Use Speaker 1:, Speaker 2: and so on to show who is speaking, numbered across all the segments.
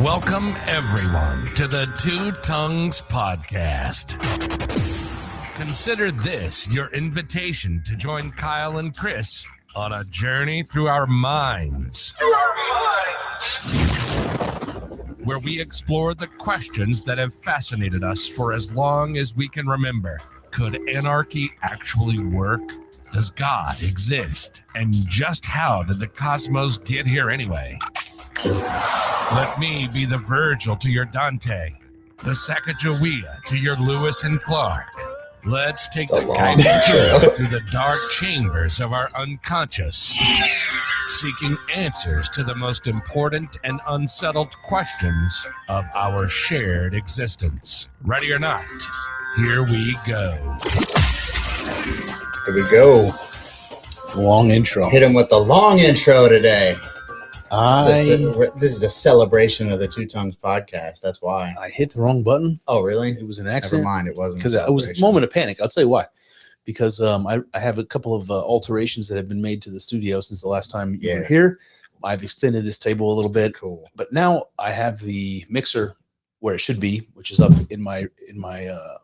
Speaker 1: Welcome, everyone, to the Two Tongues Podcast. Consider this your invitation to join Kyle and Chris on a journey through our minds, where we explore the questions that have fascinated us for as long as we can remember. Could anarchy actually work? Does God exist? And just how did the cosmos get here anyway? Let me be the Virgil to your Dante, the Sacagawea to your Lewis and Clark. Let's take the guided tour through the dark chambers of our unconscious, seeking answers to the most important and unsettled questions of our shared existence. Ready or not, here we go.
Speaker 2: Here we go.
Speaker 3: Long intro.
Speaker 2: Hit him with the long intro today.
Speaker 3: This
Speaker 2: is a celebration of the Two Tongues Podcast. That's why.
Speaker 3: I hit the wrong button.
Speaker 2: Oh, really?
Speaker 3: It was an accident.
Speaker 2: Never mind. It wasn't.
Speaker 3: Because it was a moment of panic. I'll tell you why. Because I have a couple of alterations that have been made to the studio since the last time you were here. I've extended this table a little bit.
Speaker 2: Cool.
Speaker 3: But now I have the mixer where it should be, which is up in my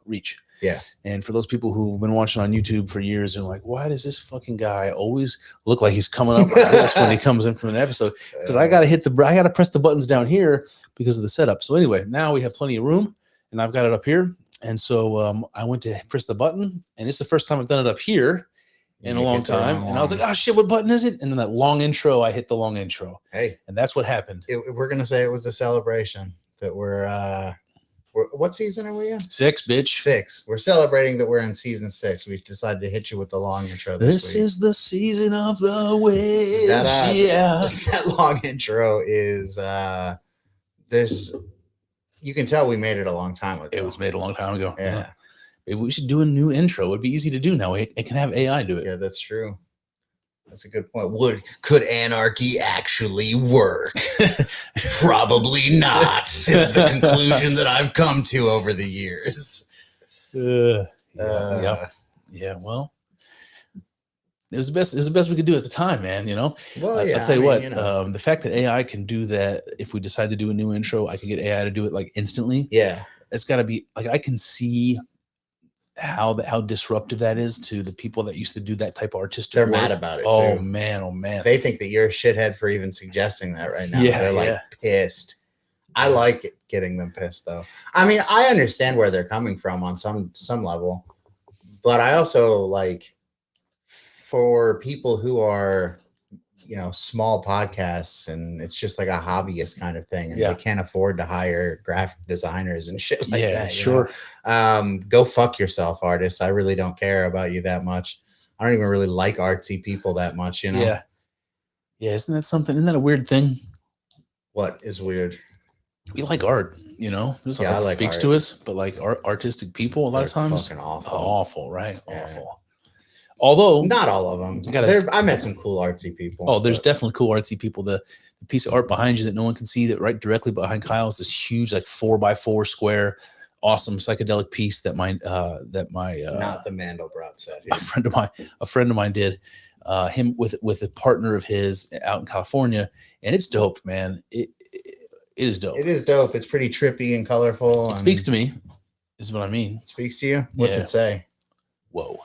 Speaker 3: reach.
Speaker 2: Yeah.
Speaker 3: And for those people who've been watching on YouTube for years and like, why does this fucking guy always look like he's coming up like this when he comes in from an episode? Because I gotta press the buttons down here because of the setup. So anyway, now we have plenty of room and I've got it up here. And so I went to press the button and it's the first time I've done it up here in a long time. And I was like, oh shit, what button is it? And then that long intro, I hit the long intro.
Speaker 2: Hey.
Speaker 3: And that's what happened.
Speaker 2: We're gonna say it was a celebration that we're what season are we in?
Speaker 3: 6, bitch.
Speaker 2: 6. We're celebrating that we're in season 6. We decided to hit you with the long intro
Speaker 3: This
Speaker 2: week.
Speaker 3: is the season of the witch.
Speaker 2: That long intro is there's you can tell we made it a long time ago.
Speaker 3: It was made a long time ago.
Speaker 2: Yeah.
Speaker 3: Maybe we should do a new intro. It'd be easy to do now. It can have AI do it.
Speaker 2: Yeah, that's true. That's a good point. Could anarchy actually work? Probably not, is the conclusion that I've come to over the years.
Speaker 3: Yeah. Well, it was the best. It was the best we could do at the time, man. You know.
Speaker 2: Well, yeah.
Speaker 3: I'll tell you what. The fact that AI can do that, if we decide to do a new intro, I can get AI to do it like instantly.
Speaker 2: Yeah.
Speaker 3: It's got to be like I can see how disruptive that is to the people that used to do that type of artistic
Speaker 2: They're
Speaker 3: work.
Speaker 2: mad about it.
Speaker 3: Oh
Speaker 2: too.
Speaker 3: Man.
Speaker 2: They think that you're a shithead for even suggesting that right now.
Speaker 3: Yeah,
Speaker 2: They're like pissed. I like it, getting them pissed though. I mean, I understand where they're coming from on some level, but I also like for people who are, you know, small podcasts and it's just like a hobbyist kind of thing and they can't afford to hire graphic designers and shit like that.
Speaker 3: Sure.
Speaker 2: Go fuck yourself, artists. I really don't care about you that much. I don't even really like artsy people that much, you know?
Speaker 3: Yeah. Isn't that something? Isn't that a weird thing?
Speaker 2: What is weird?
Speaker 3: We like art, you know? There's
Speaker 2: I
Speaker 3: art
Speaker 2: like
Speaker 3: speaks
Speaker 2: art.
Speaker 3: to us, but like artistic people, a lot of times,
Speaker 2: fucking awful.
Speaker 3: Awful, right?
Speaker 2: Yeah.
Speaker 3: Awful. Although
Speaker 2: Not all of them. I met some cool artsy people.
Speaker 3: Oh, there's definitely cool artsy people. The piece of art behind you that no one can see, that right directly behind Kyle is this huge, like 4x4 square, awesome psychedelic piece that my
Speaker 2: not the Mandelbrot set.
Speaker 3: a friend of mine did. Him with a partner of his out in California, and it's dope, man. It is dope.
Speaker 2: It is dope. It's pretty trippy and colorful.
Speaker 3: It speaks to me. Is what I mean.
Speaker 2: It speaks to you. What's it say?
Speaker 3: Whoa.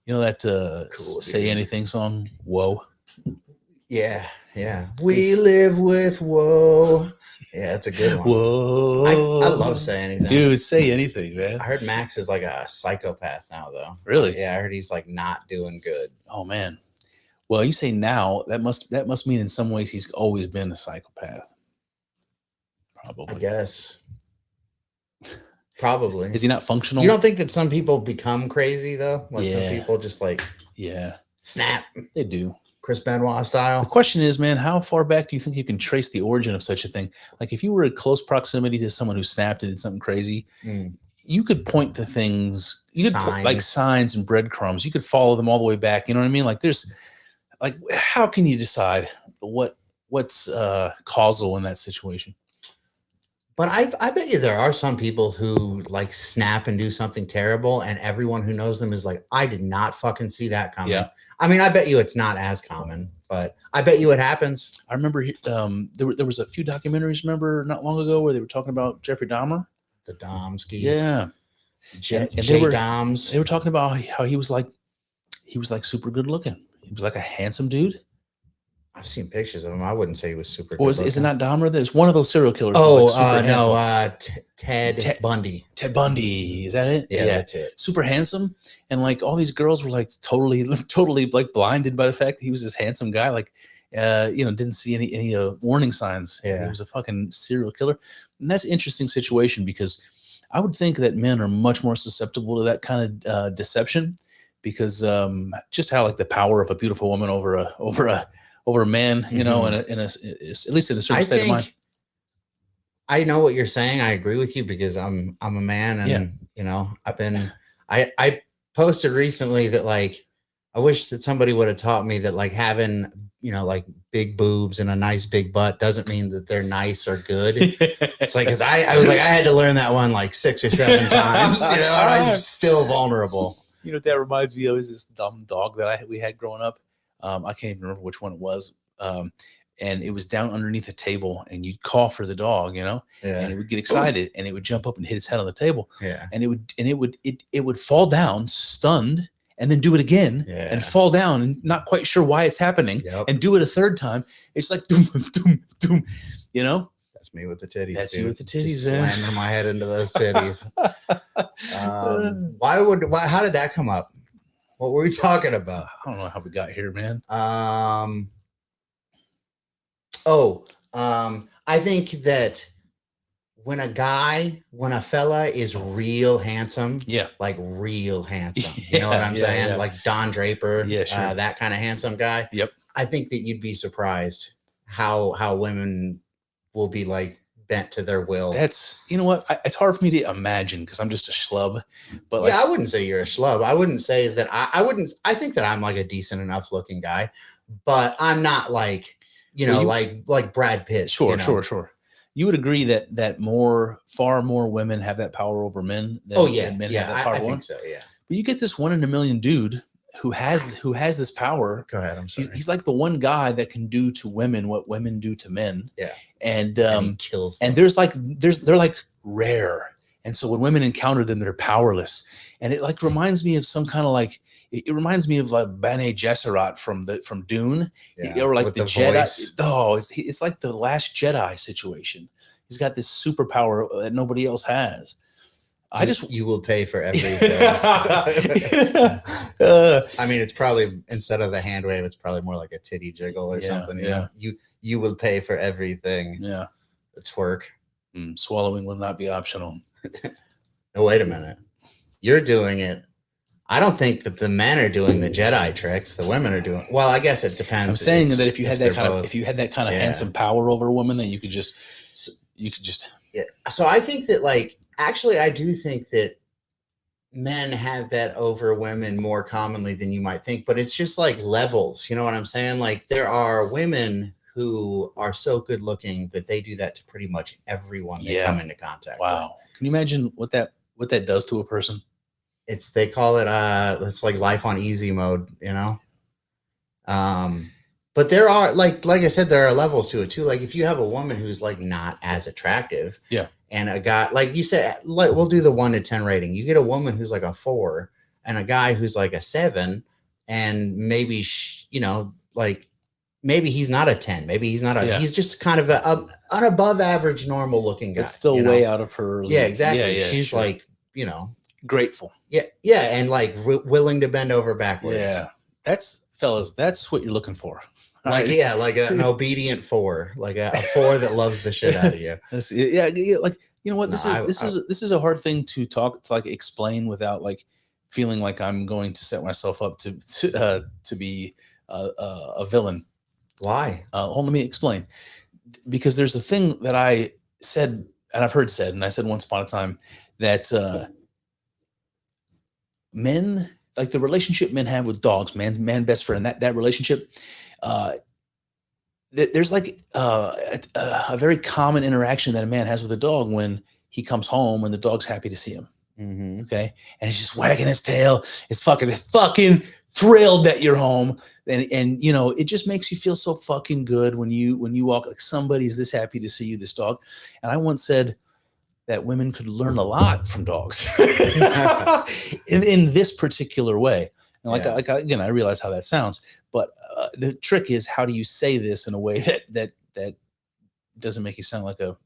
Speaker 3: You know that
Speaker 2: Cool,
Speaker 3: Say
Speaker 2: dude.
Speaker 3: Anything song? Whoa.
Speaker 2: Yeah. We live with whoa. Yeah, it's a good one.
Speaker 3: Whoa.
Speaker 2: I love Say Anything.
Speaker 3: Dude, Say Anything, man.
Speaker 2: I heard Max is like a psychopath now, though.
Speaker 3: Really?
Speaker 2: Yeah, I heard he's like not doing good.
Speaker 3: Oh man. Well, you say now, that must mean in some ways he's always been a psychopath. Probably.
Speaker 2: I guess. Probably.
Speaker 3: Is he not functional?
Speaker 2: You don't think that some people become crazy though? Like some
Speaker 3: Yeah.
Speaker 2: people just like snap,
Speaker 3: they do.
Speaker 2: Chris Benoit
Speaker 3: The
Speaker 2: style.
Speaker 3: question is, man, how far back do you think you can trace the origin of such a thing? Like if you were in close proximity to someone who snapped and did something crazy, you could point to things, like signs and breadcrumbs. You could follow them all the way back. You know what I mean? Like there's like, how can you decide what's causal in that situation?
Speaker 2: But I bet you there are some people who like snap and do something terrible, and everyone who knows them is like, I did not fucking see that coming.
Speaker 3: Yeah.
Speaker 2: I mean, I bet you it's not as common. but I bet you it happens.
Speaker 3: I remember there was a few documentaries, remember, not long ago, where they were talking about Jeffrey Dahmer.
Speaker 2: The Domsky.
Speaker 3: Yeah.
Speaker 2: J
Speaker 3: They
Speaker 2: Doms.
Speaker 3: were talking about how he was like super good looking. He was like a handsome dude.
Speaker 2: I've seen pictures of him. I wouldn't say he was super.
Speaker 3: Or is it not Dahmer? There's one of those serial killers.
Speaker 2: Oh,
Speaker 3: like
Speaker 2: no, Ted Bundy.
Speaker 3: Ted Bundy, is that it?
Speaker 2: Yeah, that's it.
Speaker 3: Super handsome, and like all these girls were like totally like blinded by the fact that he was this handsome guy. Like, didn't see any warning signs.
Speaker 2: Yeah,
Speaker 3: he was a fucking serial killer, and that's an interesting situation because I would think that men are much more susceptible to that kind of deception because just how like the power of a beautiful woman over a man, you know, at least in a certain state of mind.
Speaker 2: I know what you're saying. I agree with you because I'm a man, and you know, I posted recently that like I wish that somebody would have taught me that like having, you know, like big boobs and a nice big butt doesn't mean that they're nice or good. It's like, cause I was like, I had to learn that one like 6 or 7 times, you know, and I'm still vulnerable.
Speaker 3: You know what that reminds me of is this dumb dog that we had growing up. I can't even remember which one it was. And it was down underneath a table, and you'd call for the dog, you know, and it would get excited and it would jump up and hit its head on the table.
Speaker 2: Yeah.
Speaker 3: And it would fall down stunned and then do it again and fall down and not quite sure why it's happening and do it a third time. It's like, doom, doom, doom, you know?
Speaker 2: That's me with the titties.
Speaker 3: That's
Speaker 2: dude.
Speaker 3: you with the titties,
Speaker 2: just
Speaker 3: man.
Speaker 2: slamming my head into those titties. How did that come up? What were we talking about?
Speaker 3: I don't know how we got here, man.
Speaker 2: I think that when a fella is real handsome, like real handsome, you know what I'm saying? Like Don Draper, that kind of handsome guy.
Speaker 3: Yep.
Speaker 2: I think that you'd be surprised how women will be like bent to their will.
Speaker 3: That's, you know what? It's hard for me to imagine because I'm just a schlub. But like,
Speaker 2: I wouldn't say you're a schlub. I wouldn't say that I think that I'm like a decent enough looking guy, but I'm not like, you know, like Brad Pitt.
Speaker 3: Sure,
Speaker 2: you know?
Speaker 3: sure. You would agree that far more women have that power over men than, than men have that power over women?
Speaker 2: I think so, yeah.
Speaker 3: But you get this 1 in a million dude who has this power.
Speaker 2: Go ahead, I'm sorry.
Speaker 3: He's like the one guy that can do to women what women do to men.
Speaker 2: Yeah.
Speaker 3: And
Speaker 2: he kills them.
Speaker 3: And they're like rare. And so when women encounter them, they're powerless. And it like reminds me of some kind of like, it reminds me of like Bene Gesserit from Dune, or like the Jedi.
Speaker 2: Voice.
Speaker 3: Oh, it's like the Last Jedi situation. He's got this superpower that nobody else has.
Speaker 2: You will pay for everything. I mean, it's probably instead of the hand wave, it's probably more like a titty jiggle or something. You know? You will pay for everything.
Speaker 3: Yeah,
Speaker 2: the twerk.
Speaker 3: Swallowing will not be optional.
Speaker 2: No, wait a minute. You're doing it. I don't think that the men are doing the Jedi tricks. The women are doing. Well, I guess it depends.
Speaker 3: I'm saying that if you had that kind of handsome power over a woman, that you could just.
Speaker 2: Yeah. So I think that actually, I do think that men have that over women more commonly than you might think, but it's just like levels. You know what I'm saying? Like there are women who are so good looking that they do that to pretty much everyone they come into contact with.
Speaker 3: Can you imagine what that does to a person?
Speaker 2: They call it it's like life on easy mode, you know. But there are like I said, there are levels to it too. Like if you have a woman who's like not as attractive, and a guy like you said, like we'll do the 1 to 10 rating. You get a woman who's like a 4 and a guy who's like a 7, and maybe maybe he's not a 10. Maybe he's not he's just kind of an above average, normal looking guy.
Speaker 3: It's still way out of her.
Speaker 2: Yeah, exactly. She's like, you know,
Speaker 3: grateful.
Speaker 2: Yeah. And like willing to bend over backwards.
Speaker 3: Yeah. That's what you're looking for.
Speaker 2: Like, like an obedient 4, like a 4 that loves the shit out of you.
Speaker 3: Like, you know what? This is a hard thing to explain without like feeling like I'm going to set myself up to be a villain.
Speaker 2: Why?
Speaker 3: Hold on, let me explain. Because there's a thing that I said, and I've heard said, and I said once upon a time that men, like the relationship men have with dogs, man best friend, that relationship, there's like a very common interaction that a man has with a dog when he comes home and the dog's happy to see him.
Speaker 2: Mm-hmm.
Speaker 3: Okay. And he's just wagging his tail. It's fucking thrilled that you're home. And you know, it just makes you feel so fucking good when you walk, like somebody's this happy to see you, this dog. And I once said that women could learn a lot from dogs in this particular way. And again, I realize how that sounds, but the trick is, how do you say this in a way that doesn't make you sound like a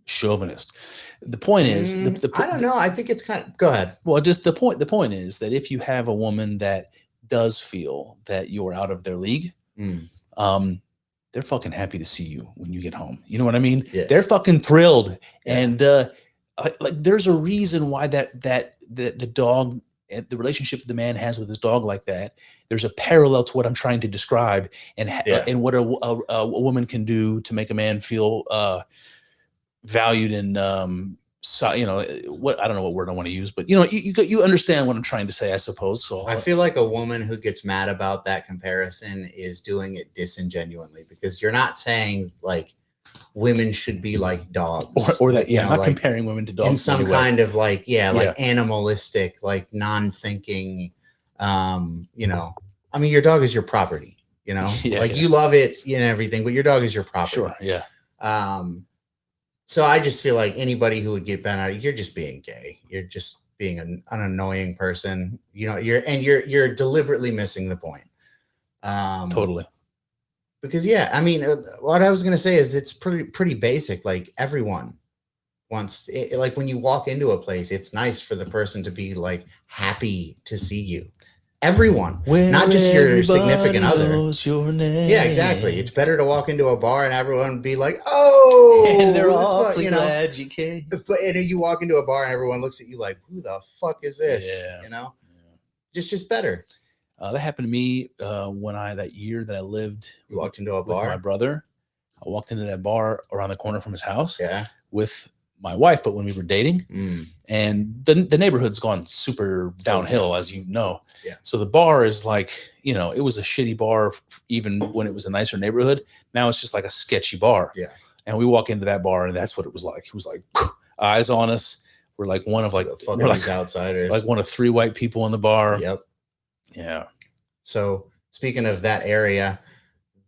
Speaker 3: chauvinist? The point is,
Speaker 2: I don't know. I think it's kind of, go ahead.
Speaker 3: Well, just the point is that if you have a woman that does feel that you're out of their league, they're fucking happy to see you when you get home. You know what I mean?
Speaker 2: Yeah.
Speaker 3: They're fucking thrilled. Yeah. And like there's a reason why the dog, the relationship the man has with his dog like that, there's a parallel to what I'm trying to describe, and what a woman can do to make a man feel valued and so, you know, what, I don't know what word I want to use, but you know, you understand what I'm trying to say, I suppose. So
Speaker 2: I feel like a woman who gets mad about that comparison is doing it disingenuously, because you're not saying like women should be like dogs,
Speaker 3: or that, yeah,
Speaker 2: you know,
Speaker 3: not
Speaker 2: like,
Speaker 3: comparing women to dogs
Speaker 2: in some kind of like, like animalistic, like non-thinking, you know, I mean, your dog is your property, you know, you love it and everything, but your dog is your property.
Speaker 3: Sure. Yeah.
Speaker 2: So I just feel like anybody who would get bent out, you're just being gay. You're just being an annoying person. You know, you're deliberately missing the point.
Speaker 3: Totally.
Speaker 2: Because I mean, what I was gonna say is it's pretty basic. Like everyone wants, like when you walk into a place, it's nice for the person to be like happy to see you. Everyone, not just your significant other.
Speaker 3: Knows your name.
Speaker 2: Yeah, exactly. It's better to walk into a bar and everyone be like, "Oh,"
Speaker 3: and they're awfully glad you came.
Speaker 2: But and you walk into a bar and everyone looks at you like, "Who the fuck is this?"
Speaker 3: Yeah.
Speaker 2: You know, just better.
Speaker 3: That happened to me when that year that I lived.
Speaker 2: You walked into a bar
Speaker 3: with my brother. I walked into that bar around the corner from his house.
Speaker 2: Yeah.
Speaker 3: With my wife, but when we were dating, and the neighborhood's gone super downhill, as you know.
Speaker 2: Yeah.
Speaker 3: So the bar is like, you know, it was a shitty bar even when it was a nicer neighborhood. Now it's just like a sketchy bar.
Speaker 2: Yeah.
Speaker 3: And we walk into that bar and that's what it was like. It was like eyes on us. We're like one of like
Speaker 2: these outsiders,
Speaker 3: like one of 3 white people in the bar.
Speaker 2: Yep.
Speaker 3: Yeah.
Speaker 2: So speaking of that area,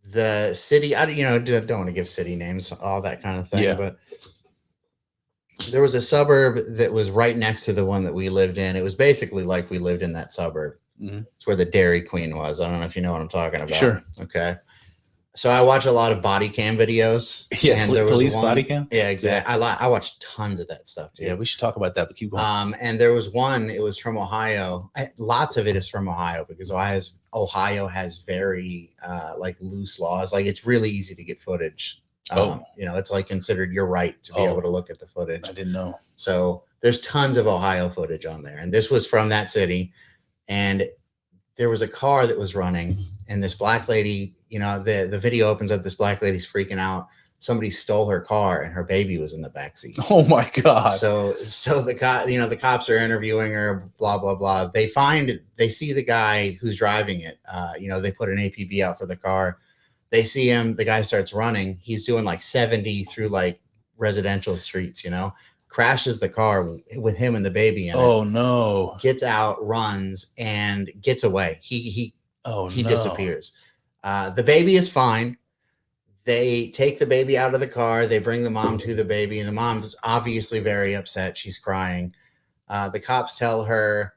Speaker 2: the city, I don't want to give city names, all that kind of thing, but there was a suburb that was right next to the one that we lived in. It was basically like we lived in that suburb. It's where the Dairy Queen was. I don't know if you know what I'm talking about.
Speaker 3: Sure.
Speaker 2: Okay. So I watch a lot of body cam videos.
Speaker 3: Yeah,
Speaker 2: and there was
Speaker 3: police body cam.
Speaker 2: Yeah, exactly. Yeah. I watch tons of that stuff too.
Speaker 3: Yeah, we should talk about that, but keep going.
Speaker 2: And there was one. It was from Ohio. Lots of it is from Ohio because Ohio has very like loose laws. Like it's really easy to get footage. You know, it's like considered your right to be able to look at the footage.
Speaker 3: I didn't know.
Speaker 2: So there's tons of Ohio footage on there. And this was from that city. And there was a car that was running, and this black lady, you know, the video opens up, this black lady's freaking out. Somebody stole her car and her baby was in the backseat.
Speaker 3: Oh my God.
Speaker 2: So the cops are interviewing her, blah, blah, blah. They see the guy who's driving it. You know, they put an APB out for the car. They see him, the guy starts running. He's doing like 70 through like residential streets, you know, crashes the car with him and the baby in it.
Speaker 3: Oh no.
Speaker 2: Gets out, runs, and gets away. He disappears. The baby is fine. They take the baby out of the car. They bring the mom to the baby, and the mom's obviously very upset. She's crying. The cops tell her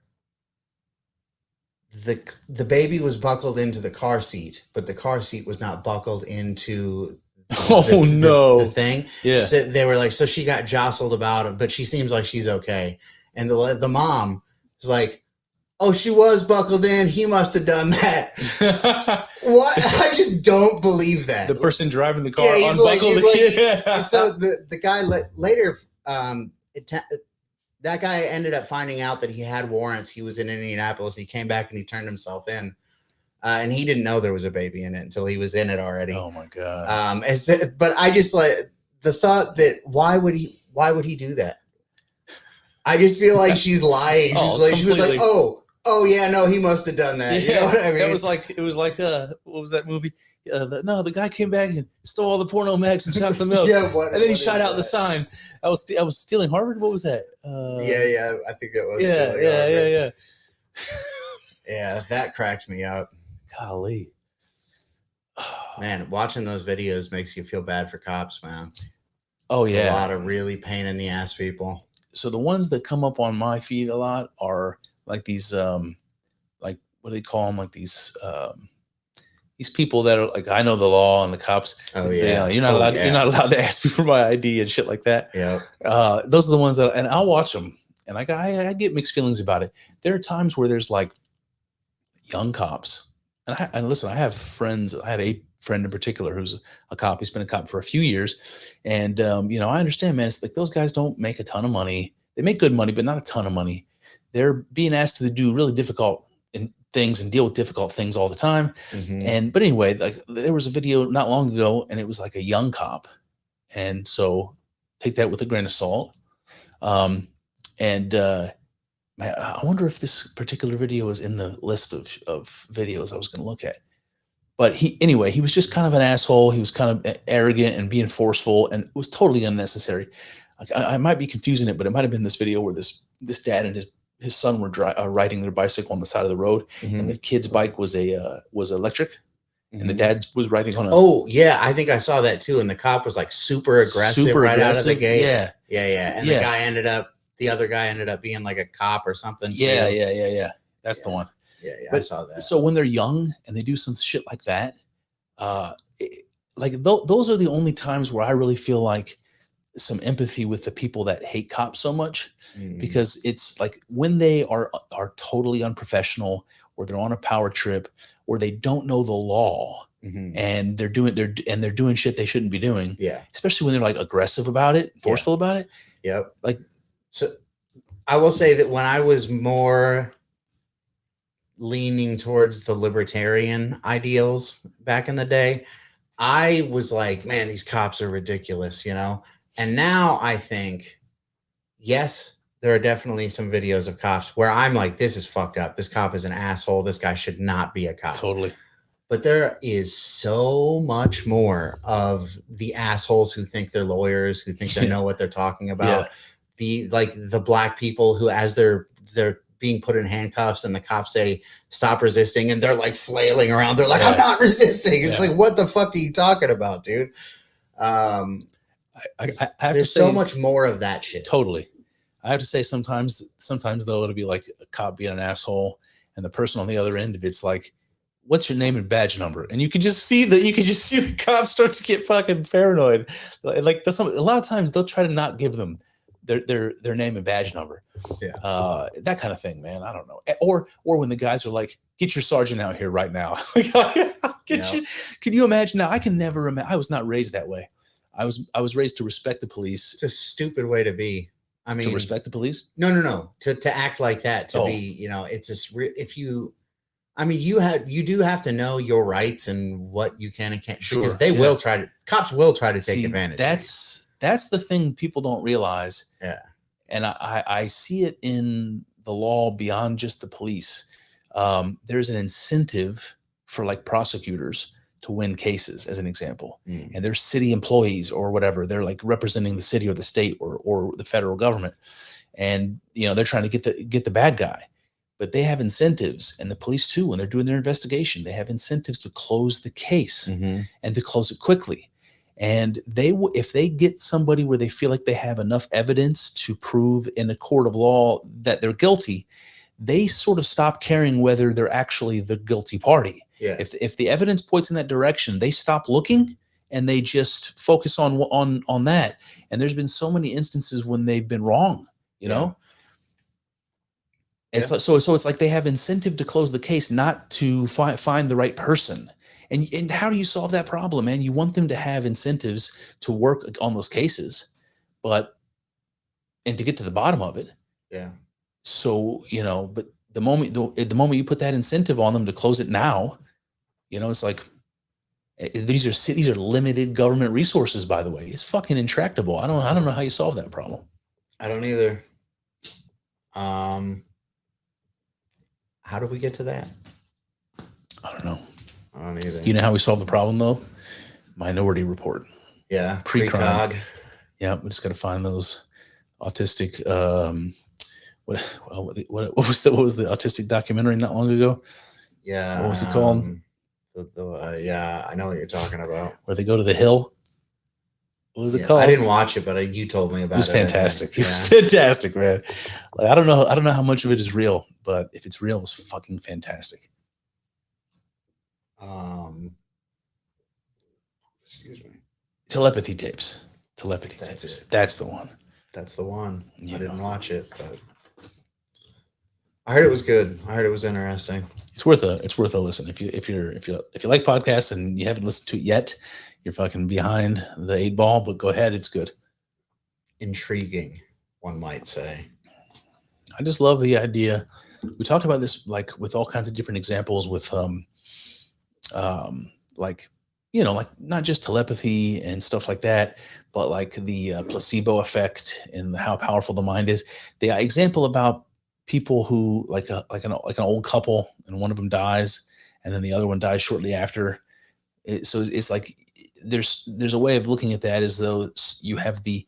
Speaker 2: the baby was buckled into the car seat, but the car seat was not buckled into the thing.
Speaker 3: Yeah.
Speaker 2: So they were like, so she got jostled about it, but she seems like she's okay. And the mom is like, oh, she was buckled in. He must have done that. What? I just don't believe that.
Speaker 3: The person driving the car unbuckled
Speaker 2: the kid. So the guy later, that guy ended up finding out that he had warrants. He was in Indianapolis. He came back and he turned himself in. And he didn't know there was a baby in it until he was in it already.
Speaker 3: Oh my God.
Speaker 2: But I just like the thought that why would he do that? I just feel like she's lying. She was like, oh yeah, no, he must have done that. You know what I mean?
Speaker 3: It was like what was that movie? The guy came back and stole all the porno mags and shot the milk. And then he shot out the sign. I was stealing Harvard. What was that?
Speaker 2: I think that was.
Speaker 3: Yeah.
Speaker 2: Yeah, that cracked me up.
Speaker 3: Golly.
Speaker 2: Man, watching those videos makes you feel bad for cops, man.
Speaker 3: Oh
Speaker 2: A
Speaker 3: yeah.
Speaker 2: lot of really pain in the ass people.
Speaker 3: So the ones that come up on my feed a lot are like these, like what do they call them? Like these people that are like, I know the law, and the cops.
Speaker 2: Oh
Speaker 3: they,
Speaker 2: yeah,
Speaker 3: you're not allowed. You're not allowed to ask me for my ID and shit like that.
Speaker 2: Yeah.
Speaker 3: Those are the ones that, and I'll watch them, and I get mixed feelings about it. There are times where there's like young cops, and listen, I have friends. I have a friend in particular who's a cop. He's been a cop for a few years, and you know, I understand, man. It's like those guys don't make a ton of money. They make good money, but not a ton of money. They're being asked to do really difficult things and deal with difficult things all the time.
Speaker 2: Mm-hmm.
Speaker 3: But anyway, like there was a video not long ago, and it was like a young cop, and so take that with a grain of salt. I wonder if this particular video is in the list of videos I was going to look at. But he was just kind of an asshole. He was kind of arrogant and being forceful, and it was totally unnecessary. I might be confusing it, but it might have been this video where this dad and his son were riding their bicycle on the side of the road,
Speaker 2: Mm-hmm.
Speaker 3: and the kid's bike was electric,
Speaker 2: Mm-hmm.
Speaker 3: and the dad was riding on a.
Speaker 2: Oh yeah, I think I saw that too. And the cop was like super aggressive out of the gate.
Speaker 3: Yeah.
Speaker 2: And the other guy ended up being like a cop or something.
Speaker 3: Yeah. That's the one.
Speaker 2: Yeah,
Speaker 3: But,
Speaker 2: I saw that.
Speaker 3: So when they're young and they do some shit like that, those are the only times where I really feel like some empathy with the people that hate cops so much, because it's like when they are totally unprofessional, or they're on a power trip, or they don't know the law, and they're doing shit they shouldn't be doing.
Speaker 2: Yeah,
Speaker 3: especially when they're like aggressive about it, forceful about it.
Speaker 2: Yep.
Speaker 3: Like,
Speaker 2: so I will say that when I was more leaning towards the libertarian ideals back in the day, I was like, man, these cops are ridiculous, you know? And now I think, yes, there are definitely some videos of cops where I'm like, this is fucked up. This cop is an asshole. This guy should not be a cop.
Speaker 3: Totally.
Speaker 2: But there is so much more of the assholes who think they're lawyers, who think they know what they're talking about. The black people who, as they're being put in handcuffs and the cops say, stop resisting, and they're like flailing around. They're like, I'm not resisting. It's like, what the fuck are you talking about, dude?
Speaker 3: I have
Speaker 2: there's
Speaker 3: to say,
Speaker 2: so much more of that shit.
Speaker 3: Totally. I have to say sometimes though, it'll be like a cop being an asshole, and the person on the other end of it's like, what's your name and badge number? And you can just see the cops start to get fucking paranoid. Like a lot of times they'll try to not give them their name and badge number. Yeah. That kind of thing, man. I don't know. Or when the guys are like, get your sergeant out here right now. Can you imagine? Now I can never imagine. I was not raised that way. I was raised to respect the police.
Speaker 2: It's a stupid way to be. I mean,
Speaker 3: to respect the police?
Speaker 2: No. To act like that, to be, you know, it's just if you, I mean, you do have to know your rights and what you can and can't, because they will cops will try to take advantage.
Speaker 3: That's the thing people don't realize.
Speaker 2: Yeah.
Speaker 3: And I see it in the law beyond just the police. There's an incentive for like prosecutors to win cases, as an example. And they're city employees or whatever. They're like representing the city or the state or the federal government. And, you know, they're trying to get the bad guy. But they have incentives, and the police too, when they're doing their investigation, they have incentives to close the case and to close it quickly. And if they get somebody where they feel like they have enough evidence to prove in a court of law that they're guilty, they sort of stop caring whether they're actually the guilty party.
Speaker 2: Yeah.
Speaker 3: If the evidence points in that direction, they stop looking and they just focus on that. And there's been so many instances when they've been wrong, you know? It's like, so it's like they have incentive to close the case, not to find the right person. And how do you solve that problem, man? You want them to have incentives to work on those cases, and to get to the bottom of it. Yeah. So, you know, but the moment you put that incentive on them to close it now, you know, it's like, these are limited government resources, by the way. It's fucking intractable. I don't know how you solve that problem.
Speaker 2: I don't either. How do we get to that?
Speaker 3: I don't know.
Speaker 2: I don't either.
Speaker 3: You know how we solve the problem though? Minority Report.
Speaker 2: Yeah.
Speaker 3: Precog. Yeah, we just got to find those autistic. What was the autistic documentary not long ago?
Speaker 2: Yeah.
Speaker 3: What was it called?
Speaker 2: Yeah, I know what you're talking about.
Speaker 3: where they go to the hill. What was it
Speaker 2: Yeah,
Speaker 3: called?
Speaker 2: I didn't watch it, but you told me about it.
Speaker 3: It was fantastic.
Speaker 2: I think.
Speaker 3: It was fantastic, man. Like, I don't know how much of it is real, but if it's real, it's fucking fantastic.
Speaker 2: Excuse me.
Speaker 3: Telepathy tapes. Telepathy
Speaker 2: That's
Speaker 3: tapes.
Speaker 2: it.
Speaker 3: That's the one.
Speaker 2: That's the one.
Speaker 3: Yeah.
Speaker 2: I didn't watch it, but I heard it was good. I heard it was interesting.
Speaker 3: It's worth a listen. If you like podcasts and you haven't listened to it yet, you're fucking behind the 8 ball, but go ahead, it's good.
Speaker 2: Intriguing, one might say.
Speaker 3: I just love the idea. We talked about this like with all kinds of different examples with like, you know, like not just telepathy and stuff like that, but like the placebo effect and how powerful the mind is. The example about people who like an old couple and one of them dies and then the other one dies shortly after. So it's like there's a way of looking at that as though you have the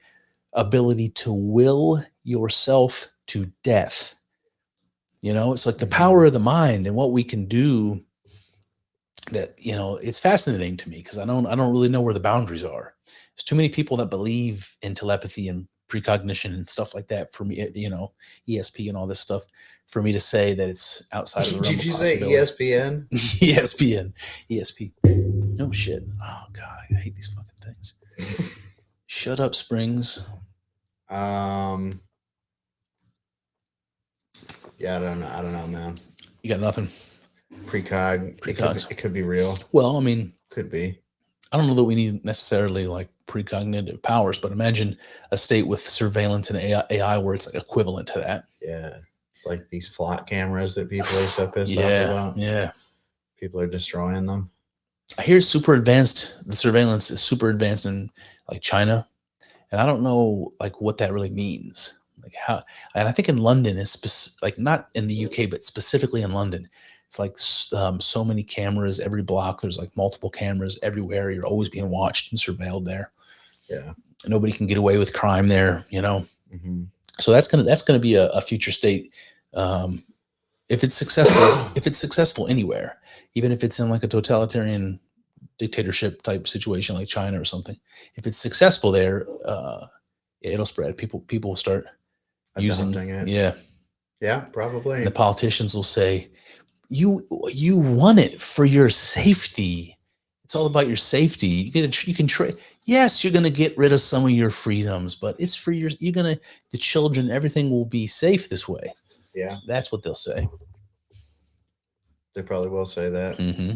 Speaker 3: ability to will yourself to death. You know, it's like the power of the mind and what we can do. That, you know, it's fascinating to me because I don't really know where the boundaries are. There's too many people that believe in telepathy and precognition and stuff like that for me, you know, ESP and all this stuff, for me to say that it's outside of the realm.
Speaker 2: Did you say ESPN?
Speaker 3: ESP. No shit. Oh God, I hate these fucking things. Shut up, Springs.
Speaker 2: Yeah, I don't know, man.
Speaker 3: You got nothing.
Speaker 2: Precog.
Speaker 3: Precogs.
Speaker 2: It could be real.
Speaker 3: Well, I mean,
Speaker 2: could be.
Speaker 3: I don't know that we need necessarily like precognitive powers, but imagine a state with surveillance and AI where it's like equivalent to that.
Speaker 2: Yeah. It's like these flock cameras that people are so pissed off about.
Speaker 3: Yeah.
Speaker 2: People are destroying them.
Speaker 3: I hear it's super advanced. The surveillance is super advanced in like China. And I don't know like what that really means. Like how, and I think in London it's like not in the UK, but specifically in London, it's like so many cameras every block. There's like multiple cameras everywhere. You're always being watched and surveilled there.
Speaker 2: Yeah.
Speaker 3: Nobody can get away with crime there, you know?
Speaker 2: Mm-hmm.
Speaker 3: So that's gonna be a future state. If it's successful anywhere, even if it's in like a totalitarian dictatorship type situation like China or something, if it's successful there, it'll spread. People will start using
Speaker 2: it. Yeah, probably.
Speaker 3: And the politicians will say, you want it for your safety. It's all about your safety. You can trade. Yes, you're gonna get rid of some of your freedoms, but it's for the children. Everything will be safe this way.
Speaker 2: Yeah,
Speaker 3: that's what they'll say.
Speaker 2: They probably will say that.
Speaker 3: Mm-hmm.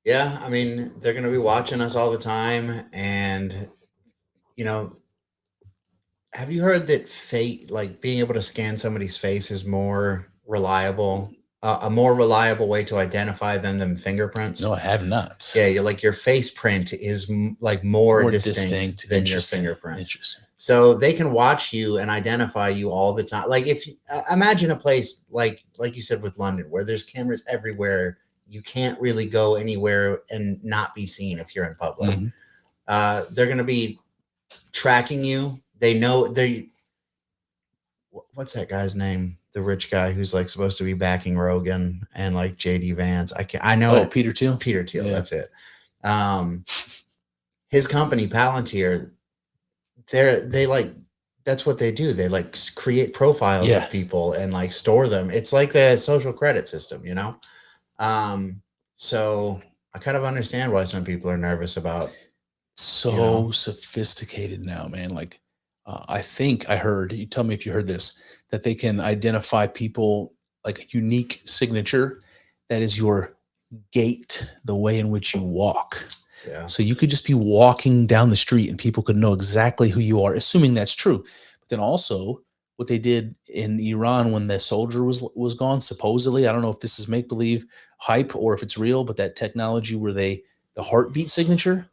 Speaker 2: Yeah, I mean, they're gonna be watching us all the time, and you know, have you heard that like being able to scan somebody's face is more reliable? A more reliable way to identify them than fingerprints?
Speaker 3: No, I have not.
Speaker 2: Yeah, your face print is like more distinct than your fingerprint.
Speaker 3: Interesting.
Speaker 2: So they can watch you and identify you all the time. Like if imagine a place like you said with London, where there's cameras everywhere, you can't really go anywhere and not be seen if you're in public. Mm-hmm. They're going to be tracking you. They know what's that guy's name? The rich guy who's like supposed to be backing Rogan and like JD Vance. I know.
Speaker 3: Oh, Peter Thiel.
Speaker 2: Peter Thiel. Yeah. That's it. His company Palantir, they like, that's what they do. They like create profiles of people and like store them. It's like the social credit system, you know? So I kind of understand why some people are nervous about.
Speaker 3: Sophisticated now, man. Like, I think I heard, you tell me if you heard this, that they can identify people like a unique signature that is your gait, the way in which you walk.
Speaker 2: Yeah.
Speaker 3: So you could just be walking down the street and people could know exactly who you are, assuming that's true. But then also what they did in Iran when the soldier was gone, supposedly, I don't know if this is make-believe hype or if it's real, but that technology where the heartbeat signature,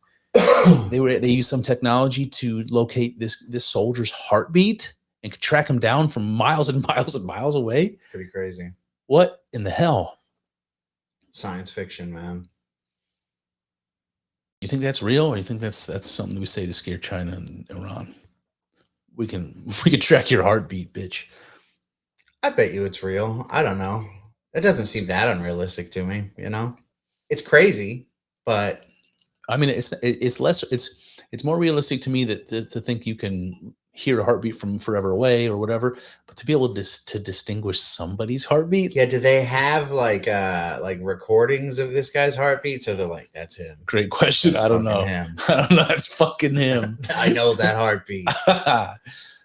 Speaker 3: they used some technology to locate this soldier's heartbeat and could track him down from miles and miles and miles away.
Speaker 2: Pretty crazy.
Speaker 3: What in the hell?
Speaker 2: Science fiction, man.
Speaker 3: You think that's real, or you think that's something we say to scare China and Iran? We can track your heartbeat, bitch.
Speaker 2: I bet you it's real. I don't know. It doesn't seem that unrealistic to me, you know? it's crazy, but
Speaker 3: I mean, it's less, it's more realistic to me that to think you can hear a heartbeat from forever away or whatever, but to be able to distinguish somebody's heartbeat.
Speaker 2: yeah, do they have like recordings of this guy's heartbeat? So they're like, that's him.
Speaker 3: Great question.
Speaker 2: That's
Speaker 3: I don't
Speaker 2: fucking
Speaker 3: know.
Speaker 2: him.
Speaker 3: I don't know. It's fucking him.
Speaker 2: I know that heartbeat.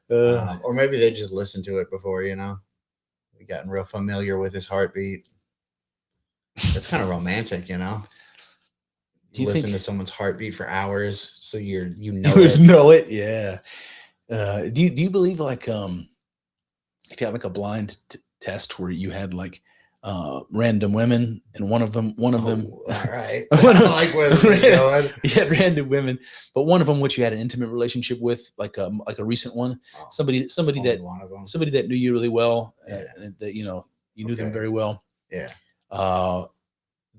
Speaker 2: Or maybe they just listened to it before, you know, we gotten real familiar with his heartbeat. It's kind of romantic, you know.
Speaker 3: Do you
Speaker 2: listen
Speaker 3: think
Speaker 2: to someone's heartbeat for hours, so you know
Speaker 3: you
Speaker 2: it.
Speaker 3: would know it? Yeah. Do you believe like if you have like a blind test where you had like random women and one of them
Speaker 2: All right.
Speaker 3: One of-
Speaker 2: I like where this is going.
Speaker 3: you had random women, but one of them which you had an intimate relationship with, like a recent one,
Speaker 2: Oh,
Speaker 3: somebody
Speaker 2: only
Speaker 3: that
Speaker 2: one of them.
Speaker 3: somebody that knew you really well,
Speaker 2: Yeah.
Speaker 3: that you know you knew them
Speaker 2: Okay.
Speaker 3: very well.
Speaker 2: Yeah.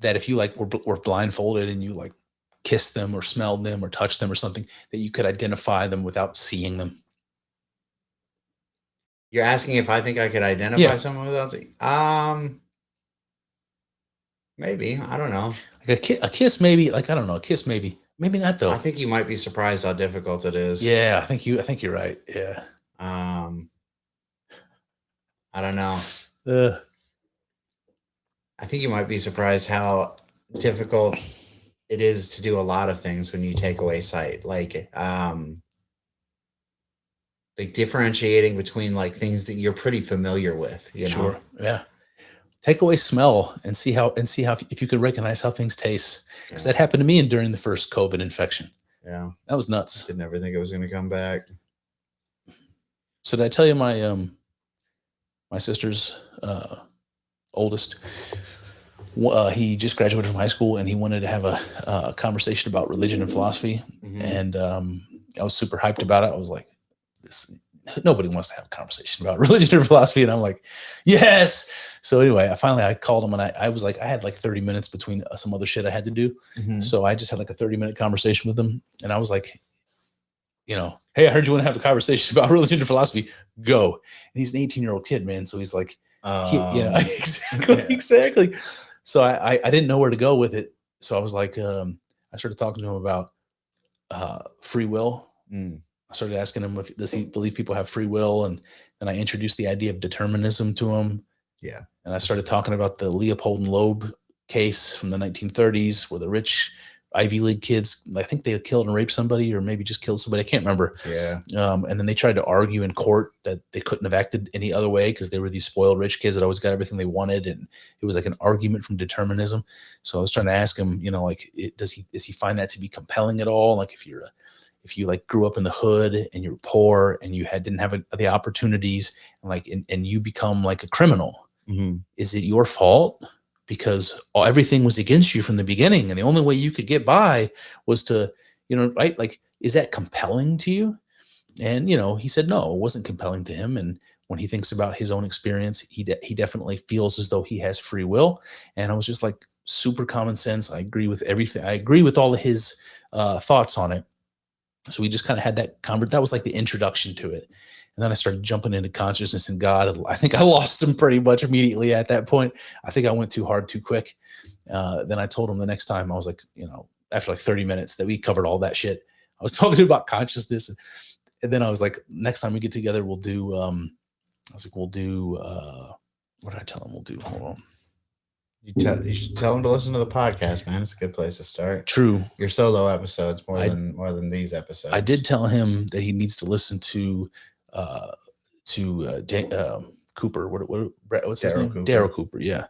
Speaker 3: That if you like were blindfolded and you like kissed them or smelled them or touched them or something, that you could identify them without seeing them.
Speaker 2: You're asking if I think I could identify
Speaker 3: Yeah.
Speaker 2: someone without seeing? Maybe. I don't know.
Speaker 3: Like a kiss, maybe. Like I don't know, a kiss, maybe not though.
Speaker 2: I think you might be surprised how difficult it is.
Speaker 3: Yeah, I think you're right. Yeah.
Speaker 2: I don't know. I think you might be surprised how difficult it is to do a lot of things when you take away sight. Like differentiating between like things that you're pretty familiar with, you know?
Speaker 3: Sure. Yeah. Take away smell and see how if you could recognize how things taste. Because that happened to me during the first COVID infection.
Speaker 2: Yeah.
Speaker 3: That was nuts.
Speaker 2: Didn't ever think it was gonna come back.
Speaker 3: So did I tell you my my sister's oldest? He just graduated from high school and he wanted to have a conversation about religion and philosophy.
Speaker 2: Mhm.
Speaker 3: And I was super hyped about it. I was like, nobody wants to have a conversation about religion or philosophy. And I'm like, yes. So anyway, I called him and I was like, I had like 30 minutes between some other shit I had to do.
Speaker 2: Mhm.
Speaker 3: So I just had like a 30-minute conversation with him. And I was like, you know, hey, I heard you want to have a conversation about religion and philosophy. Go. And he's an 18-year-old kid, man. So he's like, exactly. So I didn't know where to go with it. So I was like, I started talking to him about free will.
Speaker 2: Mm.
Speaker 3: I started asking him does he believe people have free will, and then I introduced the idea of determinism to him.
Speaker 2: Yeah.
Speaker 3: And I started talking about the Leopold and Loeb case from the 1930s, where the rich Ivy League kids, I think they killed and raped somebody, or maybe just killed somebody. I can't remember.
Speaker 2: Yeah.
Speaker 3: And then they tried to argue in court that they couldn't have acted any other way because they were these spoiled rich kids that always got everything they wanted, and it was like an argument from determinism. So I was trying to ask him, you know, like, does he find that to be compelling at all? Like, if you like grew up in the hood and you're poor and you didn't have the opportunities, and like and you become like a criminal,
Speaker 2: Mm-hmm.
Speaker 3: is it your fault? Because everything was against you from the beginning, and the only way you could get by was to, you know, right? Like, is that compelling to you? And, you know, he said, no, it wasn't compelling to him. And when he thinks about his own experience, he definitely feels as though he has free will. And I was just like, super common sense. I agree with everything. I agree with all of his thoughts on it. So we just kind of had that conversation. That was like the introduction to it. And then I started jumping into consciousness and God. I think I lost him pretty much immediately at that point. I think I went too hard, too quick. Then I told him the next time, I was like, you know, after like 30 minutes that we covered all that shit, I was talking about consciousness. And then I was like, next time we get together, we'll do, what did I tell him we'll do? Hold on.
Speaker 2: You should tell them to listen to the podcast, man. It's a good place to start.
Speaker 3: True.
Speaker 2: Your solo episodes more than these episodes.
Speaker 3: I did tell him that he needs to listen to Cooper. What's his name? Darryl Cooper. Yeah.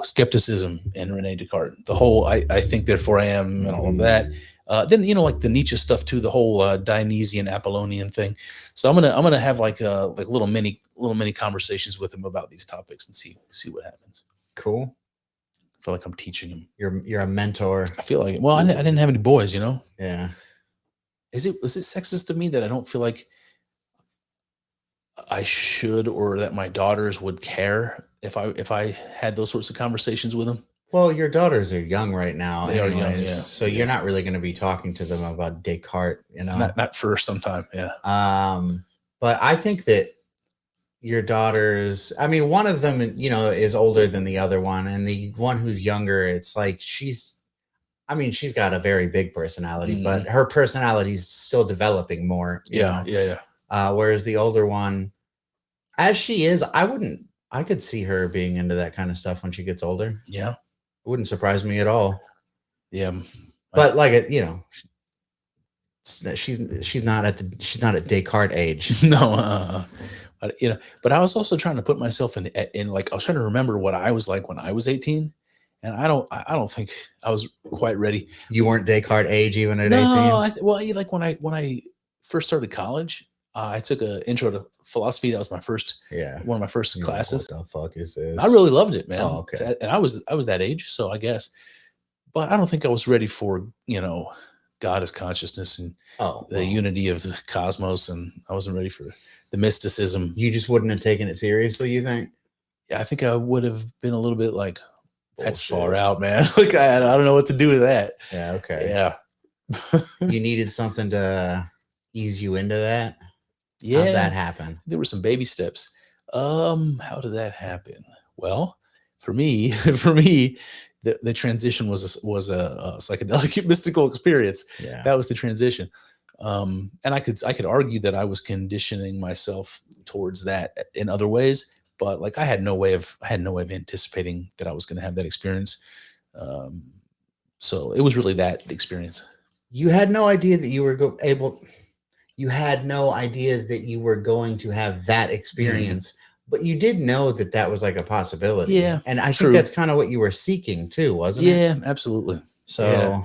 Speaker 3: Skepticism and Rene Descartes. The whole I think therefore I am and all of that. Then, you know, like the Nietzsche stuff too, the whole Dionysian Apollonian thing. So I'm gonna have like little mini conversations with him about these topics and see what happens.
Speaker 2: Cool.
Speaker 3: I feel like I'm teaching him.
Speaker 2: You're a mentor.
Speaker 3: I feel like, well, I didn't have any boys, you know.
Speaker 2: Yeah.
Speaker 3: Is it sexist to me that I don't feel like I should, or that my daughters would care if I had those sorts of conversations with them?
Speaker 2: Well, your daughters are young right now.
Speaker 3: They are young, yeah.
Speaker 2: So you're not really going to be talking to them about Descartes, you know.
Speaker 3: Not for some time, yeah.
Speaker 2: But I think that your daughters, I mean, one of them, you know, is older than the other one, and the one who's younger, it's like she's got a very big personality, but her personality's still developing more. You know?
Speaker 3: Yeah.
Speaker 2: Whereas the older one, as she is, I could see her being into that kind of stuff when she gets older.
Speaker 3: Yeah.
Speaker 2: It wouldn't surprise me at all.
Speaker 3: Yeah.
Speaker 2: But like, you know, she's not at Descartes age.
Speaker 3: No, but you know, but I was also trying to put myself in like, I was trying to remember what I was like when I was 18, and I don't think I was quite ready.
Speaker 2: You weren't Descartes age even at
Speaker 3: No,
Speaker 2: 18?
Speaker 3: well, like when I first started college, I took an intro to philosophy. That was my first, one of my first
Speaker 2: You're
Speaker 3: classes.
Speaker 2: Like, what the fuck is this?
Speaker 3: I really loved it, man.
Speaker 2: Oh, okay.
Speaker 3: And I was that age, so I guess, but I don't think I was ready for, you know, God as consciousness and the unity of the cosmos, and I wasn't ready for the mysticism.
Speaker 2: You just wouldn't have taken it seriously, you think?
Speaker 3: Yeah, I think I would have been a little bit like, that's far out, man. Like I don't know what to do with that.
Speaker 2: Yeah, okay.
Speaker 3: Yeah.
Speaker 2: You needed something to ease you into that?
Speaker 3: Yeah.
Speaker 2: How'd that happen?
Speaker 3: There were some baby steps. How did that happen? Well, for me, the transition was a psychedelic mystical experience.
Speaker 2: Yeah.
Speaker 3: That was the transition. And I could argue that I was conditioning myself towards that in other ways, but like I had no way of anticipating that I was going to have that experience. So it was really that experience.
Speaker 2: You had no idea that you were you had no idea that you were going to have that experience, but you did know that that was like a possibility.
Speaker 3: Yeah.
Speaker 2: And I think that's kind of what you were seeking too, wasn't it?
Speaker 3: Yeah, absolutely.
Speaker 2: So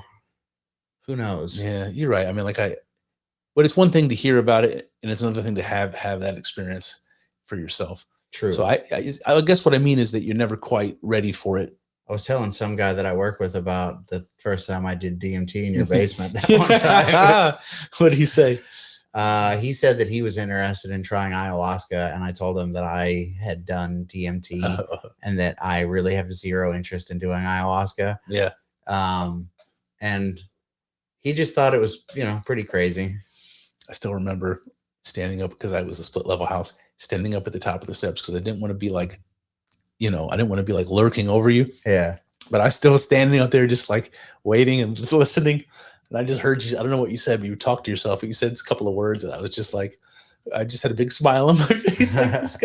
Speaker 2: who knows?
Speaker 3: Yeah, you're right. I mean, but it's one thing to hear about it, and it's another thing to have that experience for yourself.
Speaker 2: True.
Speaker 3: So I guess what I mean is that you're never quite ready for it.
Speaker 2: I was telling some guy that I work with about the first time I did DMT in your basement that one time.
Speaker 3: What did he say?
Speaker 2: He said that he was interested in trying ayahuasca, and I told him that I had done DMT and that I really have zero interest in doing ayahuasca.
Speaker 3: Yeah.
Speaker 2: And he just thought it was, you know, pretty crazy.
Speaker 3: I still remember standing up, because I was a split level house, standing up at the top of the steps because I didn't want to be like, you know, I didn't want to be like lurking over you.
Speaker 2: Yeah.
Speaker 3: But I still standing up there just like waiting and listening. And I just heard you. I don't know what you said, but you talked to yourself. But you said a couple of words, and I was just like, I just had a big smile on my face. Like, this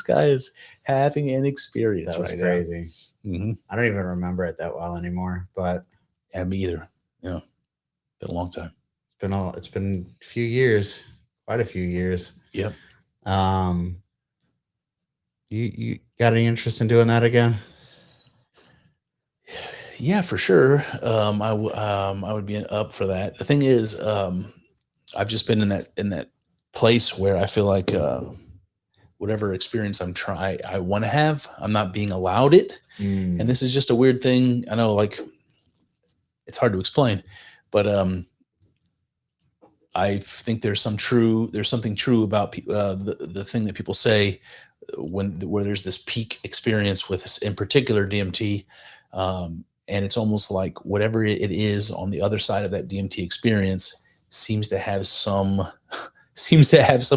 Speaker 3: guy is having an experience.
Speaker 2: That was
Speaker 3: right
Speaker 2: crazy. I don't even remember it that well anymore. But
Speaker 3: yeah, me either. Yeah, been a long time.
Speaker 2: It's been a few years, quite a few years.
Speaker 3: Yep.
Speaker 2: You got any interest in doing that again?
Speaker 3: Yeah, for sure. I would be up for that. The thing is, I've just been in that place where I feel like whatever experience I want to have, I'm not being allowed it. And this is just a weird thing. I know, like, it's hard to explain, but I think there's something true about the thing that people say where there's this peak experience with, in particular, DMT. And it's almost like whatever it is on the other side of that DMT experience seems to have some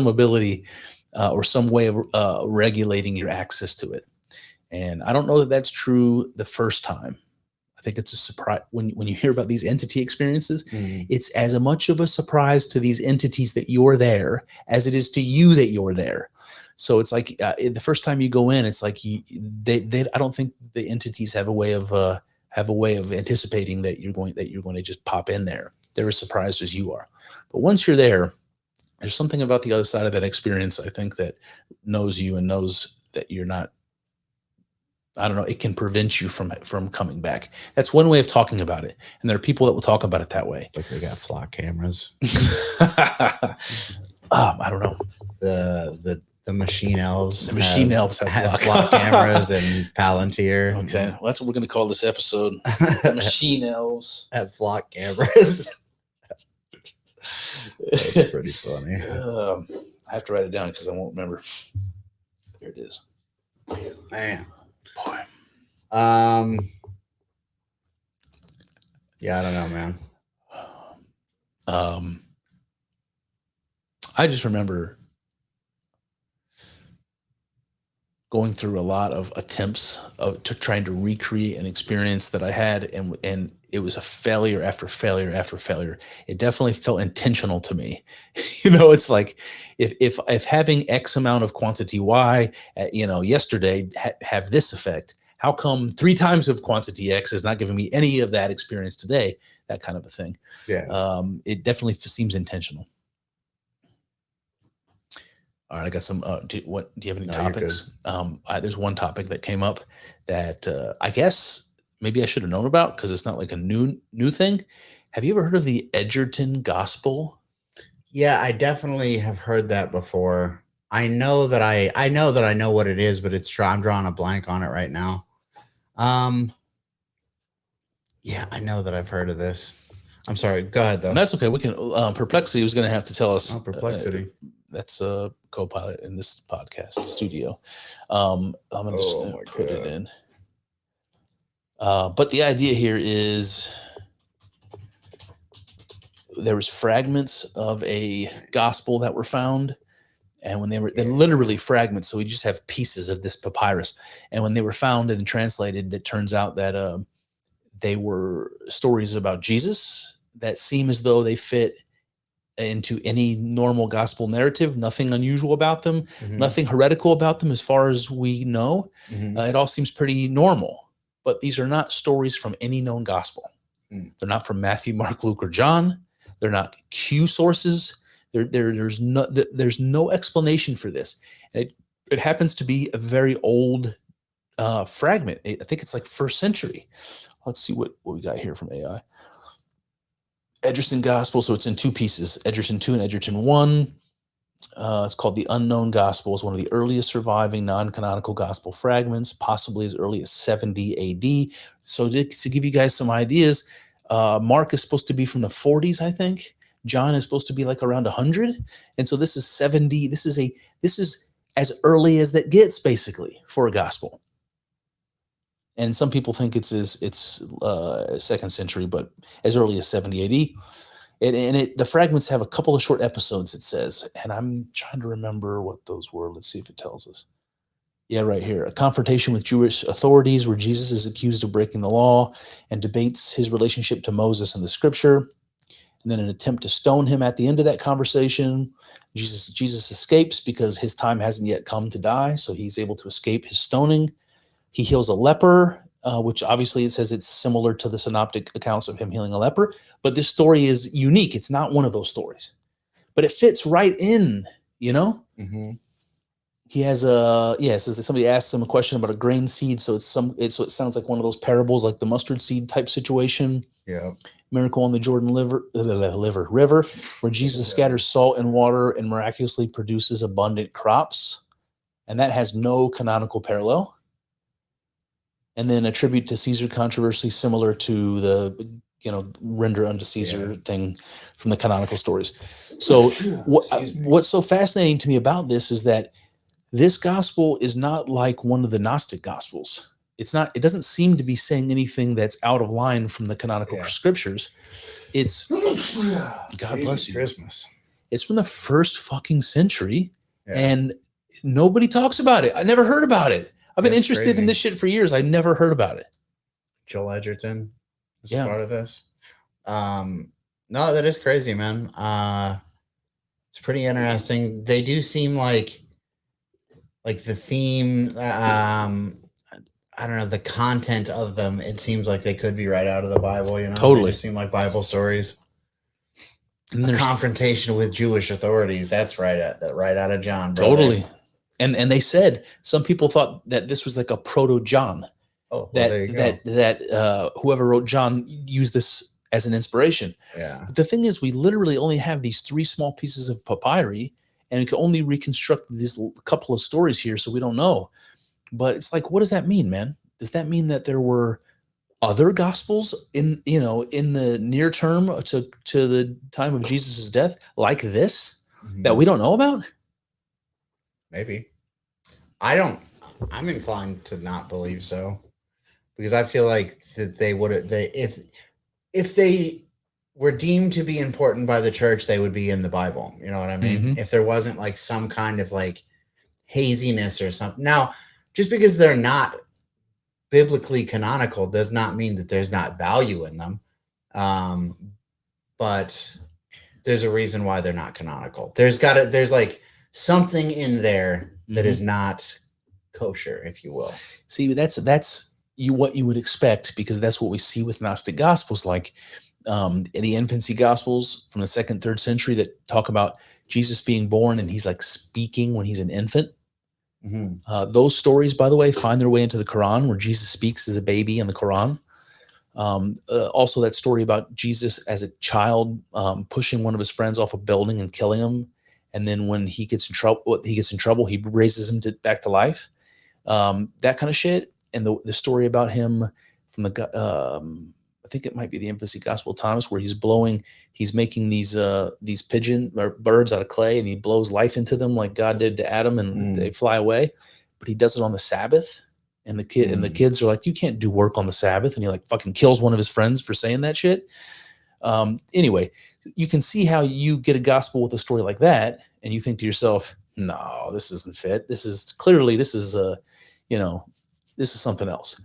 Speaker 3: ability or some way of regulating your access to it. And I don't know that that's true the first time. I think it's a surprise when you hear about these entity experiences. It's as much of a surprise to these entities that you're there as it is to you that you're there. So it's like the first time you go in, it's like I don't think the entities have a way of anticipating that you're going to just pop in there. They're as surprised as you are. But once you're there, there's something about the other side of that experience, I think, that knows you and knows that you're not. I don't know. It can prevent you from coming back. That's one way of talking about it. And there are people that will talk about it that way.
Speaker 2: Like they got flock cameras.
Speaker 3: I don't know.
Speaker 2: The machine elves.
Speaker 3: The machine elves have
Speaker 2: flock cameras and Palantir.
Speaker 3: Okay. Well, that's what we're going to call this episode. Machine elves
Speaker 2: have flock cameras. That's pretty funny.
Speaker 3: I have to write it down because I won't remember. There it is.
Speaker 2: Man.
Speaker 3: Boy.
Speaker 2: Yeah, I don't know, man.
Speaker 3: I just remember going through a lot of attempts to trying to recreate an experience that I had, and it was a failure after failure after failure. It definitely felt intentional to me. It's like if having X amount of quantity Y, yesterday have this effect, how come 3 times of quantity X is not giving me any of that experience today? That kind of a thing.
Speaker 2: Yeah.
Speaker 3: It definitely seems intentional. All right, I got some. Do you have any topics? There's one topic that came up that I guess maybe I should have known about because it's not like a new thing. Have you ever heard of the Egerton Gospel?
Speaker 2: Yeah, I definitely have heard that before. I know that I know what it is, but I'm drawing a blank on it right now. Yeah, I know that I've heard of this. I'm sorry. Go ahead though.
Speaker 3: And that's okay. We can. Perplexity was going to have to tell us.
Speaker 2: Oh, Perplexity.
Speaker 3: That's a co-pilot in this podcast studio. I'm just going to put it in. But the idea here is there was fragments of a gospel that were found, and when they're literally fragments, so we just have pieces of this papyrus. And when they were found and translated, it turns out that they were stories about Jesus that seem as though they fit into any normal gospel narrative. Nothing unusual about them, nothing heretical about them as far as we know. It all seems pretty normal, but these are not stories from any known gospel. They're not from Matthew, Mark, Luke, or John. They're not Q sources. There's no explanation for this. And it happens to be a very old fragment. I think it's like 1st century. Let's see what we got here from AI. Egerton Gospel, so it's in 2 pieces, Egerton 2 and Egerton 1. It's called the Unknown Gospel. It's one of the earliest surviving non-canonical gospel fragments, possibly as early as 70 AD. So to give you guys some ideas, Mark is supposed to be from the 40s, I think. John is supposed to be like around 100. And so this is 70. This is as early as that gets, basically, for a gospel. And some people think it's 2nd century, but as early as 70 AD. The fragments have a couple of short episodes, it says. And I'm trying to remember what those were. Let's see if it tells us. Yeah, right here. A confrontation with Jewish authorities where Jesus is accused of breaking the law and debates his relationship to Moses and the scripture. And then an attempt to stone him at the end of that conversation. Jesus escapes because his time hasn't yet come to die. So he's able to escape his stoning. He heals a leper, which obviously it says it's similar to the synoptic accounts of him healing a leper. But this story is unique. It's not one of those stories. But it fits right in, He has it says that somebody asked him a question about a grain seed. So it sounds like one of those parables, like the mustard seed type situation.
Speaker 2: Yeah.
Speaker 3: Miracle on the Jordan River, where Jesus scatters salt and water and miraculously produces abundant crops. And that has no canonical parallel. And then a tribute to Caesar controversy, similar to the, render unto Caesar thing from the canonical stories. So what's so fascinating to me about this is that this gospel is not like one of the Gnostic gospels. It doesn't seem to be saying anything that's out of line from the canonical scriptures. It's God bless you.
Speaker 2: Christmas.
Speaker 3: It's from the 1st fucking century, and nobody talks about it. I never heard about it. I've been interested in this shit for years. I never heard about it.
Speaker 2: Joel Egerton is part of this. No, that is crazy, man. It's pretty interesting. They do seem like the theme, I don't know, the content of them, it seems like they could be right out of the Bible,
Speaker 3: Totally.
Speaker 2: They just seem like Bible stories.
Speaker 3: And
Speaker 2: a confrontation with Jewish authorities, that's right out of John, brother.
Speaker 3: Totally. And they said some people thought that this was like a proto John.
Speaker 2: Oh, well, there you go.
Speaker 3: That whoever wrote John used this as an inspiration.
Speaker 2: Yeah.
Speaker 3: But the thing is, we literally only have these 3 small pieces of papyri, and we can only reconstruct these couple of stories here, so we don't know. But it's like, what does that mean, man? Does that mean that there were other gospels in the near term to the time of Jesus' death like this that we don't know about?
Speaker 2: Maybe. I'm inclined to not believe so, because I feel like that if they were deemed to be important by the church, they would be in the Bible. You know what I mean? If there wasn't like some kind of like haziness or something. Now, just because they're not biblically canonical does not mean that there's not value in them. But there's a reason why they're not canonical. There's like something in there that is not kosher, if you will.
Speaker 3: See, that's what you would expect, because that's what we see with Gnostic Gospels, like the infancy Gospels from the 2nd, 3rd century that talk about Jesus being born and he's like speaking when he's an infant. Those stories, by the way, find their way into the Quran, where Jesus speaks as a baby in the Quran. Also, that story about Jesus as a child pushing one of his friends off a building and killing him, and then when he gets in trouble, he raises him back to life. That kind of shit. And the story about him from I think it might be the infancy Gospel of Thomas, where he's making these pigeon or birds out of clay, and he blows life into them like God did to Adam, and they fly away. But he does it on the Sabbath, and the kids are like, "You can't do work on the Sabbath," and he like fucking kills one of his friends for saying that shit. Anyway, you can see how you get a gospel with a story like that, and you think to yourself, "No, this isn't fit. This is something else."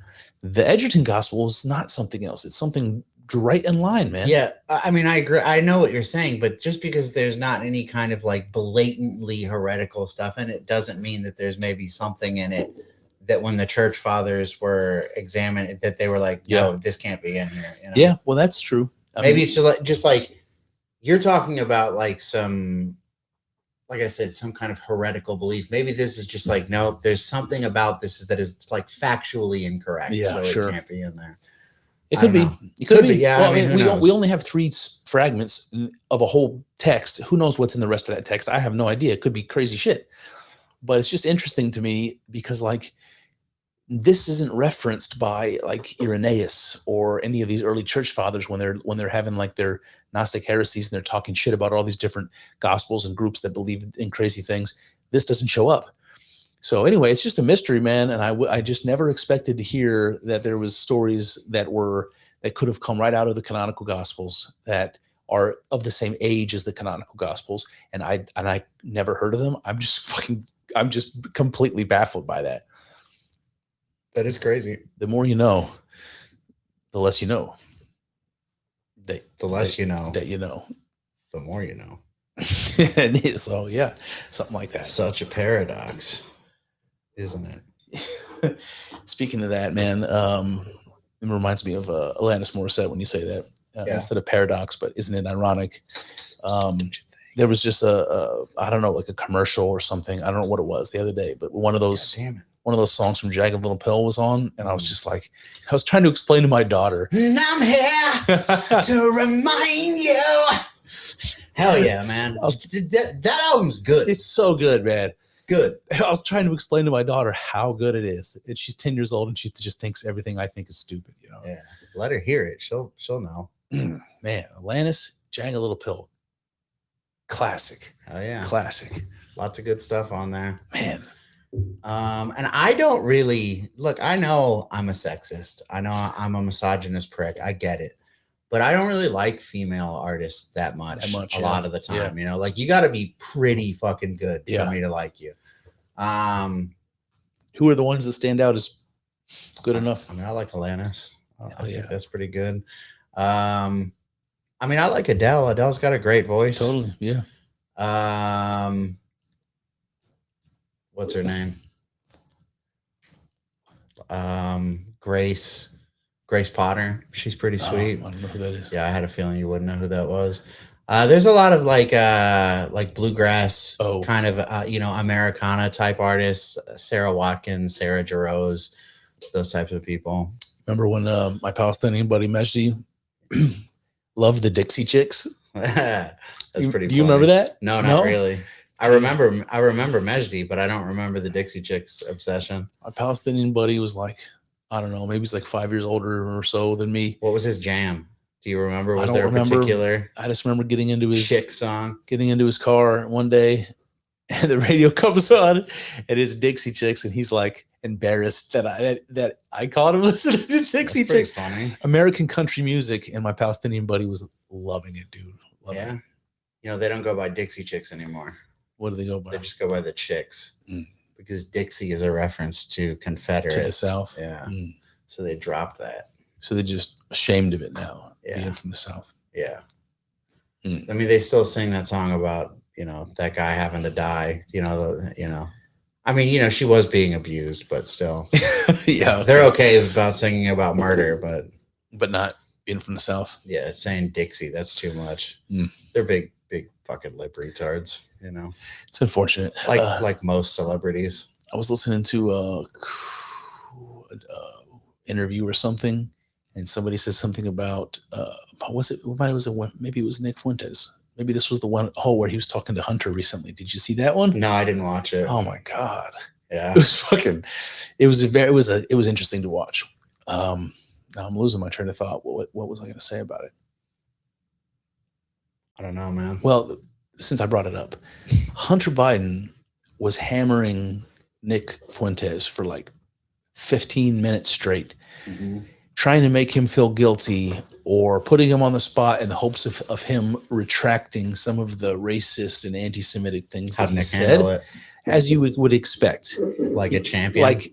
Speaker 3: The Egerton Gospel is not something else. It's something right in line, man.
Speaker 2: Yeah, I mean, I agree. I know what you're saying, but just because there's not any kind of like blatantly heretical stuff in it doesn't mean that there's maybe something in it that when the church fathers were examined, that they were like, no, this can't be in here. You know?
Speaker 3: Yeah, well, that's true.
Speaker 2: Maybe it's just like you're talking about like some, like I said, some kind of heretical belief. Maybe this is just like, no, there's something about this that is like factually incorrect.
Speaker 3: Yeah,
Speaker 2: so
Speaker 3: sure.
Speaker 2: It can't be in there.
Speaker 3: It could be. It could be.
Speaker 2: Yeah.
Speaker 3: Well,
Speaker 2: I mean,
Speaker 3: we only have 3 fragments of a whole text. Who knows what's in the rest of that text? I have no idea. It could be crazy shit. But it's just interesting to me because like this isn't referenced by like Irenaeus or any of these early church fathers when they're having like their Gnostic heresies and they're talking shit about all these different gospels and groups that believe in crazy things. This doesn't show up. So anyway, it's just a mystery, man. And I just never expected to hear that there was stories that could have come right out of the canonical gospels that are of the same age as the canonical gospels. And I never heard of them. I'm just completely baffled by that.
Speaker 2: That is crazy.
Speaker 3: The more you know, the less you know. The
Speaker 2: less you know.
Speaker 3: That you know.
Speaker 2: The more you know.
Speaker 3: So yeah, something like that.
Speaker 2: Such a paradox, isn't it?
Speaker 3: Speaking of that, man, it reminds me of Alanis Morissette when you say that. Instead of paradox, but isn't it ironic? There was just I don't know, like a commercial or something. I don't know what it was the other day, but one of those songs from Jagged Little Pill was on, and I was just like, I was trying to explain to my daughter.
Speaker 2: And I'm here to remind you. Hell yeah, man. That album's good.
Speaker 3: It's so good, man.
Speaker 2: It's good.
Speaker 3: I was trying to explain to my daughter how good it is. And she's 10 years old and she just thinks everything I think is stupid, you know?
Speaker 2: Yeah. Let her hear it. She'll know.
Speaker 3: Man, Alanis, Jagged Little Pill. Classic.
Speaker 2: Oh yeah.
Speaker 3: Classic.
Speaker 2: Lots of good stuff on there.
Speaker 3: Man.
Speaker 2: And I don't really look, I know I'm a sexist. I know I'm a misogynist prick. I get it. But I don't really like female artists that much a lot of the time. You know, like you got to be pretty fucking good for me to like you.
Speaker 3: Who are the ones that stand out as good enough?
Speaker 2: I mean, I like Alanis. I think that's pretty good. I mean, I like Adele. Adele's got a great voice.
Speaker 3: Totally. Yeah.
Speaker 2: What's her name? Grace Potter. She's pretty sweet.
Speaker 3: I don't know who that is.
Speaker 2: Yeah, I had a feeling you wouldn't know who that was. There's a lot of like bluegrass kind of Americana type artists, Sarah Watkins, Sarah Jarosz, those types of people.
Speaker 3: Remember when my Palestinian buddy Majdi loved the Dixie Chicks?
Speaker 2: That's pretty
Speaker 3: Do you remember that?
Speaker 2: No, not really. I remember Majdi, but I don't remember the Dixie Chicks obsession.
Speaker 3: My Palestinian buddy was like, I don't know, maybe he's like 5 years older or so than me.
Speaker 2: What was his jam? Do you remember?
Speaker 3: I don't remember.
Speaker 2: Particular?
Speaker 3: I just remember getting into his
Speaker 2: chick song,
Speaker 3: getting into his car one day, and the radio comes on, and it's Dixie Chicks, and he's like embarrassed that I caught him listening to Dixie Chicks.
Speaker 2: Funny.
Speaker 3: American country music, and my Palestinian buddy was loving it, dude. Loving it.
Speaker 2: You know, they don't go by Dixie Chicks anymore.
Speaker 3: What do they go by?
Speaker 2: They just go by the Chicks. because Dixie is a reference to Confederate.
Speaker 3: To the South.
Speaker 2: Yeah.
Speaker 3: Mm.
Speaker 2: So they dropped that.
Speaker 3: So they're just ashamed of it now,
Speaker 2: Yeah.
Speaker 3: being from the South.
Speaker 2: Yeah.
Speaker 3: Mm.
Speaker 2: I mean, they still sing that song about, that guy having to die, I mean, she was being abused, but still.
Speaker 3: Yeah. Okay.
Speaker 2: They're okay about singing about murder,
Speaker 3: but not being from the South.
Speaker 2: yeah, saying Dixie, that's too much.
Speaker 3: Mm.
Speaker 2: They're big fucking lip retards,
Speaker 3: It's unfortunate.
Speaker 2: Like most celebrities.
Speaker 3: I was listening to a interview or something, and somebody said something about maybe it was Nick Fuentes. Maybe this was the one where he was talking to Hunter recently. Did you see that one?
Speaker 2: No, I didn't watch it.
Speaker 3: Oh my god.
Speaker 2: Yeah.
Speaker 3: It was interesting to watch. Now I'm losing my train of thought. What was I going to say about it?
Speaker 2: I don't know, man.
Speaker 3: Well, since I brought it up, Hunter Biden was hammering Nick Fuentes for like 15 minutes straight, trying to make him feel guilty or putting him on the spot in the hopes of him retracting some of the racist and anti-Semitic things that he said, as you would expect.
Speaker 2: Like a champion?
Speaker 3: Like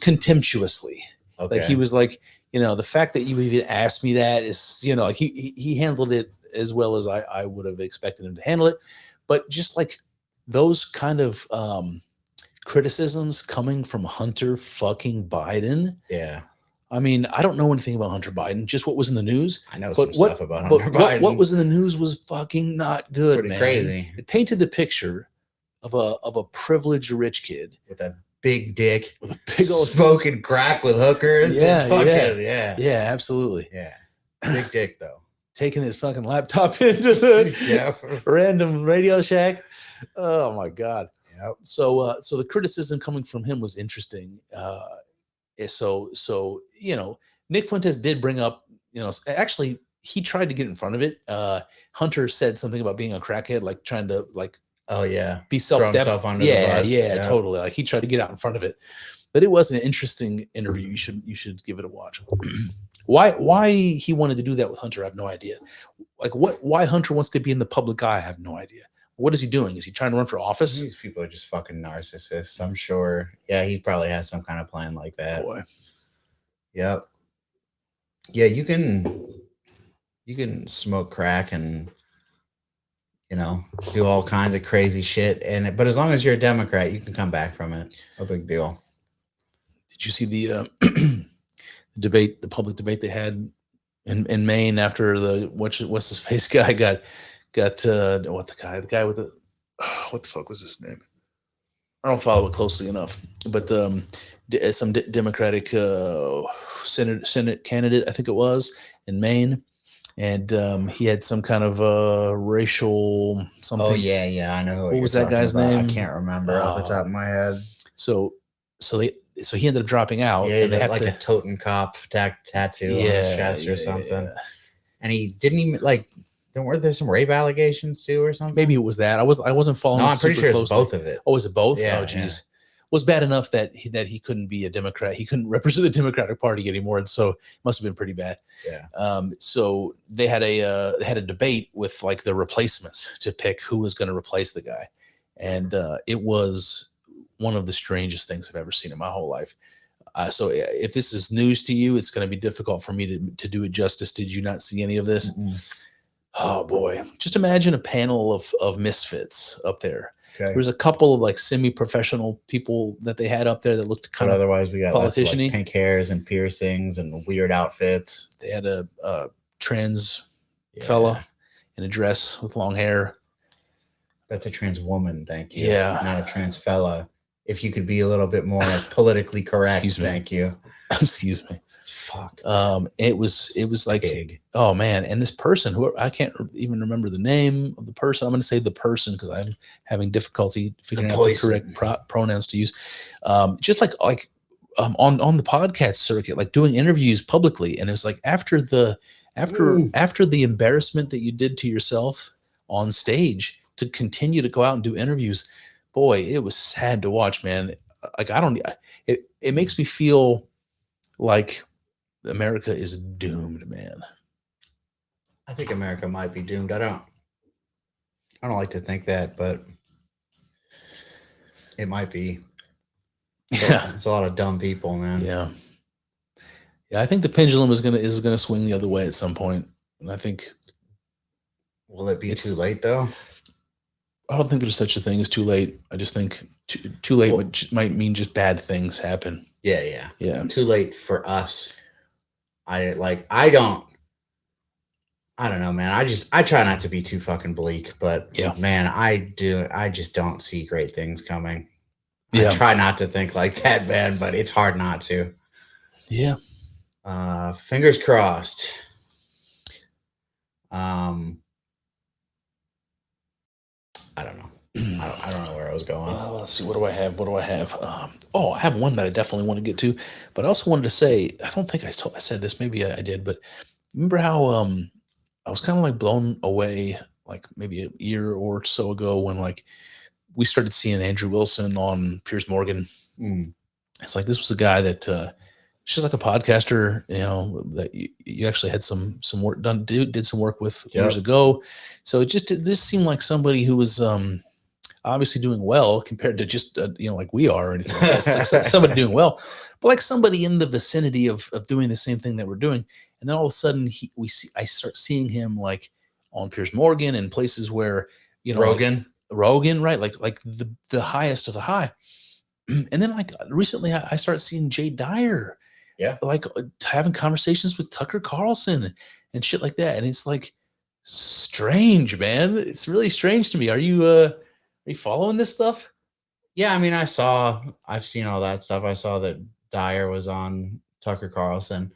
Speaker 3: contemptuously.
Speaker 2: Okay.
Speaker 3: Like he was like, the fact that you even asked me that is, like he handled it as well as I would have expected him to handle it. But just like those kind of criticisms coming from Hunter fucking Biden.
Speaker 2: Yeah.
Speaker 3: I mean, I don't know anything about Hunter Biden, just what was in the news.
Speaker 2: I know some stuff about Hunter Biden.
Speaker 3: What was in the news was fucking not good,
Speaker 2: Pretty
Speaker 3: man.
Speaker 2: crazy.
Speaker 3: It painted the picture of a privileged rich kid
Speaker 2: with a big dick,
Speaker 3: with a big old
Speaker 2: smoking crack with hookers.
Speaker 3: Yeah,
Speaker 2: yeah,
Speaker 3: absolutely.
Speaker 2: Yeah, big dick though.
Speaker 3: Taking his fucking laptop into the random Radio Shack. Oh my god.
Speaker 2: Yep.
Speaker 3: So the criticism coming from him was interesting. So Nick Fuentes did bring up, actually he tried to get in front of it. Hunter said something about being a crackhead, like trying to be self-deprecating. Yeah, totally. Like he tried to get out in front of it, but it was an interesting interview. You should give it a watch. Why he wanted to do that with Hunter, I have no idea. Like why Hunter wants to be in the public eye, I have no idea. What is he doing? Is he trying to run for office?
Speaker 2: These people are just fucking narcissists, I'm sure. Yeah, he probably has some kind of plan like that.
Speaker 3: Boy.
Speaker 2: Yep. Yeah, you can smoke crack and do all kinds of crazy shit, but as long as you're a Democrat, you can come back from it. No big deal.
Speaker 3: Did you see the debate, the public debate they had in Maine after the what's his face guy got the guy with the what the fuck was his name? I don't follow it closely enough, but some Democratic Senate candidate, I think it was, in Maine, and he had some kind of racial something.
Speaker 2: Oh yeah, I know.
Speaker 3: What was that guy's name?
Speaker 2: I can't remember off the top of my head.
Speaker 3: So he ended up dropping out.
Speaker 2: Yeah, and they had like a Toten Cop tattoo on his chest or something. Yeah. And he didn't even weren't there some rape allegations too or something?
Speaker 3: Maybe it was that. I wasn't following.
Speaker 2: No, I'm pretty sure
Speaker 3: closely.
Speaker 2: It's both of it.
Speaker 3: Oh, is it both?
Speaker 2: Yeah,
Speaker 3: oh, geez. It was bad enough that he couldn't be a Democrat. He couldn't represent the Democratic Party anymore, and so it must have been pretty bad.
Speaker 2: Yeah.
Speaker 3: So they had a debate with the replacements to pick who was going to replace the guy, and it was one of the strangest things I've ever seen in my whole life. So if this is news to you, it's going to be difficult for me to do it justice. Did you not see any of this?
Speaker 2: Mm-mm.
Speaker 3: Oh boy, just imagine a panel of misfits up there.
Speaker 2: Okay.
Speaker 3: There was a couple of semi-professional people that they had up there that looked kind
Speaker 2: but
Speaker 3: of
Speaker 2: otherwise we got
Speaker 3: politician-y.
Speaker 2: Pink hairs and piercings and weird outfits.
Speaker 3: They had a trans fella in a dress with long hair.
Speaker 2: That's a trans woman, thank you.
Speaker 3: Yeah.
Speaker 2: Not a trans fella. If you could be a little bit more politically correct, thank you.
Speaker 3: Excuse me.
Speaker 2: Fuck.
Speaker 3: It was like
Speaker 2: Pig.
Speaker 3: Oh man, and this person who I can't even remember the name of the person. I'm going to say the person because I'm having difficulty figuring out the correct pronouns to use. Just on the podcast circuit, doing interviews publicly, and it was after the embarrassment that you did to yourself on stage to continue to go out and do interviews. Boy, it was sad to watch, man. It makes me feel like America is doomed, man.
Speaker 2: I think America might be doomed. I don't like to think that, but It might be.
Speaker 3: Yeah.
Speaker 2: It's a lot of dumb people, man.
Speaker 3: Yeah. Yeah, I think the pendulum is gonna swing the other way at some point. And I think
Speaker 2: Will it be
Speaker 3: It's-
Speaker 2: too late though?
Speaker 3: I don't think there's such a thing as too late. I just think too late might mean just bad things happen.
Speaker 2: Yeah.
Speaker 3: Yeah.
Speaker 2: Too late for us. I don't know, man. I try not to be too fucking bleak, but
Speaker 3: Yeah.
Speaker 2: man, I just don't see great things coming.
Speaker 3: Yeah.
Speaker 2: I try not to think like that, man, but it's hard not to.
Speaker 3: Yeah.
Speaker 2: Fingers crossed. I don't know. I don't know where I was going.
Speaker 3: Let's see. What do I have? I have one that I definitely want to get to, but I also wanted to say, I don't think I said this. Maybe I did, but remember how I was kind of like blown away, like maybe a year or so ago when like we started seeing Andrew Wilson on Piers Morgan. It's like this was a guy that it's just like a podcaster, you know, that you actually had some work done, did some work with years ago. So it just seemed like somebody who was obviously doing well compared to just like we are or anything like that. Like somebody doing well, but like somebody in the vicinity of doing the same thing that we're doing. And then all of a sudden I start seeing him like on Piers Morgan and places where, you know, Rogan, right? Like the highest of the high. And then like recently I started seeing Jay Dyer, like having conversations with Tucker Carlson and shit like that. And it's like strange, man. It's really strange to me. Are you following this stuff?
Speaker 2: Yeah, I mean, I've seen all that stuff. I saw that Dyer was on Tucker Carlson.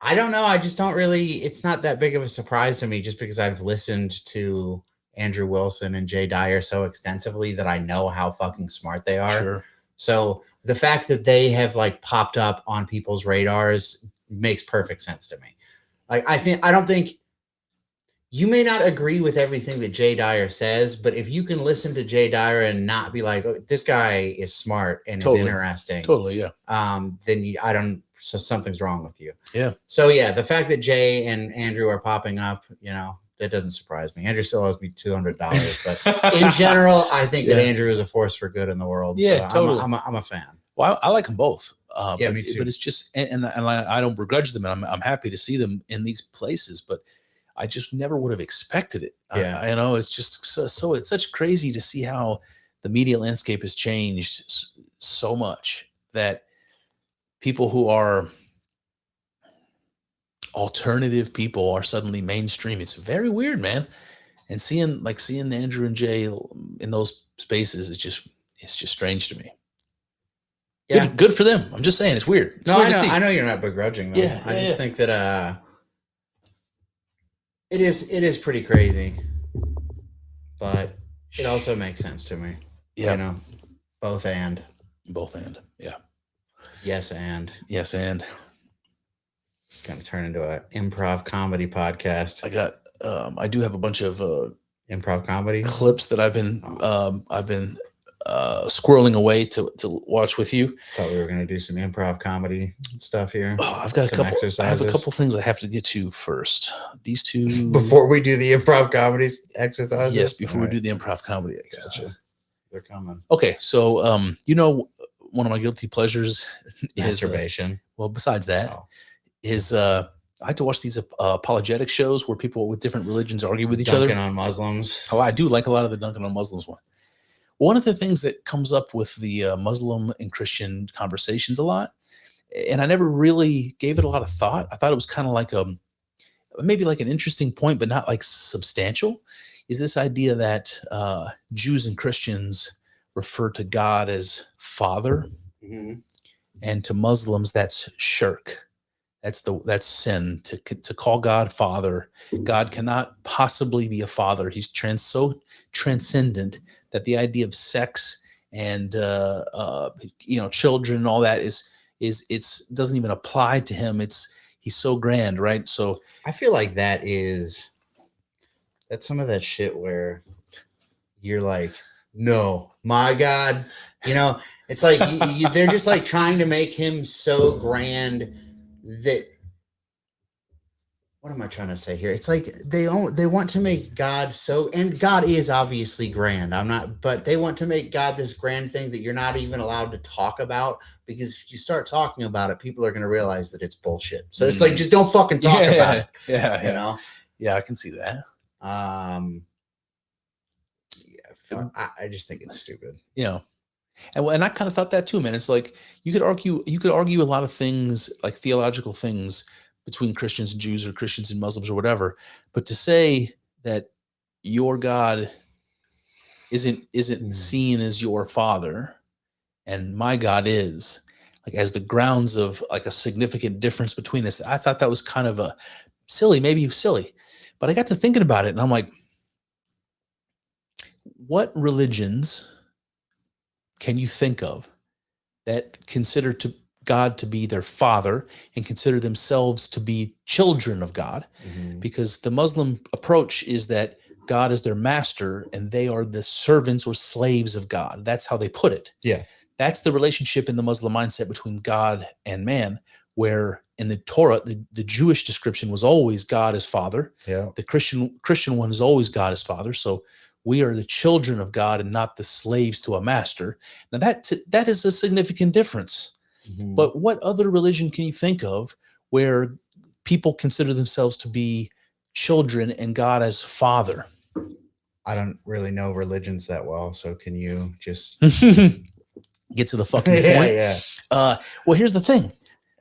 Speaker 2: I don't know. I just don't really, it's not that big of a surprise to me just because I've listened to Andrew Wilson and Jay Dyer so extensively that I know how fucking smart they are.
Speaker 3: Sure.
Speaker 2: So the fact that they have like popped up on people's radars makes perfect sense to me. Like, I don't think you may not agree with everything that Jay Dyer says, but if you can listen to Jay Dyer and not be like, oh, this guy is smart and is interesting.
Speaker 3: Totally. Yeah.
Speaker 2: Then so something's wrong with you.
Speaker 3: Yeah.
Speaker 2: So yeah, the fact that Jay and Andrew are popping up, you know, that doesn't surprise me. Andrew still owes me $200, but in general, I think that Andrew is a force for good in the world.
Speaker 3: Yeah,
Speaker 2: so
Speaker 3: totally.
Speaker 2: I'm a fan.
Speaker 3: Well, I like them both.
Speaker 2: Me too.
Speaker 3: But it's just, and I don't begrudge them, and I'm happy to see them in these places. But I just never would have expected it.
Speaker 2: Yeah.
Speaker 3: I know it's just so it's such crazy to see how the media landscape has changed so much that people who are alternative people are suddenly mainstream. It's very weird, man. And seeing Andrew and Jay in those spaces is just strange to me.
Speaker 2: Yeah.
Speaker 3: Good for them. I'm just saying it's weird. It's weird
Speaker 2: I know you're not begrudging them.
Speaker 3: Yeah,
Speaker 2: I just think that it is pretty crazy, but it also makes sense to me.
Speaker 3: Yeah.
Speaker 2: You know, both and.
Speaker 3: Yeah.
Speaker 2: Yes and. It's going to turn into an improv comedy podcast.
Speaker 3: I do have a bunch of
Speaker 2: improv comedy
Speaker 3: clips that I've been squirreling away to watch with you.
Speaker 2: Thought we were going to do some improv comedy stuff here.
Speaker 3: Oh, I've got
Speaker 2: exercises.
Speaker 3: I have a couple things I have to get to first. These two
Speaker 2: before we do the improv comedy exercises.
Speaker 3: Yes, before we do the improv comedy exercises.
Speaker 2: They're coming.
Speaker 3: Okay, so one of my guilty pleasures
Speaker 2: masturbation.
Speaker 3: Well, besides that, I like to watch these apologetic shows where people with different religions argue with each other.
Speaker 2: Dunking on Muslims.
Speaker 3: Oh, I do like a lot of the dunking on Muslims one. One of the things that comes up with the Muslim and Christian conversations a lot, and I never really gave it a lot of thought. I thought it was kind of like maybe like an interesting point, but not like substantial, is this idea that Jews and Christians refer to God as Father, and to Muslims that's shirk. That's sin to call God Father. God cannot possibly be a father. He's so transcendent that the idea of sex and children and all that is doesn't even apply to him. He's so grand, right? So
Speaker 2: I feel like that's some of that shit where you're like, no, my God, it's like they're just like trying to make him so grand that what am I trying to say here? It's like they want to make God so, and God is obviously grand. But they want to make God this grand thing that you're not even allowed to talk about, because if you start talking about it, people are going to realize that it's bullshit. So it's like, just don't fucking talk about it.
Speaker 3: Yeah,
Speaker 2: You know?
Speaker 3: Yeah, I can see that.
Speaker 2: I just think it's stupid.
Speaker 3: And I kind of thought that too, man. It's like you could argue a lot of things, like theological things, between Christians and Jews, or Christians and Muslims, or whatever. But to say that your God isn't seen as your father, and my God is, like, as the grounds of like a significant difference between this, I thought that was kind of a maybe silly. But I got to thinking about it, and I'm like, what religions can you think of that consider God to be their father and consider themselves to be children of God? Because the Muslim approach is that God is their master and they are the servants or slaves of God. That's how they put it.
Speaker 2: Yeah.
Speaker 3: That's the relationship in the Muslim mindset between God and man, where in the Torah, the Jewish description was always God as father.
Speaker 2: Yeah.
Speaker 3: The Christian one is always God as father. So we are the children of God and not the slaves to a master. Now that is a significant difference. But what other religion can you think of where people consider themselves to be children and God as father?
Speaker 2: I don't really know religions that well, so can you just
Speaker 3: get to the fucking point?
Speaker 2: Yeah.
Speaker 3: Well, here's the thing.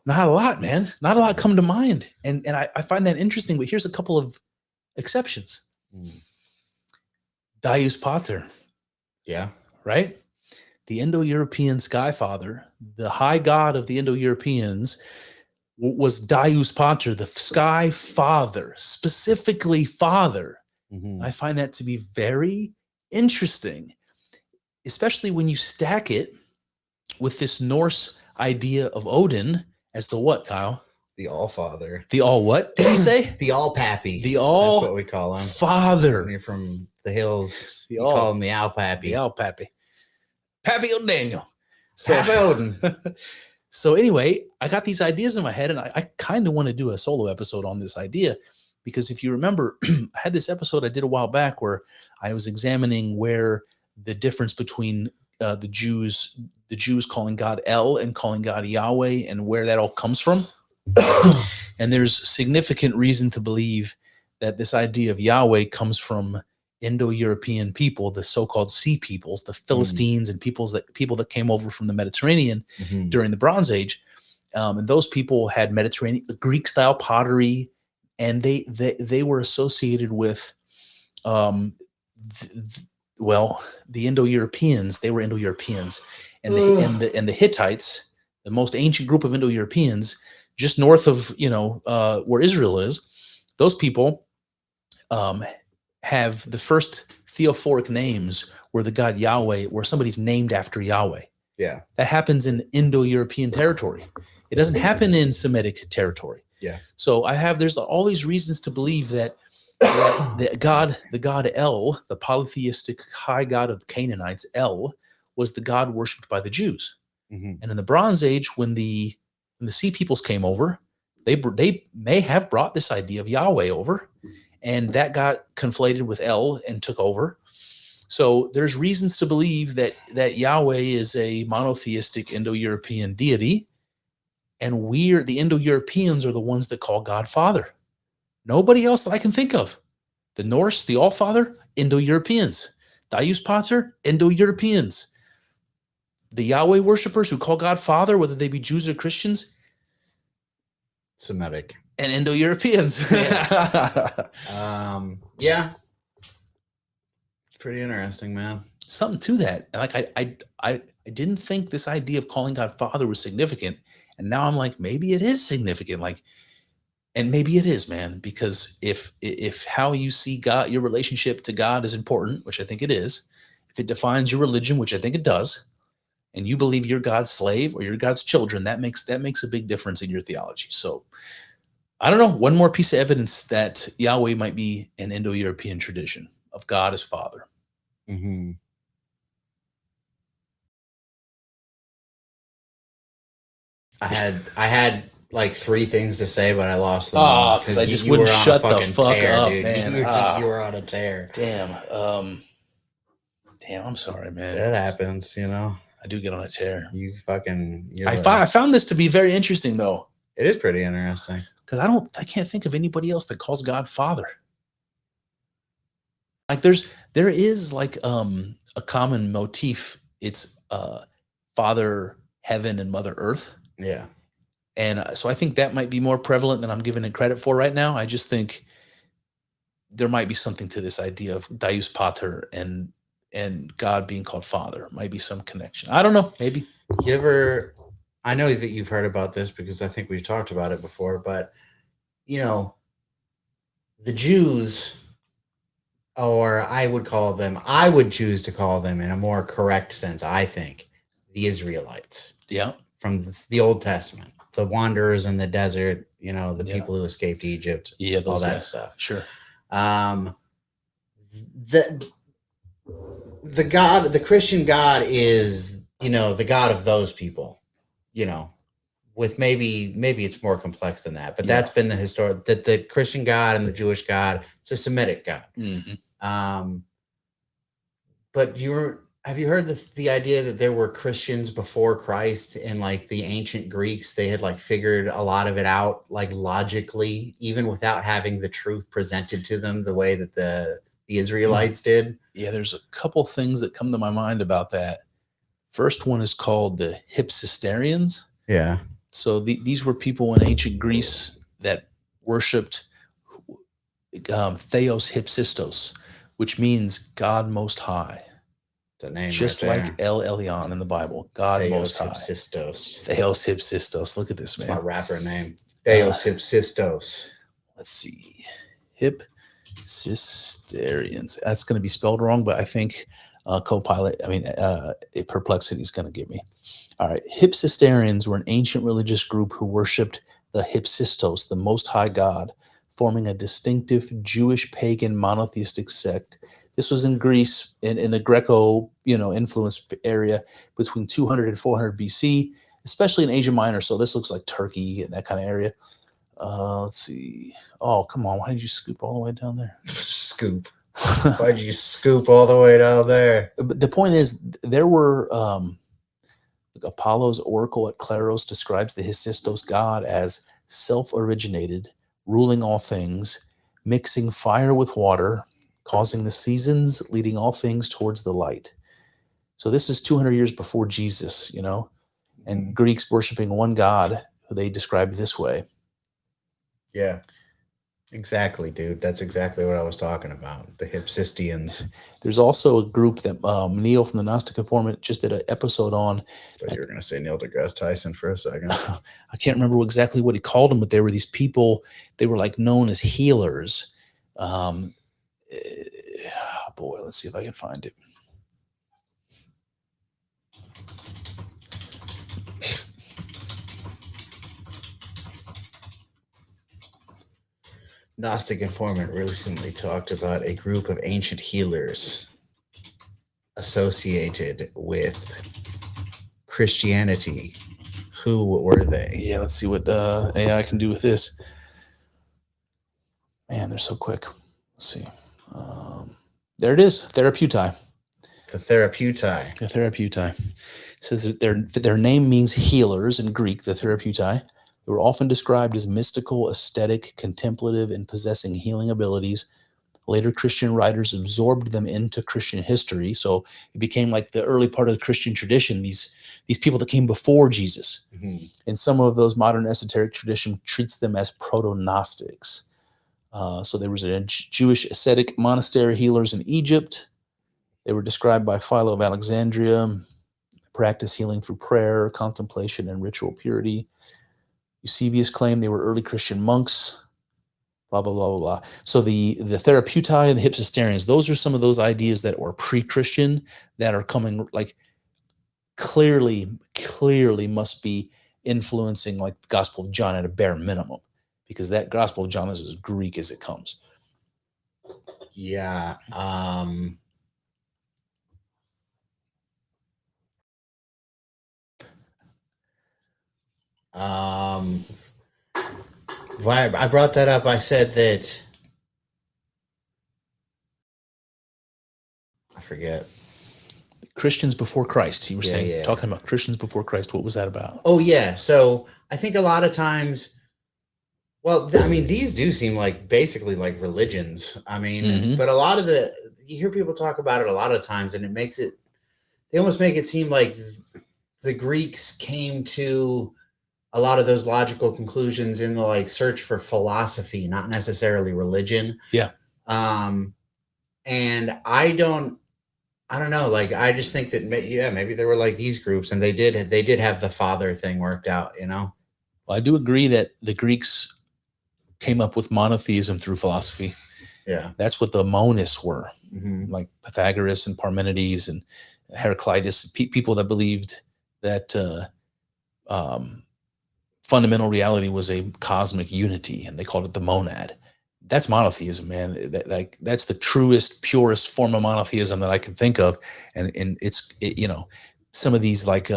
Speaker 3: Not a lot, man. Not a lot come to mind. And I find that interesting, but here's a couple of exceptions. Deus Pater.
Speaker 2: Yeah.
Speaker 3: Right? The Indo-European sky father, the high god of the Indo-Europeans, was Deus Pater, the sky father, specifically father. I find that to be very interesting, especially when you stack it with this Norse idea of Odin as the what, Kyle?
Speaker 2: The All-Father.
Speaker 3: The all what did you say?
Speaker 2: The All-Pappy.
Speaker 3: The all.
Speaker 2: That's what we call him.
Speaker 3: Father.
Speaker 2: When you're from the hills,
Speaker 3: The
Speaker 2: you
Speaker 3: all.
Speaker 2: call him the All-Pappy.
Speaker 3: The All-Pappy. Pappy O'Daniel.
Speaker 2: Pappy Odin.
Speaker 3: So anyway, I got these ideas in my head, and I kind of want to do a solo episode on this idea, because if you remember, I had this episode I did a while back where I was examining where the difference between the Jews calling God El and calling God Yahweh, and where that all comes from. And there's significant reason to believe that this idea of Yahweh comes from Indo-European people, the so-called Sea peoples, the Philistines, and people that came over from the Mediterranean during the Bronze Age. And those people had Mediterranean Greek-style pottery, and they were associated with, the Indo-Europeans. They were Indo-Europeans, and the Hittites, the most ancient group of Indo-Europeans, just north of where Israel is. Those people have the first theophoric names where the god Yahweh, where somebody's named after Yahweh.
Speaker 2: Yeah. That
Speaker 3: happens in Indo-European territory. It doesn't happen in Semitic territory.
Speaker 2: Yeah.
Speaker 3: So there's all these reasons to believe that the god El, the polytheistic high god of the Canaanites, El, was the god worshipped by the Jews. And in the Bronze Age, when the Sea peoples came over, they may have brought this idea of Yahweh over, and that got conflated with El and took over. So there's reasons to believe that Yahweh is a monotheistic Indo-European deity, and the Indo-Europeans are the ones that call God Father. Nobody else that I can think of. The Norse, the All-Father, Indo-Europeans. Deus Pater, Indo-Europeans. The Yahweh worshippers who call God Father, whether they be Jews or Christians,
Speaker 2: Semitic.
Speaker 3: And Indo-Europeans.
Speaker 2: Yeah. It's pretty interesting, man.
Speaker 3: Something to that. Like I didn't think this idea of calling God Father was significant, and now I'm like, maybe it is significant. Like, and maybe it is, man, because if how you see God, your relationship to God is important, which I think it is, if it defines your religion, which I think it does, and you believe you're God's slave or you're God's children, that makes a big difference in your theology. So I don't know. One more piece of evidence that Yahweh might be an Indo-European tradition of God as Father.
Speaker 2: I had like 3 things to say, but I lost them.
Speaker 3: Because I just wouldn't shut the fuck up,
Speaker 2: dude.
Speaker 3: man.
Speaker 2: You were on a tear.
Speaker 3: Damn. Damn, I'm sorry, man.
Speaker 2: That happens, you know.
Speaker 3: I do get on a tear.
Speaker 2: I
Speaker 3: I found this to be very interesting, though.
Speaker 2: It is pretty interesting.
Speaker 3: Because I can't think of anybody else that calls God Father. Like there is like a common motif. It's Father Heaven and Mother Earth.
Speaker 2: Yeah.
Speaker 3: And so I think that might be more prevalent than I'm giving it credit for right now. I just think there might be something to this idea of Deus Pater and God being called Father. Might be some connection. I don't know. Maybe.
Speaker 2: I know that you've heard about this because I think we've talked about it before, but you know, the Jews, or I would choose to call them in a more correct sense, I think, the Israelites.
Speaker 3: Yeah.
Speaker 2: From the Old Testament, the wanderers in the desert, you know, the people who escaped Egypt, all that stuff.
Speaker 3: Sure.
Speaker 2: The Christian God is, you know, the God of those people, you know, with maybe it's more complex than that, but that's been the Christian God and the Jewish God, it's a Semitic God.
Speaker 3: Mm-hmm.
Speaker 2: But have you heard the idea that there were Christians before Christ, and like the ancient Greeks, they had like figured a lot of it out, like logically, even without having the truth presented to them the way that the Israelites did?
Speaker 3: Yeah, there's a couple things that come to my mind about that. First one is called the Hypsisterians.
Speaker 2: Yeah.
Speaker 3: So these were people in ancient Greece that worshipped Theos Hypsistos, which means God Most High.
Speaker 2: The name
Speaker 3: just
Speaker 2: right
Speaker 3: like El Elyon in the Bible, God
Speaker 2: Theos
Speaker 3: Most High.
Speaker 2: Hypsistos.
Speaker 3: Theos Hypsistos. Look at this, man.
Speaker 2: That's my rapper name. Theos Hypsistos.
Speaker 3: Let's see. Hypsisterians. That's going to be spelled wrong, but I think Perplexity is going to get me. All right. Hypsisterians were an ancient religious group who worshipped the Hypsistos, the Most High God, forming a distinctive Jewish pagan monotheistic sect. This was in Greece, in the Greco, influenced area between 200 and 400 BC, especially in Asia Minor. So this looks like Turkey and that kind of area. Let's see. Oh, come on. Why did you scoop all the way down there?
Speaker 2: Scoop. Why did you scoop all the way down there?
Speaker 3: But the point is, there were Apollo's oracle at Claros describes the Hypsistos god as self-originated, ruling all things, mixing fire with water, causing the seasons, leading all things towards the light. So this is 200 years before Jesus, and Greeks worshiping one God who they described this way.
Speaker 2: Yeah, exactly, dude. That's exactly what I was talking about. The Hypsistians.
Speaker 3: There's also a group that Neil from the Gnostic Informant just did an episode on.
Speaker 2: I thought you were going to say Neil deGrasse Tyson for a second.
Speaker 3: I can't remember exactly what he called them, but they were these people, they were like known as healers. Boy, let's see if I can find it.
Speaker 2: Gnostic Informant recently talked about a group of ancient healers associated with Christianity. Who were they?
Speaker 3: Yeah, let's see what AI can do with this. Man, they're so quick. Let's see. There it is. Therapeutai.
Speaker 2: The Therapeutai.
Speaker 3: The Therapeutai. It says that their name means healers in Greek, the Therapeutai. They were often described as mystical, aesthetic, contemplative, and possessing healing abilities. Later Christian writers absorbed them into Christian history, so it became like the early part of the Christian tradition, these people that came before Jesus. Mm-hmm. And some of those modern esoteric tradition treats them as proto-Gnostics. So there was a Jewish ascetic monastery healers in Egypt. They were described by Philo of Alexandria, practice healing through prayer, contemplation, and ritual purity. Eusebius claimed they were early Christian monks, blah, blah, blah, blah, blah. So the Therapeutai and the Hypsisterians, those are some of those ideas that were pre-Christian that are coming, like clearly must be influencing like the Gospel of John at a bare minimum, because that Gospel of John is as Greek as it comes.
Speaker 2: Yeah. Why I brought that up, I said that I forget.
Speaker 3: Christians before Christ. You were saying,
Speaker 2: Yeah.
Speaker 3: talking about Christians before Christ. What was that about?
Speaker 2: Oh yeah. So I think a lot of times, well, I mean, these do seem like basically like religions. I mean,
Speaker 3: Mhm.
Speaker 2: but a lot of you hear people talk about it a lot of times, and they almost make it seem like the Greeks came to a lot of those logical conclusions in the like search for philosophy, not necessarily religion.
Speaker 3: Yeah.
Speaker 2: And I don't know. Like, I just think that maybe there were like these groups, and they did have the father thing worked out.
Speaker 3: Well, I do agree that the Greeks came up with monotheism through philosophy.
Speaker 2: Yeah,
Speaker 3: That's what the monists were,
Speaker 2: mm-hmm.
Speaker 3: like Pythagoras and Parmenides and Heraclitus, people that believed that fundamental reality was a cosmic unity, and they called it the monad. That's monotheism, man. That's the truest, purest form of monotheism that I can think of, and some of these like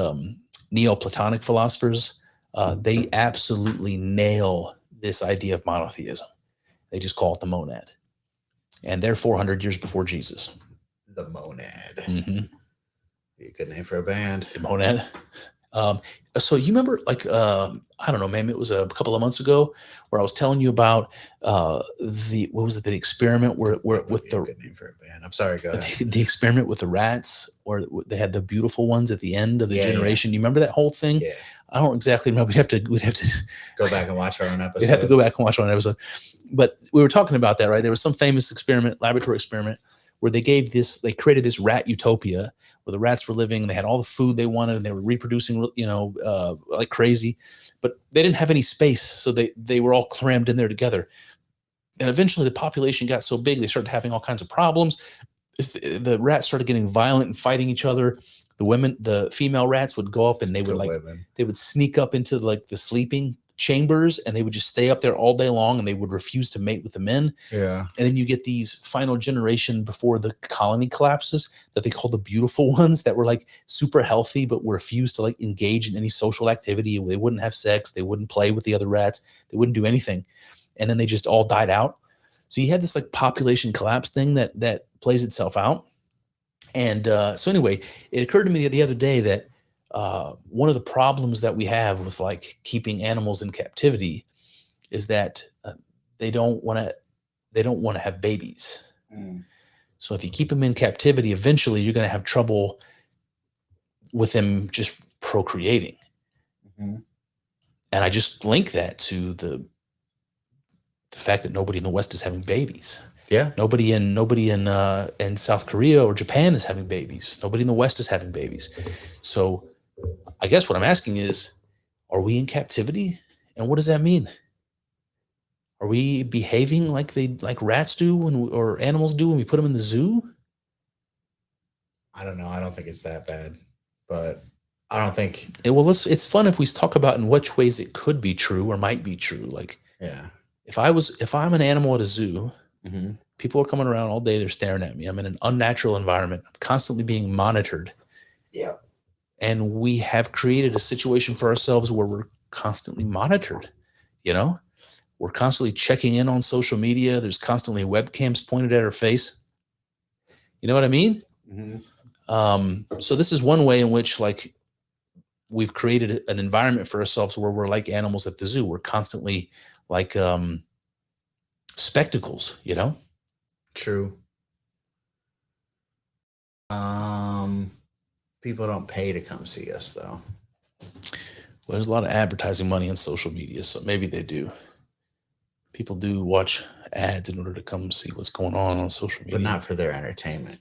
Speaker 3: Neoplatonic philosophers, they absolutely nail this idea of monotheism. They just call it the monad, and they're 400 years before Jesus.
Speaker 2: The monad.
Speaker 3: Mm-hmm.
Speaker 2: Be a good name for a band.
Speaker 3: The monad. So you remember, like, I don't know, man, it was a couple of months ago where I was telling you about the experiment where with the
Speaker 2: good name for a band. I'm sorry, go ahead.
Speaker 3: The experiment with the rats, where they had the beautiful ones at the end of the generation.
Speaker 2: Yeah.
Speaker 3: You remember that whole thing?
Speaker 2: Yeah.
Speaker 3: I don't exactly remember. We'd have to
Speaker 2: go back and watch our own episode.
Speaker 3: We'd have to go back and watch our own episode. But we were talking about that, right? There was some famous laboratory experiment, where they created this rat utopia where the rats were living, and they had all the food they wanted, and they were reproducing, like crazy, but they didn't have any space. So they were all crammed in there together. And eventually the population got so big, they started having all kinds of problems. The rats started getting violent and fighting each other. The female rats would go up, and they would sneak up into like the sleeping chambers, and they would just stay up there all day long, and they would refuse to mate with the men.
Speaker 2: Yeah.
Speaker 3: And then you get these final generation before the colony collapses that they call the beautiful ones, that were like super healthy, but refused to like engage in any social activity. They wouldn't have sex. They wouldn't play with the other rats. They wouldn't do anything. And then they just all died out. So you had this like population collapse thing that plays itself out. And so anyway, it occurred to me the other day that one of the problems that we have with like keeping animals in captivity is that they don't want to have babies. So if you keep them in captivity, eventually you're going to have trouble with them just procreating. And I just link that to the fact that nobody in the West is having babies.
Speaker 2: Yeah.
Speaker 3: Nobody in South Korea or Japan is having babies. Nobody in the West is having babies. So I guess what I'm asking is, are we in captivity? And what does that mean? Are we behaving like rats do or animals do when we put them in the zoo?
Speaker 2: I don't know. I don't think it's that bad, but I don't think.
Speaker 3: It's fun if we talk about in which ways it could be true or might be true. Like,
Speaker 2: yeah,
Speaker 3: if I'm an animal at a zoo, people are coming around all day. They're staring at me. I'm in an unnatural environment. I'm constantly being monitored.
Speaker 2: Yeah.
Speaker 3: And we have created a situation for ourselves where we're constantly monitored. We're constantly checking in on social media. There's constantly webcams pointed at our face. You know what I mean? So this is one way in which like we've created an environment for ourselves where we're like animals at the zoo. We're constantly like spectacles,
Speaker 2: True. People don't pay to come see us though.
Speaker 3: Well, there's a lot of advertising money on social media, so maybe they do. People do watch ads in order to come see what's going on social media.
Speaker 2: But not for their entertainment,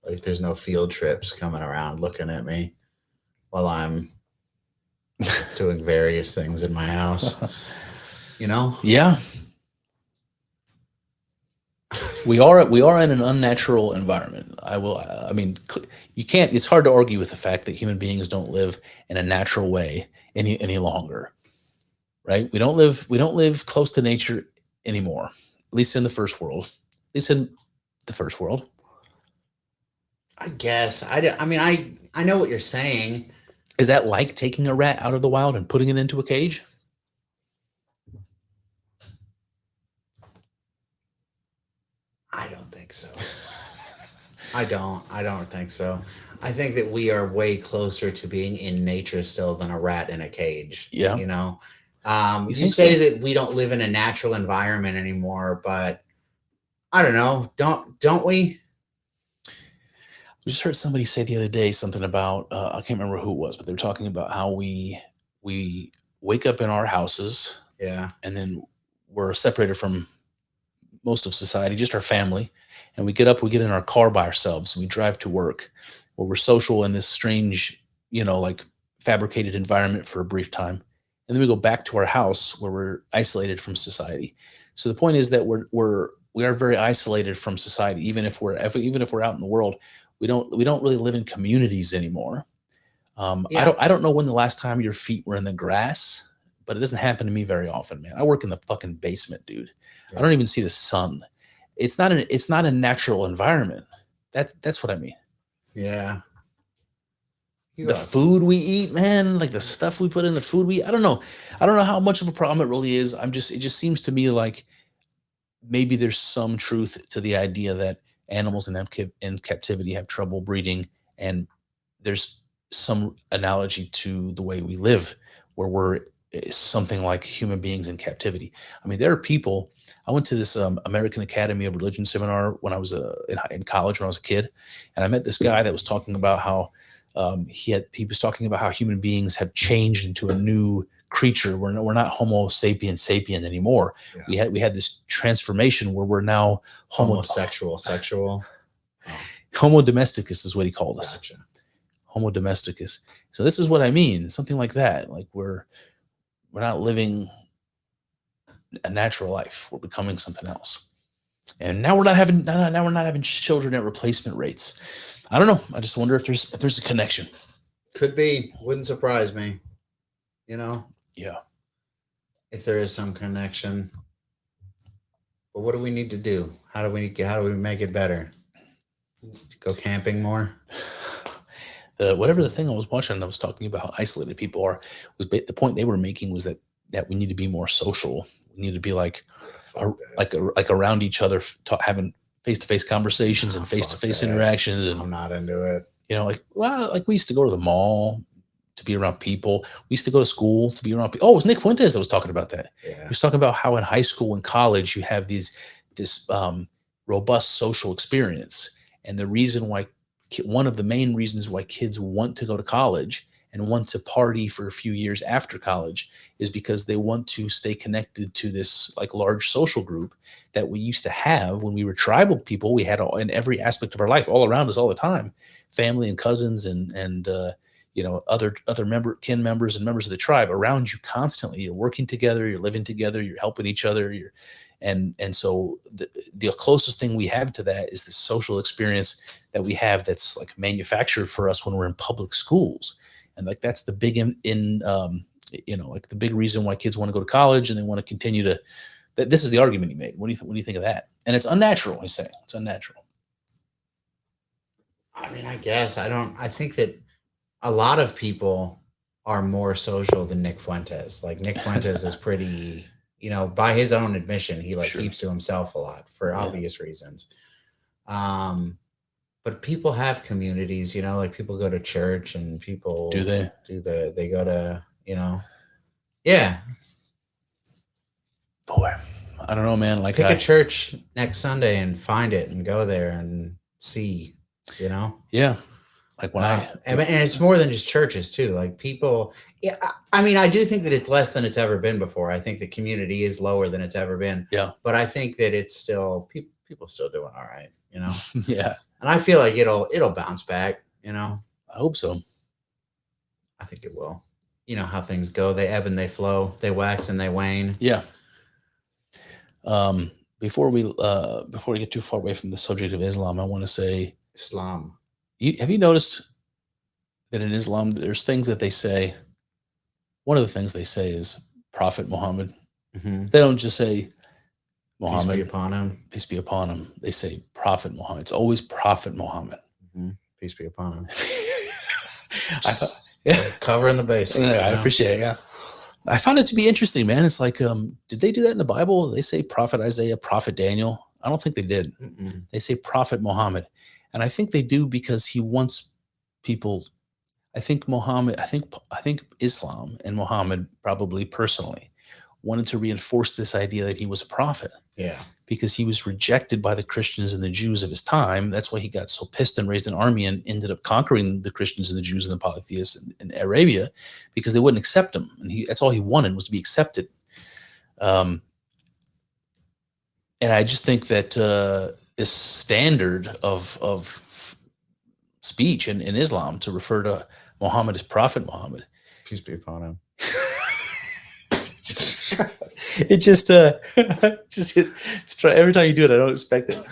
Speaker 2: Like, there's no field trips coming around looking at me while I'm doing various things in my house.
Speaker 3: Yeah. We are in an unnatural environment. You can't, it's hard to argue with the fact that human beings don't live in a natural way any longer. Right? We don't live close to nature anymore, at least in the first world.
Speaker 2: I guess. I know what you're saying.
Speaker 3: Is that like taking a rat out of the wild and putting it into a cage?
Speaker 2: don't think so. I don't think so. I think that we are way closer to being in nature still than a rat in a cage.
Speaker 3: Yeah.
Speaker 2: You know,
Speaker 3: You
Speaker 2: say
Speaker 3: so?
Speaker 2: that we don't live in a natural environment anymore, but I don't know. Don't we?
Speaker 3: I just heard somebody say the other day something about I can't remember who it was, but they were talking about how we wake up in our houses,
Speaker 2: Yeah.
Speaker 3: and then we're separated from most of society, just our family, and we get up, we get in our car by ourselves, and we drive to work, where we're social in this strange, like fabricated environment for a brief time, and then we go back to our house where we're isolated from society. So the point is that we are very isolated from society, even if we're out in the world. We don't really live in communities anymore.
Speaker 2: Yeah.
Speaker 3: I don't know when the last time your feet were in the grass, but it doesn't happen to me very often, man. I work in the fucking basement, dude.
Speaker 2: Yeah.
Speaker 3: I don't even see the sun. It's not a natural environment. That's what I mean.
Speaker 2: Yeah.
Speaker 3: The food we eat, man, like the stuff we put in the food we eat, I don't know how much of a problem it really is. It just seems to me like maybe there's some truth to the idea that animals in captivity have trouble breeding, and there's some analogy to the way we live, where we're something like human beings in captivity. I mean, there are people. I went to this American Academy of Religion seminar when I was in college, when I was a kid, and I met this guy that was talking about how he was talking about how human beings have changed into a new creature. We're not Homo sapien sapien anymore. Yeah. We had this transformation where we're now
Speaker 2: homosexual.
Speaker 3: Homo domesticus is what he called us.
Speaker 2: Gotcha.
Speaker 3: Homo domesticus. So this is what I mean. Something like that. Like we're not living a natural life. We're becoming something else. And now we're not having children at replacement rates. I don't know. I just wonder if there's a connection.
Speaker 2: Could be. Wouldn't surprise me.
Speaker 3: Yeah.
Speaker 2: If there is some connection. But what do we need to do? How do we make it better? Go camping more?
Speaker 3: Whatever the thing I was watching, I was talking about how isolated people are. The point they were making was that we need to be more social. We need to be like around each other, having face-to-face conversations and face-to-face interactions. And
Speaker 2: I'm not into it.
Speaker 3: We used to go to the mall to be around people. We used to go to school to be around people. Oh, it was Nick Fuentes that was talking about that.
Speaker 2: Yeah.
Speaker 3: He was talking about how in high school and college you have this robust social experience, and one of the main reasons why kids want to go to college and want to party for a few years after college is because they want to stay connected to this like large social group that we used to have when we were tribal people. We had in every aspect of our life, all around us all the time, family and cousins and other kin members and members of the tribe around you constantly. You're working together, you're living together, you're helping each other. And so the closest thing we have to that is the social experience that we have that's like manufactured for us when we're in public schools. And like that's the big like the big reason why kids want to go to college and they want to continue to. This is the argument he made. What do you think of that? And it's unnatural. He's saying it's unnatural.
Speaker 2: I mean, I guess I think that a lot of people are more social than Nick Fuentes. Like Nick Fuentes is pretty, by his own admission, he keeps to himself a lot for obvious reasons. But people have communities, like people go to church and people they go to, yeah.
Speaker 3: Boy, I don't know, man. Like
Speaker 2: pick a church next Sunday and find it and go there and see,
Speaker 3: Yeah. Like when
Speaker 2: and it's more than just churches too. Like people, yeah. I mean, I do think that it's less than it's ever been before. I think the community is lower than it's ever been.
Speaker 3: Yeah.
Speaker 2: But I think that it's still people still doing all right.
Speaker 3: Yeah.
Speaker 2: And I feel like it'll bounce back. I
Speaker 3: hope so.
Speaker 2: I think it will. You know how things go. They ebb and they flow. They wax and they wane.
Speaker 3: Yeah. Before we get too far away from the subject of Islam, I want to say
Speaker 2: Islam.
Speaker 3: Have you noticed that in Islam, there's things that they say? One of the things they say is Prophet Muhammad.
Speaker 2: Mm-hmm.
Speaker 3: They don't just say Muhammad.
Speaker 2: Peace be upon him.
Speaker 3: Peace be upon him. They say Prophet Muhammad. It's always Prophet Muhammad.
Speaker 2: Mm-hmm. Peace be upon him.
Speaker 3: Yeah.
Speaker 2: Covering the basics.
Speaker 3: Yeah, I appreciate it. Yeah. I found it to be interesting, man. It's like, did they do that in the Bible? They say Prophet Isaiah, Prophet Daniel. I don't think they did.
Speaker 2: Mm-mm.
Speaker 3: They say Prophet Muhammad. And I think they do because he wants people. I think Islam and Muhammad probably personally wanted to reinforce this idea that he was a prophet.
Speaker 2: Yeah.
Speaker 3: Because he was rejected by the Christians and the Jews of his time. That's why he got so pissed and raised an army and ended up conquering the Christians and the Jews and the polytheists in Arabia, because they wouldn't accept him. And that's all he wanted, was to be accepted. And I just think that this standard of speech in Islam to refer to Muhammad as Prophet Muhammad,
Speaker 2: Peace be upon him.
Speaker 3: it just it's every time you do it, I don't expect it.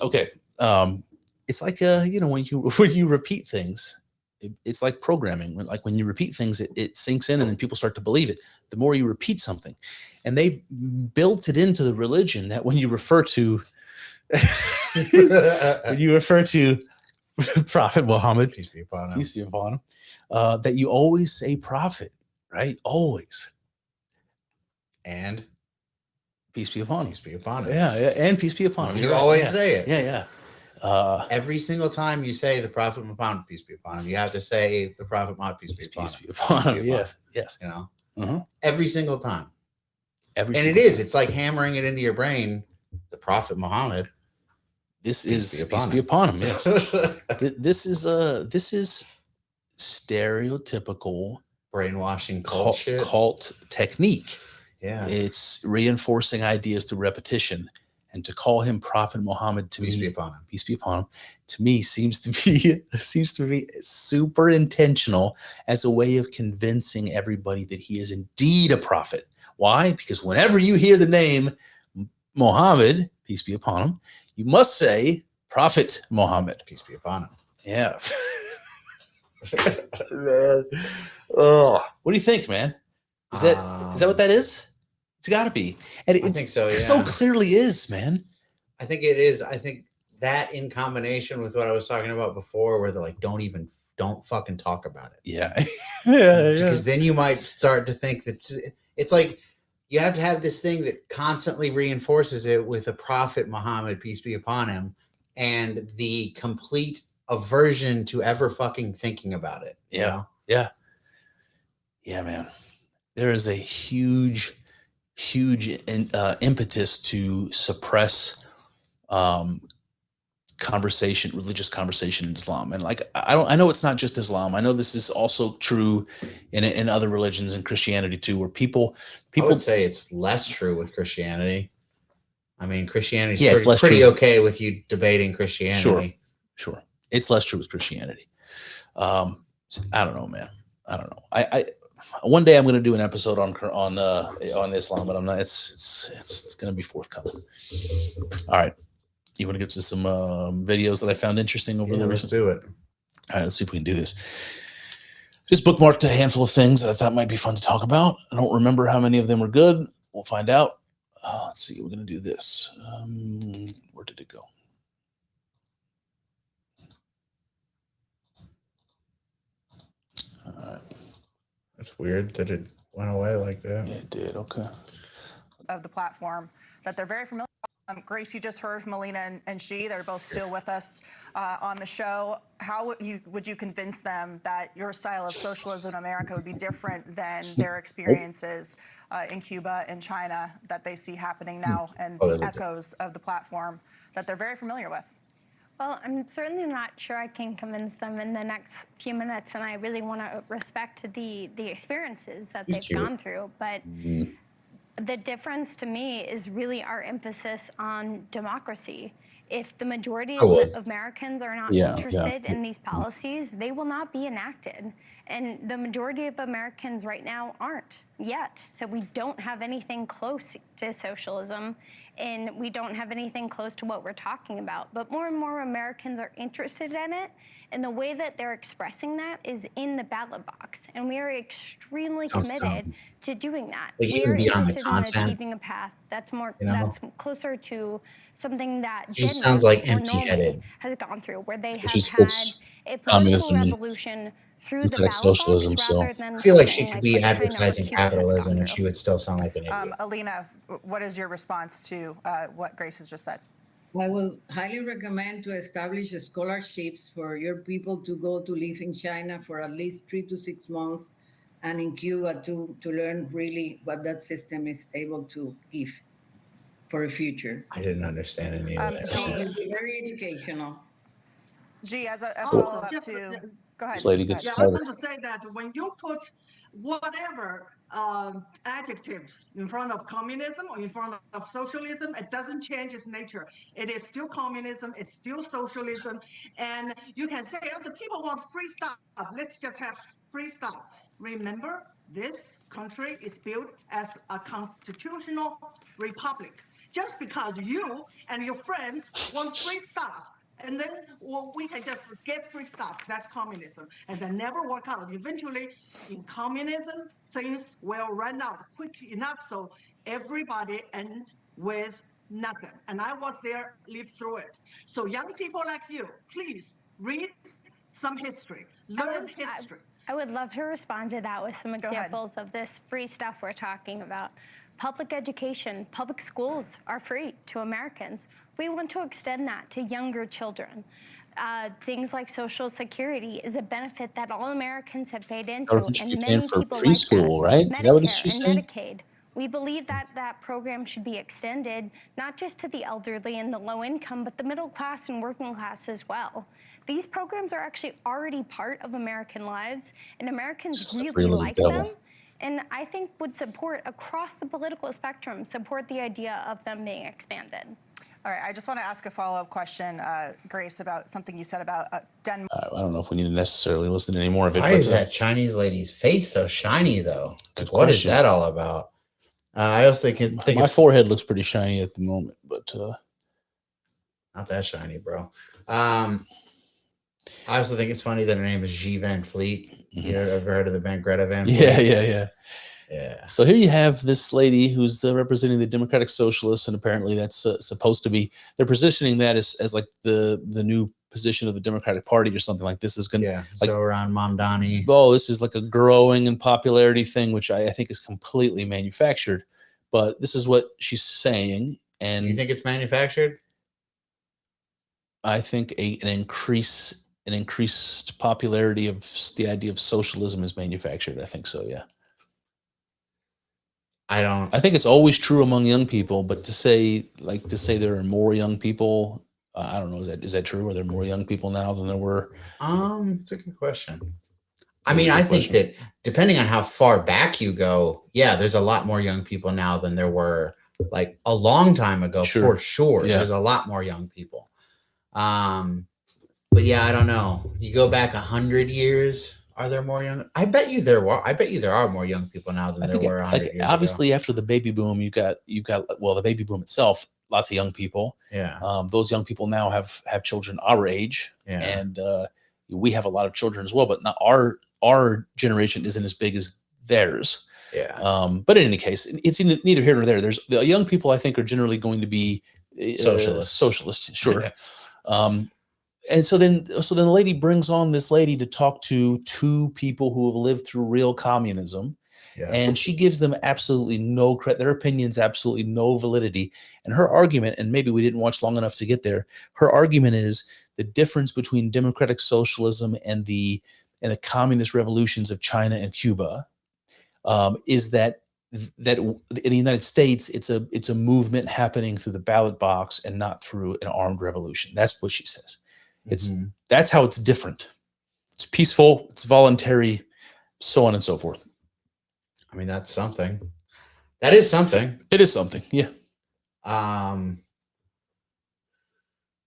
Speaker 3: Okay. It's like when you repeat things, it's like programming. Like when you repeat things, it sinks in and then people start to believe it. The more you repeat something, and they built it into the religion that when you refer to Prophet Muhammad,
Speaker 2: Peace be upon him.
Speaker 3: peace be upon him, that you always say prophet, right? Always. And peace be upon him.
Speaker 2: Peace be upon him.
Speaker 3: Yeah, and peace be upon him.
Speaker 2: You
Speaker 3: You're right,
Speaker 2: always
Speaker 3: yeah.
Speaker 2: say it.
Speaker 3: Yeah.
Speaker 2: Every single time you say the Prophet Muhammad, peace be upon him, you have to say the Prophet Muhammad, peace be upon him.
Speaker 3: Peace be upon him. Yes.
Speaker 2: You know,
Speaker 3: Uh-huh.
Speaker 2: every single time.
Speaker 3: And
Speaker 2: It's like hammering it into your brain. The Prophet Muhammad.
Speaker 3: This
Speaker 2: Peace
Speaker 3: is
Speaker 2: be upon
Speaker 3: peace be
Speaker 2: him.
Speaker 3: upon him. Yes. This is stereotypical
Speaker 2: Brainwashing
Speaker 3: cult technique.
Speaker 2: Yeah.
Speaker 3: It's reinforcing ideas through repetition, and to call him Prophet Muhammad to
Speaker 2: Peace
Speaker 3: me,
Speaker 2: be upon him.
Speaker 3: peace be upon him, to me seems to be super intentional as a way of convincing everybody that he is indeed a prophet. Why? Because whenever you hear the name Muhammad, peace be upon him, you must say Prophet Muhammad.
Speaker 2: Peace be upon him.
Speaker 3: Yeah. Man. Oh, what do you think, man? Is that what that is? It's got to be. And
Speaker 2: I think so. Yeah.
Speaker 3: So clearly is, man.
Speaker 2: I think it is. I think that in combination with what I was talking about before, where they're like, don't fucking talk about it.
Speaker 3: Yeah. Yeah.
Speaker 2: Because then you might start to think that it's like you have to have this thing that constantly reinforces it with a Prophet Muhammad, peace be upon him, and the complete aversion to ever fucking thinking about it.
Speaker 3: Yeah.
Speaker 2: You know?
Speaker 3: Yeah. Yeah, man. There is a huge impetus to suppress religious conversation in Islam. And like, I know it's not just Islam. I know this is also true in other religions and Christianity too, where people
Speaker 2: I would say it's less true with Christianity. I mean, Christianity
Speaker 3: it's
Speaker 2: is
Speaker 3: less
Speaker 2: pretty
Speaker 3: true.
Speaker 2: okay with you debating Christianity.
Speaker 3: Sure. It's less true with Christianity. I don't know, man. I don't know. I one day I'm going to do an episode on Islam, but I'm not. It's going to be forthcoming. All right. You want to get to some videos that I found interesting over there?
Speaker 2: Let's do it.
Speaker 3: All right, let's see if we can do this. Just bookmarked a handful of things that I thought might be fun to talk about. I don't remember how many of them were good. We'll find out. Let's see. We're going to do this. Where did it go? All right.
Speaker 2: That's weird that it went away like that.
Speaker 3: Yeah, it did. Okay.
Speaker 4: Of the platform that they're very familiar with. Grace, you just heard from Melina and she. They're both still with us on the show. How would you convince them that your style of socialism in America would be different than their experiences in Cuba and China that they see happening now, and the echoes of the platform that they're very familiar with?
Speaker 5: Well, I'm certainly not sure I can convince them in the next few minutes, and I really want to respect the experiences that they've gone through. But the difference to me is really our emphasis on democracy. If the majority of Americans are not interested in these policies, they will not be enacted. And the majority of Americans right now aren't yet. So we don't have anything close to socialism, and we don't have anything close to what we're talking about. But more and more Americans are interested in it, and the way that they're expressing that is in the ballot box. And we are extremely committed to doing that.
Speaker 2: Like,
Speaker 5: we
Speaker 2: even
Speaker 5: are
Speaker 2: beyond the
Speaker 5: interested in
Speaker 2: content,
Speaker 5: achieving a path that's more,
Speaker 2: you know?
Speaker 5: that's closer to something that
Speaker 2: It just sounds like
Speaker 5: or normal
Speaker 2: empty-headed.
Speaker 5: has gone through, where they have
Speaker 3: Which is
Speaker 5: had
Speaker 3: false
Speaker 5: a political
Speaker 3: communism.
Speaker 5: revolution through the
Speaker 3: Democratic
Speaker 5: ballot box
Speaker 3: socialism, so
Speaker 5: rather than
Speaker 2: I feel like she
Speaker 5: something
Speaker 2: could be
Speaker 5: what China,
Speaker 2: advertising
Speaker 5: what Cuba has gone
Speaker 2: capitalism and
Speaker 5: through.
Speaker 2: she would still sound like an idiot.
Speaker 4: Alina, what is your response to what Grace has just said?
Speaker 6: I will highly recommend to establish scholarships for your people to go to live in China for at least 3 to 6 months, and in Cuba to learn really what that system is able to give for the future.
Speaker 2: I didn't understand any of that.
Speaker 6: It will be very educational.
Speaker 4: G, as a
Speaker 7: Also,
Speaker 4: follow-up
Speaker 7: just,
Speaker 4: to, go ahead.
Speaker 3: This lady
Speaker 4: go
Speaker 3: gets
Speaker 4: ahead.
Speaker 7: Yeah, I
Speaker 3: started.
Speaker 7: want to say that when you put whatever adjectives in front of communism or in front of socialism, it doesn't change its nature. It is still communism, it's still socialism. And you can say, oh, the people want free stuff. Let's just have free stuff. Remember, this country is built as a constitutional republic. Just because you and your friends want free stuff, and then we can just get free stuff. That's communism. And that never work out. Eventually, in communism, things will run out quick enough so everybody ends with nothing. And I was there, lived through it. So young people like you, please read some history, learn history.
Speaker 5: I would love to respond to that with some
Speaker 4: Go ahead.
Speaker 5: examples of this free stuff we're talking about. Public education, public schools are free to Americans. We want to extend that to younger children. Things like Social Security is a benefit that all Americans have paid into,
Speaker 3: Government should
Speaker 5: and
Speaker 3: be paying
Speaker 5: many
Speaker 3: for
Speaker 5: people
Speaker 3: preschool,
Speaker 5: like
Speaker 3: right?
Speaker 5: that.
Speaker 3: Is that what
Speaker 5: Medicare
Speaker 3: she's
Speaker 5: and
Speaker 3: saying?
Speaker 5: Medicaid. We believe that that program should be extended, not just to the elderly and the low income, but the middle class and working class as well. These programs are actually already part of American lives, and Americans
Speaker 3: Slippery
Speaker 5: really
Speaker 3: little
Speaker 5: like
Speaker 3: devil.
Speaker 5: them. And I think would support across the political spectrum, support the idea of them being expanded.
Speaker 4: All right, I just want to ask a follow-up question, Grace, about something you said about Denmark.
Speaker 3: I don't know if we need to necessarily listen to any more of it.
Speaker 2: Why
Speaker 3: but,
Speaker 2: is that Chinese lady's face so shiny, though?
Speaker 3: Good
Speaker 2: What is
Speaker 3: question.
Speaker 2: that all about? I also think
Speaker 3: my
Speaker 2: it's
Speaker 3: forehead looks pretty shiny at the moment, but
Speaker 2: not that shiny, bro. I also think it's funny that her name is G Van Fleet. You ever heard of the band Greta Van Fleet?
Speaker 3: yeah. So here you have this lady who's representing the Democratic Socialists, and apparently that's supposed to be, they're positioning that as like the new position of the Democratic Party or something like this is going to,
Speaker 2: Yeah.
Speaker 3: like,
Speaker 2: So around Mamdani.
Speaker 3: oh, this is like a growing in popularity thing, which I think is completely manufactured. But this is what she's saying, and
Speaker 2: You think it's manufactured?
Speaker 3: I think an increased popularity of the idea of socialism is manufactured. I think so. Yeah. I think it's always true among young people, but to say there are more young people, I don't know. Is that true? Are there more young people now than there were?
Speaker 2: It's a good question. I mean, I think that depending on how far back you go, yeah, there's a lot more young people now than there were like a long time ago.
Speaker 3: Sure.
Speaker 2: For sure.
Speaker 3: Yeah.
Speaker 2: There's a lot more young people. But yeah, I don't know. You go back 100 years, are there more young? I bet you there are more young people now than there were 100 years
Speaker 3: obviously
Speaker 2: ago.
Speaker 3: after the baby boom, you got the baby boom itself, lots of young people.
Speaker 2: Yeah.
Speaker 3: Those young people now have children our age,
Speaker 2: Yeah.
Speaker 3: and we have a lot of children as well. But not our generation isn't as big as theirs.
Speaker 2: Yeah.
Speaker 3: But in any case, it's neither here nor there. There's the young people I think are generally going to be socialist, sure. And so then the lady brings on this lady to talk to two people who have lived through real communism.
Speaker 2: Yeah.
Speaker 3: And she gives them absolutely no credit. Their opinions absolutely no validity. And her argument, and maybe we didn't watch long enough to get there, her argument is the difference between democratic socialism and the communist revolutions of China and Cuba is that in the United States, it's a movement happening through the ballot box and not through an armed revolution. That's what she says. That's how it's different. It's peaceful, it's voluntary, so on and so forth.
Speaker 2: I mean, that's something. That is something.
Speaker 3: It is something, yeah.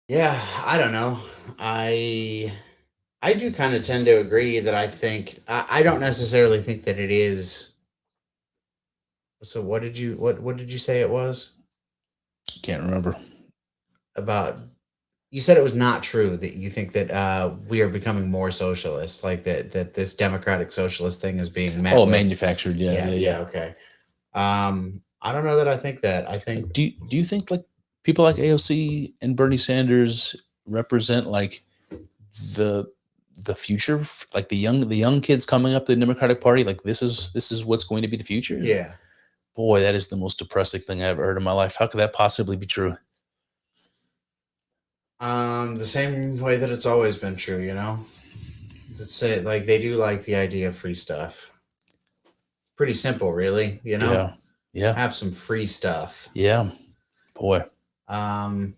Speaker 2: Yeah, I don't know. I do kind of tend to agree that I don't necessarily think that it is. So what did you say it was?
Speaker 3: Can't remember.
Speaker 2: You said it was not true that you think that we are becoming more socialist, like that this democratic socialist thing is being met.
Speaker 3: Manufactured, yeah.
Speaker 2: Okay. I don't know that I think that. I think.
Speaker 3: Do you think like people like AOC and Bernie Sanders represent like the the future, like the young kids coming up to the Democratic Party, like this is what's going to be the future?
Speaker 2: Yeah.
Speaker 3: Boy, that is the most depressing thing I've ever heard in my life. How could that possibly be true?
Speaker 2: The same way that it's always been true, you know? Let's say, like, they do like the idea of free stuff. Pretty simple, really, you know?
Speaker 3: Yeah.
Speaker 2: Have some free stuff.
Speaker 3: Yeah. Boy.
Speaker 2: Yeah.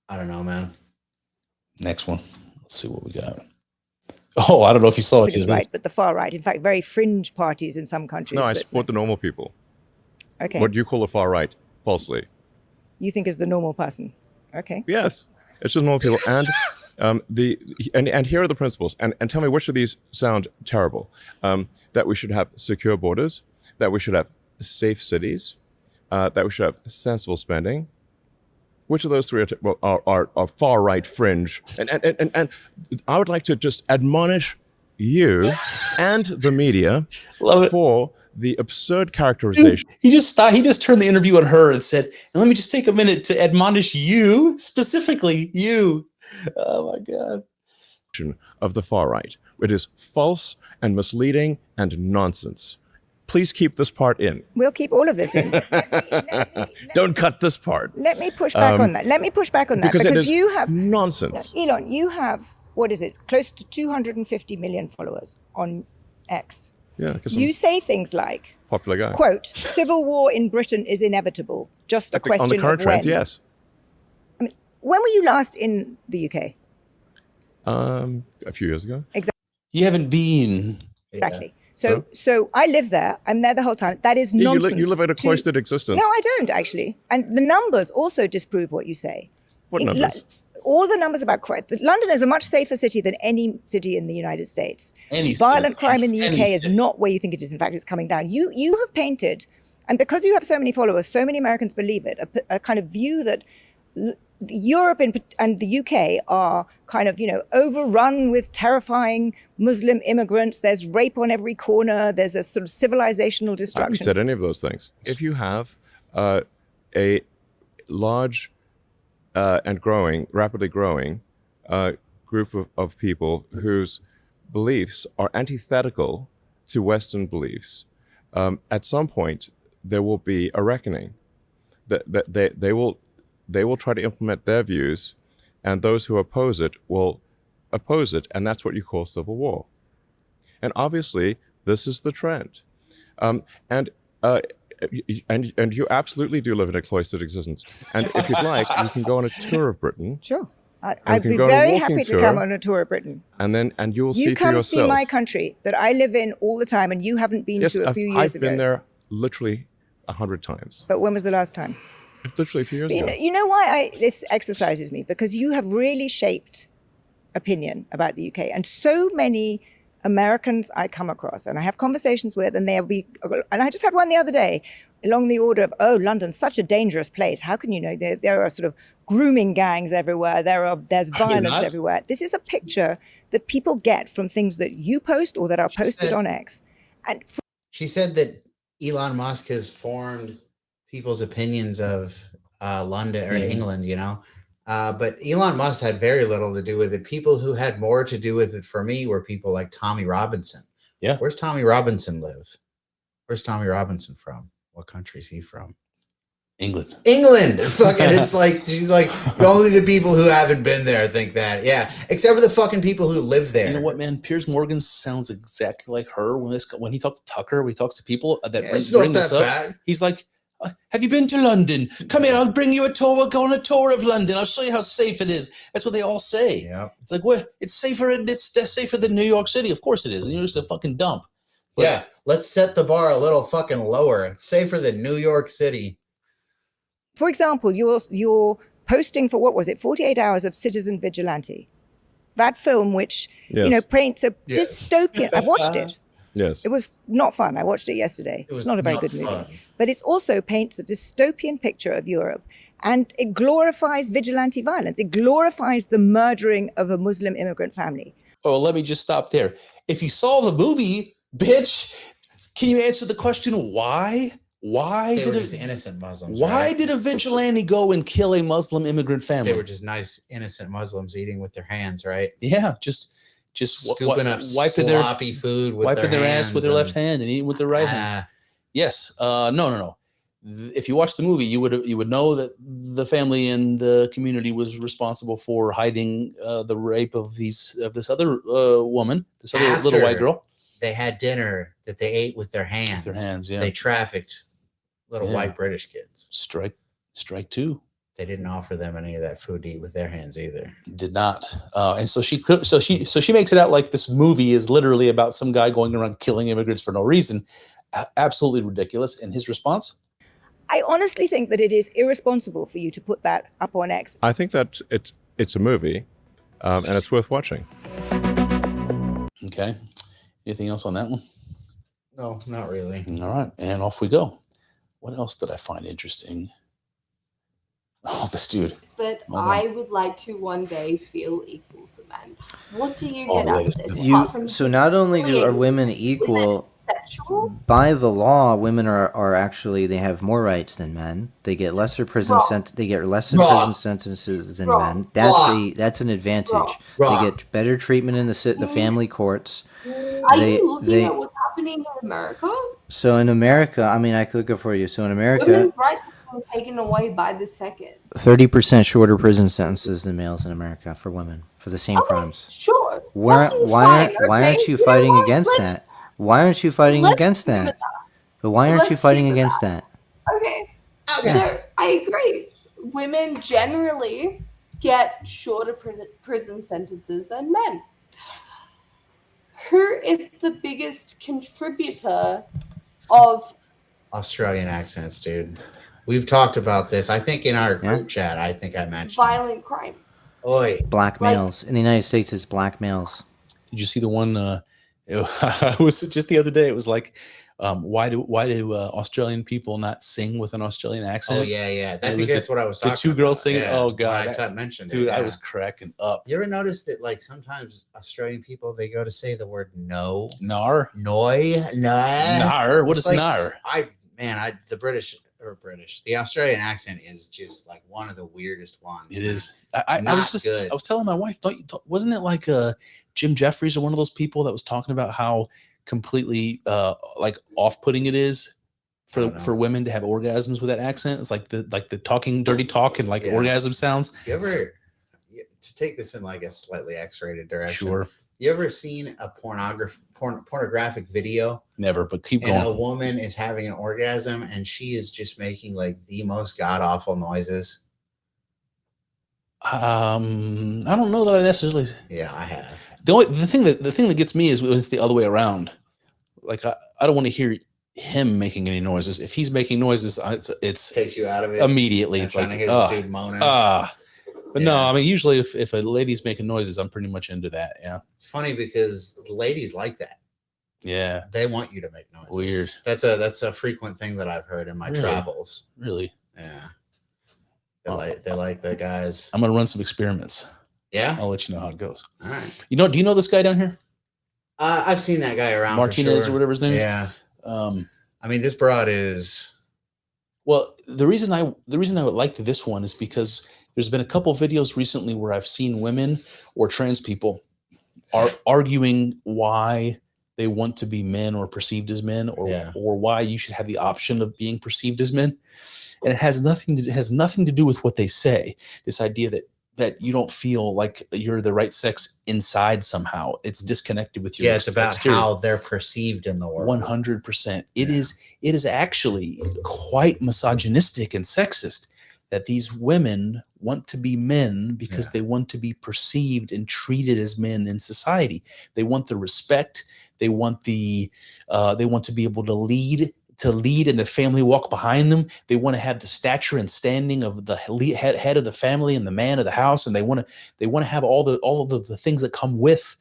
Speaker 2: I don't know, man.
Speaker 3: Next one. Let's see what we got. Oh, I don't know if you saw it.
Speaker 8: Right, but the far right, in fact, very fringe parties in some countries.
Speaker 9: No, I support the normal people.
Speaker 8: Okay.
Speaker 9: What do you call the far right? Falsely.
Speaker 8: You think is the normal person. Okay.
Speaker 9: Yes. It's just normal people. And and here are the principles. And tell me which of these sound terrible. That we should have secure borders, that we should have safe cities, that we should have sensible spending. Which of those three are far right fringe? And I would like to just admonish you and the media for the absurd characterization.
Speaker 3: Dude, he just turned the interview on her and said, and let me just take a minute to admonish you, specifically you. Oh my God.
Speaker 9: Of the far right. It is false and misleading and nonsense. Please keep this part in.
Speaker 8: We'll keep all of this in.
Speaker 9: Don't cut this part.
Speaker 8: Let me push back on that. Because you have
Speaker 9: nonsense.
Speaker 8: Elon, you have, what is it, close to 250 million followers on X.
Speaker 9: Yeah,
Speaker 8: you say things like,
Speaker 9: popular guy.
Speaker 8: Quote, civil war in Britain is inevitable. Just a question of when.
Speaker 9: On the current trends, yes.
Speaker 8: I mean, when were you last in the UK?
Speaker 9: A few years ago.
Speaker 8: Exactly.
Speaker 3: You haven't been.
Speaker 8: Exactly. So I live there. I'm there the whole time. That is nonsense.
Speaker 9: You live in a cloistered existence.
Speaker 8: No, I don't actually. And the numbers also disprove what you say.
Speaker 9: What numbers?
Speaker 8: All the numbers about crime. London is a much safer city than any city in the United States. Violent crime in the UK is not where you think it is. In fact, it's coming down. You have painted, and because you have so many followers, so many Americans believe it, a kind of view that Europe and the UK are kind of, overrun with terrifying Muslim immigrants. There's rape on every corner. There's a sort of civilizational destruction.
Speaker 9: I haven't said any of those things. If you have a large and rapidly growing group of people whose beliefs are antithetical to Western beliefs, at some point there will be a reckoning. That they will try to implement their views, and those who oppose it will oppose it, and that's what you call civil war. And obviously, this is the trend. And you absolutely do live in a cloistered existence. And if you'd like, you can go on a tour of Britain.
Speaker 8: Sure. I'd be very happy to come on a tour of Britain.
Speaker 9: And you will see for yourself.
Speaker 8: You come see my country that I live in all the time, and you haven't been to a few years ago.
Speaker 9: I've been there literally 100 times.
Speaker 8: But when was the last time?
Speaker 9: Literally a few years ago.
Speaker 8: You know why this exercises me? Because you have really shaped opinion about the UK. And so many Americans I come across and I have conversations with, and and I just had one the other day along the order of, oh, London's such a dangerous place. How can you know? There are sort of grooming gangs everywhere. There's violence everywhere. This is a picture that people get from things that you post or that are posted on X. And
Speaker 2: she said that Elon Musk has formed people's opinions of London or England, but Elon Musk had very little to do with it. People who had more to do with it for me were people like Tommy Robinson.
Speaker 3: Yeah.
Speaker 2: Where's Tommy Robinson live? Where's Tommy Robinson from? What country is he from?
Speaker 3: England.
Speaker 2: Fucking, it's like, she's like, only the people who haven't been there think that. Yeah. Except for the fucking people who live there.
Speaker 3: You know what, man? Piers Morgan sounds exactly like her when he talks to Tucker, when he talks to people that bring this up. Bad. He's like, have you been to London? Come here, I'll bring you a tour. We'll go on a tour of London. I'll show you how safe it is. That's what they all say.
Speaker 2: Yeah.
Speaker 3: It's like, what? It's safer than New York City. Of course it is. New York's a fucking dump.
Speaker 2: But yeah, let's set the bar a little fucking lower. It's safer than New York City.
Speaker 8: For example, you're posting for, what was it, 48 Hours of Citizen Vigilante. That film, which, paints a dystopian. I've watched it.
Speaker 9: Yes.
Speaker 8: It was not fun. I watched it yesterday. It's not a very good movie. But it also paints a dystopian picture of Europe. And it glorifies vigilante violence. It glorifies the murdering of a Muslim immigrant family.
Speaker 3: Oh, let me just stop there. If you saw the movie, bitch, can you answer the question why? Why
Speaker 2: They
Speaker 3: did
Speaker 2: were
Speaker 3: a,
Speaker 2: just innocent Muslims.
Speaker 3: why
Speaker 2: right?
Speaker 3: did a vigilante go and kill a Muslim immigrant family?
Speaker 2: They were just nice, innocent Muslims eating with their hands, right?
Speaker 3: Yeah, just
Speaker 2: scooping up
Speaker 3: wiping
Speaker 2: sloppy food with
Speaker 3: wiping their ass with their left
Speaker 2: and-
Speaker 3: hand and eating with their right hand. Yes. No. If you watch the movie, you would know that the family and the community was responsible for hiding the rape of this other woman, this other little white girl.
Speaker 2: They had dinner that they ate with their hands.
Speaker 3: With their hands, yeah.
Speaker 2: They trafficked little
Speaker 3: Yeah.
Speaker 2: white British kids.
Speaker 3: Strike two.
Speaker 2: They didn't offer them any of that food to eat with their hands either.
Speaker 3: Did not. And so she makes it out like this movie is literally about some guy going around killing immigrants for no reason. Absolutely ridiculous. And his response?
Speaker 8: I honestly think that it is irresponsible for you to put that up on X.
Speaker 9: I think that it's a movie, and it's worth watching.
Speaker 3: Okay. Anything else on that one?
Speaker 2: No, not really.
Speaker 3: All right. And off we go. What else did I find interesting? Oh, this dude.
Speaker 10: That
Speaker 3: Hold on.
Speaker 10: I would like to one day feel equal to men. What do you
Speaker 3: Oh,
Speaker 10: get
Speaker 3: yeah,
Speaker 10: out of
Speaker 3: this-
Speaker 10: this?
Speaker 11: You,
Speaker 10: apart from
Speaker 11: so not only are
Speaker 10: bullying?
Speaker 11: women
Speaker 10: Is it
Speaker 11: equal,
Speaker 10: sexual?
Speaker 11: by the law, women are actually, they have more rights than men. They get lesser prison
Speaker 10: Wrong.
Speaker 11: They get lesser
Speaker 2: Wrong.
Speaker 11: prison sentences than
Speaker 10: Wrong.
Speaker 11: men.
Speaker 2: Wrong.
Speaker 11: That's an advantage.
Speaker 10: Wrong.
Speaker 11: They
Speaker 2: Wrong.
Speaker 11: get better treatment in the family courts.
Speaker 10: Are
Speaker 11: They-
Speaker 10: you looking
Speaker 11: they-
Speaker 10: at what's happening in America?
Speaker 11: So in America, I mean, I could look it for you. So in America,
Speaker 10: Women's rights are being taken away by the second.
Speaker 11: 30% shorter prison sentences than males in America for women for the same
Speaker 10: Okay,
Speaker 11: crimes.
Speaker 10: sure.
Speaker 11: Why
Speaker 10: Fucking
Speaker 11: why
Speaker 10: fine,
Speaker 11: why
Speaker 10: okay?
Speaker 11: aren't you
Speaker 10: know
Speaker 11: fighting
Speaker 10: what?
Speaker 11: against
Speaker 10: Let's-
Speaker 11: that? Why aren't you fighting
Speaker 10: let's
Speaker 11: against
Speaker 10: keep it
Speaker 11: that? But why aren't you
Speaker 10: Let's
Speaker 11: fighting
Speaker 10: keep it
Speaker 11: against that?
Speaker 10: Okay. So I agree. Women generally get shorter prison sentences than men. Who is the biggest contributor of
Speaker 2: Australian accents, dude. We've talked about this. I think in our
Speaker 11: Yeah.
Speaker 2: group chat, I think I mentioned.
Speaker 10: violent crime?
Speaker 2: Oi.
Speaker 11: Black
Speaker 10: Like-
Speaker 11: males. In the United States, it's black males.
Speaker 3: Did you see the one? It was just the other day. It was like, why do Australian people not sing with an Australian accent?
Speaker 2: Oh, yeah. I
Speaker 3: It
Speaker 2: think
Speaker 3: was
Speaker 2: that's what I was
Speaker 3: the
Speaker 2: talking
Speaker 3: two girls
Speaker 2: about.
Speaker 3: singing.
Speaker 2: Yeah,
Speaker 3: Oh, God.
Speaker 2: when I mentioned
Speaker 3: Dude,
Speaker 2: it.
Speaker 3: I
Speaker 2: yeah.
Speaker 3: was cracking up.
Speaker 2: You ever notice that, like, sometimes Australian people, they go to say the word no?
Speaker 3: Nar.
Speaker 2: Noi? Nah.
Speaker 3: Nar. What
Speaker 2: It's
Speaker 3: is
Speaker 2: like-
Speaker 3: nar?
Speaker 2: The Australian accent is just like one of the weirdest ones.
Speaker 3: It
Speaker 2: man.
Speaker 3: is. I
Speaker 2: Not
Speaker 3: was just.
Speaker 2: good.
Speaker 3: I was telling my wife. Wasn't it like Jim Jeffries or one of those people that was talking about how completely like off-putting it is
Speaker 2: I don't know.
Speaker 3: for women to have orgasms with that accent? It's like the talking dirty talk and like
Speaker 2: Yeah.
Speaker 3: orgasm sounds.
Speaker 2: You ever, to take this in like a slightly X-rated direction?
Speaker 3: Sure.
Speaker 2: You ever seen a pornographic video
Speaker 3: Never, but keep
Speaker 2: and a
Speaker 3: going.
Speaker 2: woman is having an orgasm and she is just making like the most god awful noises?
Speaker 3: I don't know that I necessarily.
Speaker 2: Yeah, I have.
Speaker 3: The thing that gets me is when it's the other way around. Like I don't want to hear him making any noises. If he's making noises, it's
Speaker 2: Takes you out of it.
Speaker 3: immediately.
Speaker 2: I'm
Speaker 3: It's
Speaker 2: trying
Speaker 3: like
Speaker 2: to hear this dude moaning.
Speaker 3: But no,
Speaker 2: Yeah.
Speaker 3: I mean usually if a lady's making noises, I'm pretty much into that. Yeah,
Speaker 2: It's funny because the ladies like that.
Speaker 3: yeah,
Speaker 2: They want you to make noises.
Speaker 3: Weird.
Speaker 2: That's a frequent thing that I've heard in my
Speaker 3: Really?
Speaker 2: travels.
Speaker 3: really.
Speaker 2: Yeah. They like the guys.
Speaker 3: I'm gonna run some experiments.
Speaker 2: Yeah.
Speaker 3: I'll let you know how it goes.
Speaker 2: All right.
Speaker 3: Do you know this guy down here,
Speaker 2: I've seen that guy around. for
Speaker 3: Martinez
Speaker 2: sure.
Speaker 3: or whatever his name?
Speaker 2: Yeah. I mean, this broad is.
Speaker 3: Well, the reason I would like this one is because there's been a couple videos recently where I've seen women or trans people are arguing why they want to be men or perceived as men, or why you should have the option of being perceived as men, and it has nothing to do with what they say. This idea that you don't feel like you're the right sex inside somehow. It's disconnected with your
Speaker 2: Yeah, it's about
Speaker 3: exterior.
Speaker 2: how they're perceived in the world.
Speaker 3: 100%. It
Speaker 2: Yeah.
Speaker 3: is actually quite misogynistic and sexist that these women want to be men because
Speaker 2: Yeah.
Speaker 3: they want to be perceived and treated as men in society. They want the respect. They want they want to be able to lead and the family walk behind them. They want to have the stature and standing of the head of the family and the man of the house, and they want to have all of the things that come with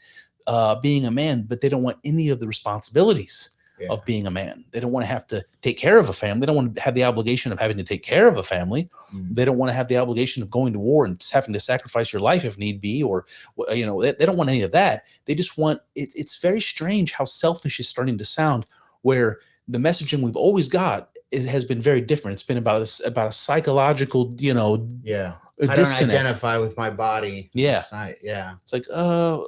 Speaker 3: being a man, but they don't want any of the responsibilities of being a man. They don't want to have to take care of a family. They don't want to have the obligation of having to take care of a family. They don't want to have the obligation of going to war and having to sacrifice your life if need be, or they don't want any of that. They just want it's very strange how selfish is starting to sound, where the messaging we've always got has been very different. It's been about a psychological,
Speaker 2: I don't
Speaker 3: disconnect.
Speaker 2: identify with my body.
Speaker 3: Yeah.
Speaker 2: It's
Speaker 3: like,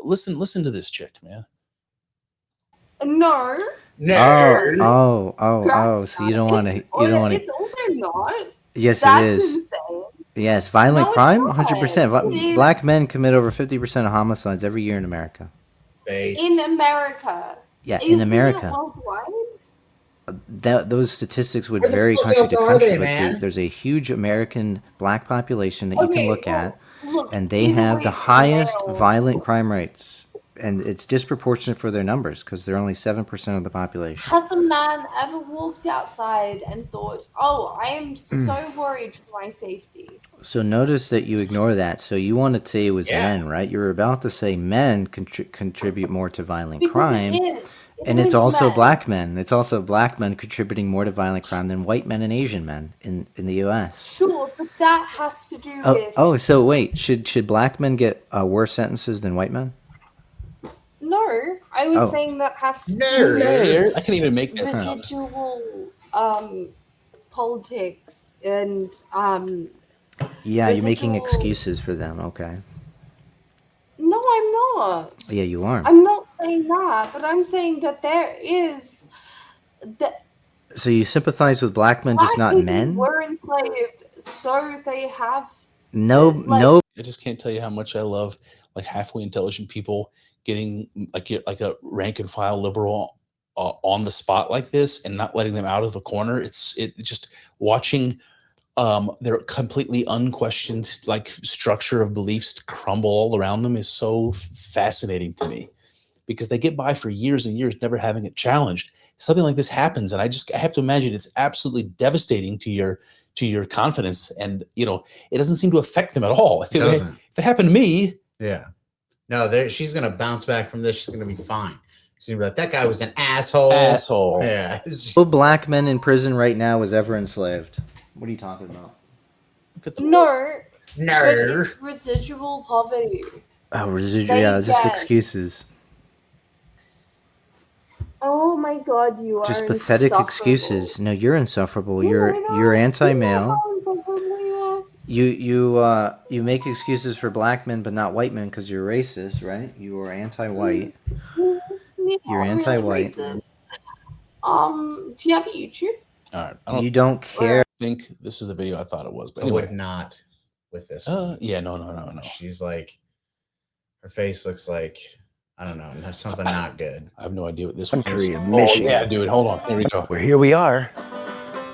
Speaker 3: listen to this chick, man.
Speaker 10: No.
Speaker 11: Oh. So you don't want to.
Speaker 10: It's also not.
Speaker 11: Yes,
Speaker 10: That's
Speaker 11: it is.
Speaker 10: Insane.
Speaker 11: Yes, violent
Speaker 10: No,
Speaker 11: crime,
Speaker 10: it's not.
Speaker 11: 100%. Black men commit over 50% of homicides every year in America.
Speaker 10: In America.
Speaker 11: Yeah,
Speaker 10: Isn't
Speaker 11: in America.
Speaker 10: it worldwide?
Speaker 11: Those statistics would
Speaker 2: Where the
Speaker 11: vary
Speaker 2: fuck
Speaker 11: country
Speaker 2: else
Speaker 11: to
Speaker 2: are
Speaker 11: country,
Speaker 2: they,
Speaker 11: but
Speaker 2: man?
Speaker 11: there's a huge American black population that you can look at,
Speaker 10: Look,
Speaker 11: and they
Speaker 10: either
Speaker 11: have
Speaker 10: way,
Speaker 11: the
Speaker 10: it's
Speaker 11: highest
Speaker 10: male.
Speaker 11: violent crime rates, and it's disproportionate for their numbers because they're only 7% of the population.
Speaker 10: Has a man ever walked outside and thought, "Oh, I am so worried for my safety"?
Speaker 11: So notice that you ignore that. So you want to say it was men, right? You're about to say men contribute more to violent crime.
Speaker 10: It is.
Speaker 11: And
Speaker 10: It
Speaker 11: it's
Speaker 10: is
Speaker 11: also
Speaker 10: men.
Speaker 11: black men. It's also black men contributing more to violent crime than white men and Asian men in the U.S.
Speaker 10: Sure, but that has to do with.
Speaker 11: So wait, should black men get worse sentences than white men?
Speaker 10: No, I was
Speaker 11: Oh.
Speaker 10: saying that has to do
Speaker 3: No,
Speaker 10: with
Speaker 3: I can't even make that sound.
Speaker 10: residual politics and
Speaker 11: Yeah, you're making
Speaker 10: residual-
Speaker 11: excuses for them. Okay.
Speaker 10: No, I'm not.
Speaker 11: Yeah, you are.
Speaker 10: I'm not saying that, but I'm saying that there is that
Speaker 11: So you sympathize with black men, just not
Speaker 10: people
Speaker 11: men?
Speaker 10: were enslaved, so they have.
Speaker 11: No.
Speaker 3: I just can't tell you how much I love like halfway intelligent people getting like a rank and file liberal on the spot like this and not letting them out of the corner. It's just watching their completely unquestioned like structure of beliefs crumble all around them is so fascinating to me, because they get by for years and years never having it challenged. Something like this happens, and I have to imagine it's absolutely devastating to your confidence, and it doesn't seem to affect them at all. If it happened to me,
Speaker 2: no, she's gonna bounce back from this. She's gonna be fine. She's gonna be like, that guy was an asshole. Yeah.
Speaker 11: No black men in prison right now was ever enslaved. What are you talking about?
Speaker 10: No. But
Speaker 2: No.
Speaker 10: it's residual poverty.
Speaker 11: Oh, residual.
Speaker 10: They
Speaker 11: Yeah, just
Speaker 10: get-
Speaker 11: excuses.
Speaker 10: Oh my God, you are
Speaker 11: Just pathetic
Speaker 10: insufferable.
Speaker 11: excuses. No, you're insufferable.
Speaker 10: No,
Speaker 11: You're
Speaker 10: I
Speaker 11: you're
Speaker 10: don't.
Speaker 11: anti-male.
Speaker 10: You know how insufferable you are.
Speaker 11: You make excuses for black men but not white men because you're racist, right? You are anti-white. You're
Speaker 10: Not
Speaker 11: anti-white.
Speaker 10: Really racist. Do you have a YouTube?
Speaker 3: all right,
Speaker 11: You don't care.
Speaker 3: think this is the video I thought it was, but
Speaker 2: I
Speaker 3: anyway.
Speaker 2: would not with this.
Speaker 3: Yeah, no.
Speaker 2: She's like, her face looks like, I don't know, something not good.
Speaker 3: I have no idea what this one is.
Speaker 12: Country of Michigan.
Speaker 3: Oh, yeah, dude, hold on. Here we go.
Speaker 12: Well, here we are,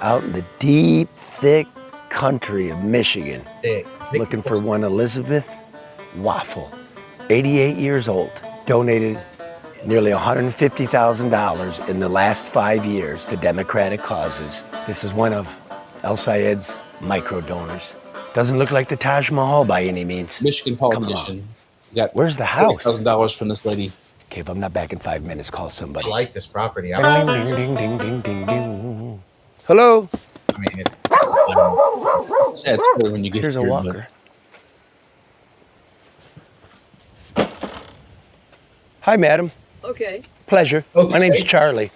Speaker 12: out in the deep, thick country of Michigan, looking for one Elizabeth Waffle, 88 years old, donated nearly $150,000 in the last 5 years to democratic causes. This is one of El Sayed's micro donors. Doesn't look like the Taj Mahal by any means.
Speaker 3: Michigan politician. Got
Speaker 12: Where's the house?
Speaker 3: $1,000 from this lady.
Speaker 12: Okay, if I'm not back in 5 minutes, call somebody.
Speaker 2: I like this property.
Speaker 12: Ding, ding, ding, ding, ding, ding, ding. Hello?
Speaker 2: I mean, it's
Speaker 3: Sad story when you get
Speaker 12: Here's a
Speaker 3: here,
Speaker 12: walker. Hi, madam.
Speaker 13: Okay.
Speaker 12: Pleasure. My name's Charlie.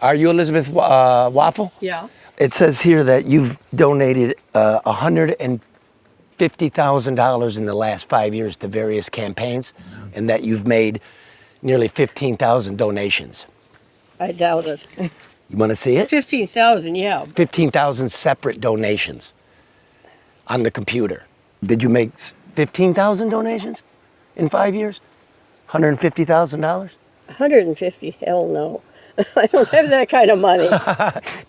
Speaker 12: Are you Elizabeth Waffle?
Speaker 13: Yeah.
Speaker 12: It says here that you've donated $150,000 in the last 5 years to various campaigns, and that you've made nearly 15,000 donations.
Speaker 13: I doubt it.
Speaker 12: You want to see it?
Speaker 13: 15,000, yeah.
Speaker 12: 15,000 separate donations on the computer. Did you make 15,000 donations in 5 years? $150,000?
Speaker 13: 150, hell no. I don't have that kind of money.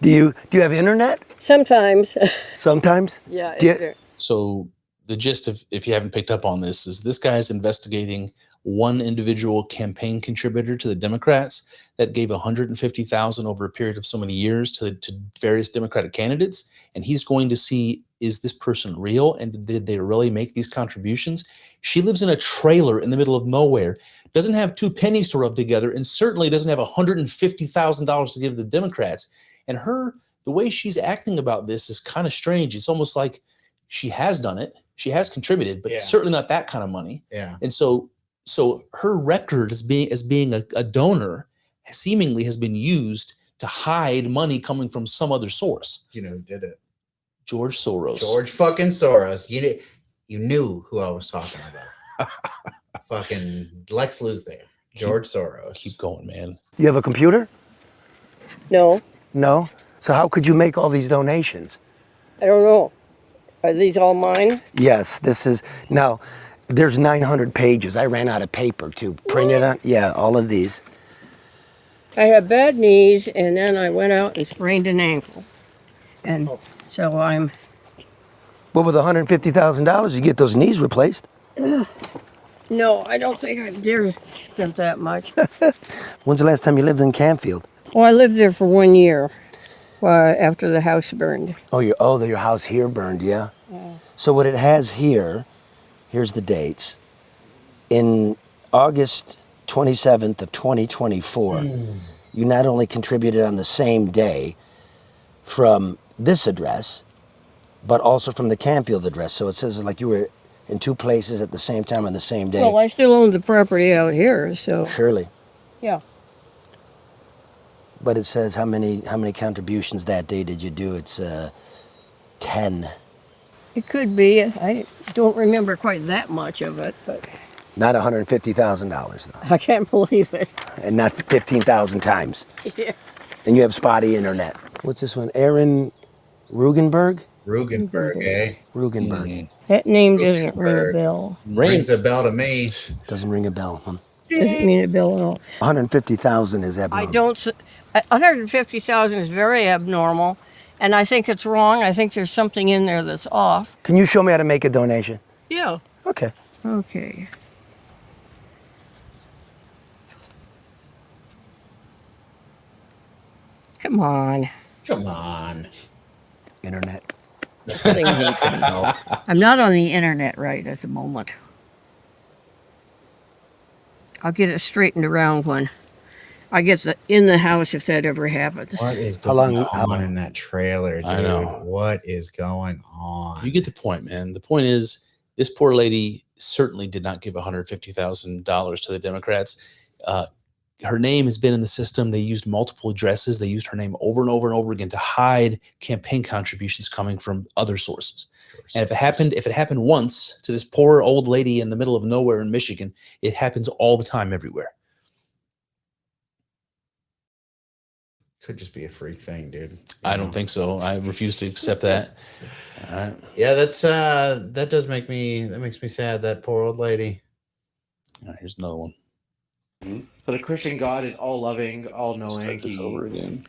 Speaker 12: Do you have internet?
Speaker 13: Sometimes.
Speaker 12: Sometimes?
Speaker 13: Yeah.
Speaker 12: Do you-
Speaker 3: So the gist of, if you haven't picked up on this, is this guy is investigating one individual campaign contributor to the Democrats that gave $150,000 over a period of so many years to various Democratic candidates, and he's going to see, is this person real, and did they really make these contributions? She lives in a trailer in the middle of nowhere, doesn't have 2 pennies to rub together, and certainly doesn't have $150,000 to give the Democrats. And the way she's acting about this is kind of strange. It's almost like she has done it, she has contributed, but certainly not that kind of money.
Speaker 2: Yeah.
Speaker 3: And so her record as being a donor seemingly has been used to hide money coming from some other source.
Speaker 2: You know who did it?
Speaker 3: George Soros.
Speaker 2: George fucking Soros. You knew who I was talking about. Fucking Lex Luthor. George Soros.
Speaker 3: Keep going, man.
Speaker 12: You have a computer?
Speaker 13: No,
Speaker 12: No. So how could you make all these donations?
Speaker 13: I don't know. Are these all mine?
Speaker 12: Yes, this is now. There's 900 pages. I ran out of paper to print it on. Yeah, all of these.
Speaker 13: I have bad knees, and then I went out and sprained an ankle. And so I'm...
Speaker 12: Well, with $150,000, you get those knees replaced.
Speaker 13: No, I don't think I've dare spent that much.
Speaker 12: When's the last time you lived in Canfield?
Speaker 13: Well, I lived there for 1 year after the house burned.
Speaker 12: Oh, your house here burned, yeah?
Speaker 13: Yeah.
Speaker 12: So what it has here, here's the dates. In August 27th of 2024, you not only contributed on the same day from this address, but also from the Canfield address. So it says like you were in two places at the same time on the same day.
Speaker 13: Well, I still own the property out here, so...
Speaker 12: Surely.
Speaker 13: Yeah.
Speaker 12: But it says how many contributions that day did you do? It's 10.
Speaker 13: It could be. I don't remember quite that much of it, but...
Speaker 12: Not $150,000 though.
Speaker 13: I can't believe it.
Speaker 12: And not 15,000 times.
Speaker 13: Yeah.
Speaker 12: And you have spotty internet. What's this one? Aaron Rugenberg?
Speaker 2: Rugenberg, eh?
Speaker 12: Rugenberg.
Speaker 13: That name doesn't ring a bell.
Speaker 2: Rings a bell to me.
Speaker 12: Doesn't ring a bell, huh?
Speaker 13: Doesn't mean a bell at all.
Speaker 12: 150,000 is abnormal.
Speaker 13: I don't... 150,000 is very abnormal, and I think it's wrong. I think there's something in there that's off.
Speaker 12: Can you show me how to make a donation?
Speaker 13: Yeah.
Speaker 12: Okay.
Speaker 13: Okay. Come on.
Speaker 2: Come on.
Speaker 12: Internet.
Speaker 13: I'm not on the internet right at the moment. I'll get it straightened around when I get in the house, if that ever happens.
Speaker 2: What is going on in that trailer, dude?
Speaker 3: I know.
Speaker 2: What is going on?
Speaker 3: You get the point, man. The point is, this poor lady certainly did not give $150,000 to the Democrats. Her name has been in the system. They used multiple addresses. They used her name over and over and over again to hide campaign contributions coming from other sources. And if it happened once to this poor old lady in the middle of nowhere in Michigan, it happens all the time everywhere.
Speaker 2: Could just be a freak thing, dude.
Speaker 3: I don't think so. I refuse to accept that. All right.
Speaker 2: Yeah, that does make me sad. That poor old lady.
Speaker 3: All right, here's another one.
Speaker 14: So the Christian God is all loving, all knowing.
Speaker 3: Start this over again.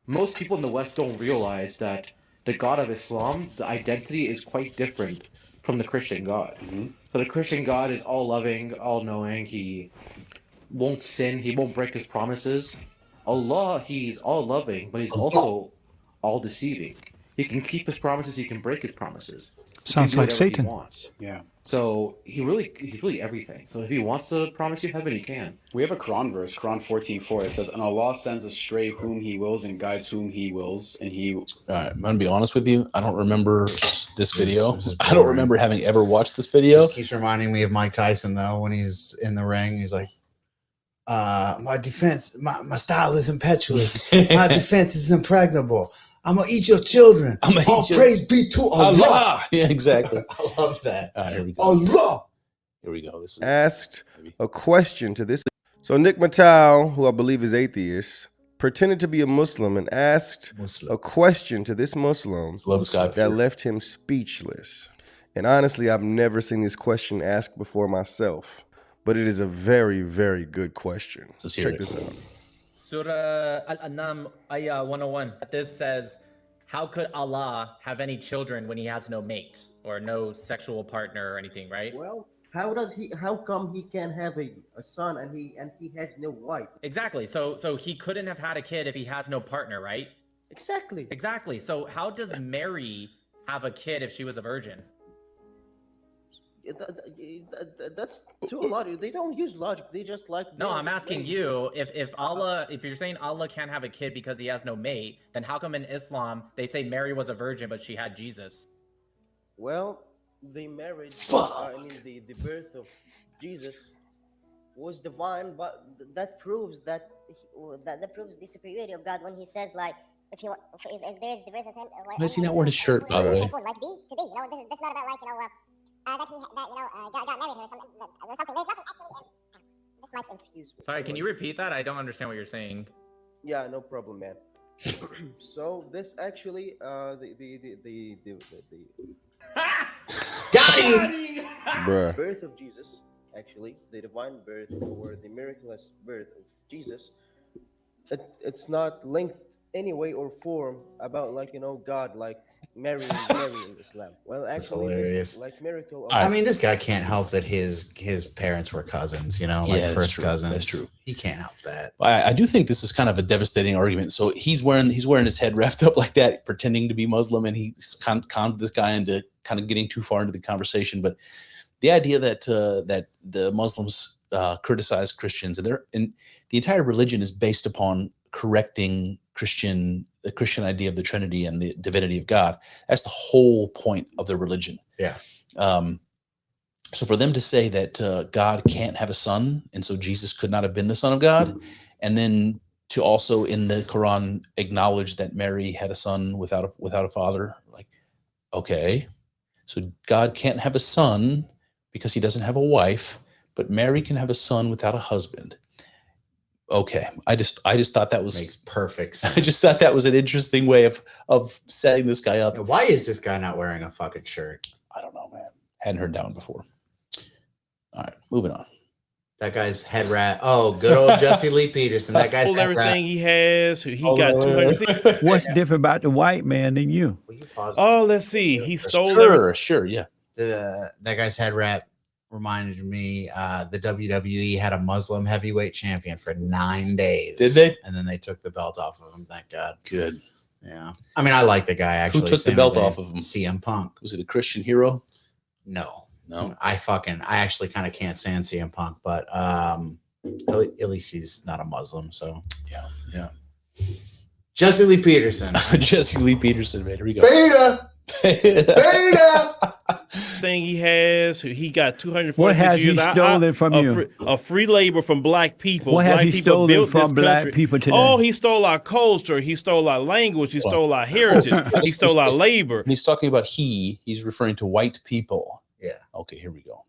Speaker 14: Most people in the West don't realize that the God of Islam, the identity is quite different from the Christian God. So the Christian God is all loving, all knowing. He won't sin. He won't break his promises. Allah, he's all loving, but he's also all deceiving. He can keep his promises. He can break his promises.
Speaker 15: Sounds like Satan.
Speaker 14: He wants.
Speaker 15: Yeah.
Speaker 14: So he's really everything. So if he wants to promise you heaven, he can.
Speaker 15: We have a Quran verse, Quran 14:4. It says, "And Allah sends astray whom He wills and guides whom He wills." And He.
Speaker 3: All right, I'm gonna be honest with you. I don't remember this video. I don't remember having ever watched this video.
Speaker 2: Just keeps reminding me of Mike Tyson though when he's in the ring. He's like, "My defense, my style is impetuous. My defense is impregnable. I'm gonna eat your children. All praise be to Allah."
Speaker 3: Yeah, exactly.
Speaker 2: I love that.
Speaker 3: All right, here we go.
Speaker 2: Allah.
Speaker 3: Here we go. This is
Speaker 16: asked a question to this. So Nick Matau, who I believe is atheist, pretended to be a Muslim and asked a question to this Muslim that left him speechless. And honestly, I've never seen this question asked before myself, but it is a very, very good question.
Speaker 3: Let's hear
Speaker 16: Check
Speaker 3: it.
Speaker 16: this out.
Speaker 17: Surah Al-An'am, Ayah 101. This says, how could Allah have any children when he has no mate or no sexual partner or anything, right?
Speaker 18: Well, how come he can have a son and he has no wife?
Speaker 17: Exactly. So he couldn't have had a kid if he has no partner, right? Exactly. So how does Mary have a kid if she was a virgin?
Speaker 18: That's too logic. They don't use logic. They just like.
Speaker 17: No, I'm asking you, if you're saying Allah can't have a kid because he has no mate, then how come in Islam they say Mary was a virgin but she had Jesus?
Speaker 18: Well, they married. The birth of Jesus was divine, but that proves that
Speaker 19: that proves the superiority of God when he says like, if there's diverse intent.
Speaker 3: Why is he not wearing his shirt, by the way?
Speaker 19: Like B to B. This is not about like got married or something. There's something. There's nothing actually. This mic's confused.
Speaker 17: Sorry, can you repeat that? I don't understand what you're saying.
Speaker 18: Yeah, no problem, man. So this actually the
Speaker 2: got him!
Speaker 16: Bruh.
Speaker 18: birth of Jesus, actually the divine birth or the miraculous birth of Jesus, it's not linked any way or form about like God like marrying Mary in Islam. Well, actually,
Speaker 2: hilarious.
Speaker 18: this like miracle. Of
Speaker 2: I mean, this guy can't help that his parents were cousins, like
Speaker 3: that's
Speaker 2: first
Speaker 3: true.
Speaker 2: cousins.
Speaker 3: That's true.
Speaker 2: He can't help that.
Speaker 3: I do think this is kind of a devastating argument. So he's wearing his head wrapped up like that, pretending to be Muslim, and he's conned this guy into kind of getting too far into the conversation. But the idea that that the Muslims criticize Christians, and the entire religion is based upon correcting the Christian idea of the Trinity and the divinity of God. That's the whole point of their religion.
Speaker 2: Yeah.
Speaker 3: So for them to say that God can't have a son, and so Jesus could not have been the son of God, and then to also in the Quran acknowledge that Mary had a son without a father, like, okay, so God can't have a son because he doesn't have a wife, but Mary can have a son without a husband. Okay, I just thought that was
Speaker 2: makes perfect sense.
Speaker 3: I just thought that was an interesting way of setting this guy up.
Speaker 2: Why is this guy not wearing a fucking shirt?
Speaker 3: I don't know, man. Hadn't heard that one before. All right, moving on.
Speaker 2: That guy's head wrap. Oh, good old Jesse Lee Peterson. That guy's head wrap.
Speaker 20: Everything he has. He got 200.
Speaker 21: What's different about the white man than you?
Speaker 20: Oh, let's see. He stole
Speaker 3: Sure, yeah.
Speaker 2: That guy's head wrap reminded me the WWE had a Muslim heavyweight champion for 9 days.
Speaker 3: Did they?
Speaker 2: And then they took the belt off of him. Thank God.
Speaker 3: Good.
Speaker 2: Yeah. I mean, I like the guy actually.
Speaker 3: Who took the belt off of him?
Speaker 2: CM Punk.
Speaker 3: Was it a Christian hero?
Speaker 2: No.
Speaker 3: No.
Speaker 2: I actually kind of can't stand CM Punk, but at least he's not a Muslim. So
Speaker 3: yeah.
Speaker 2: Jesse Lee Peterson.
Speaker 3: Jesse Lee Peterson, man. Here we go.
Speaker 2: Beta.
Speaker 20: Thing he has. He got 240
Speaker 21: What has
Speaker 20: years.
Speaker 21: he stolen from you?
Speaker 20: A free labor from black people.
Speaker 21: What has he stolen from black people today?
Speaker 20: Oh, he stole our culture. He stole our language. He stole our heritage. He stole our labor.
Speaker 3: When he's talking about he's referring to white people.
Speaker 2: Yeah.
Speaker 3: Okay, here we go.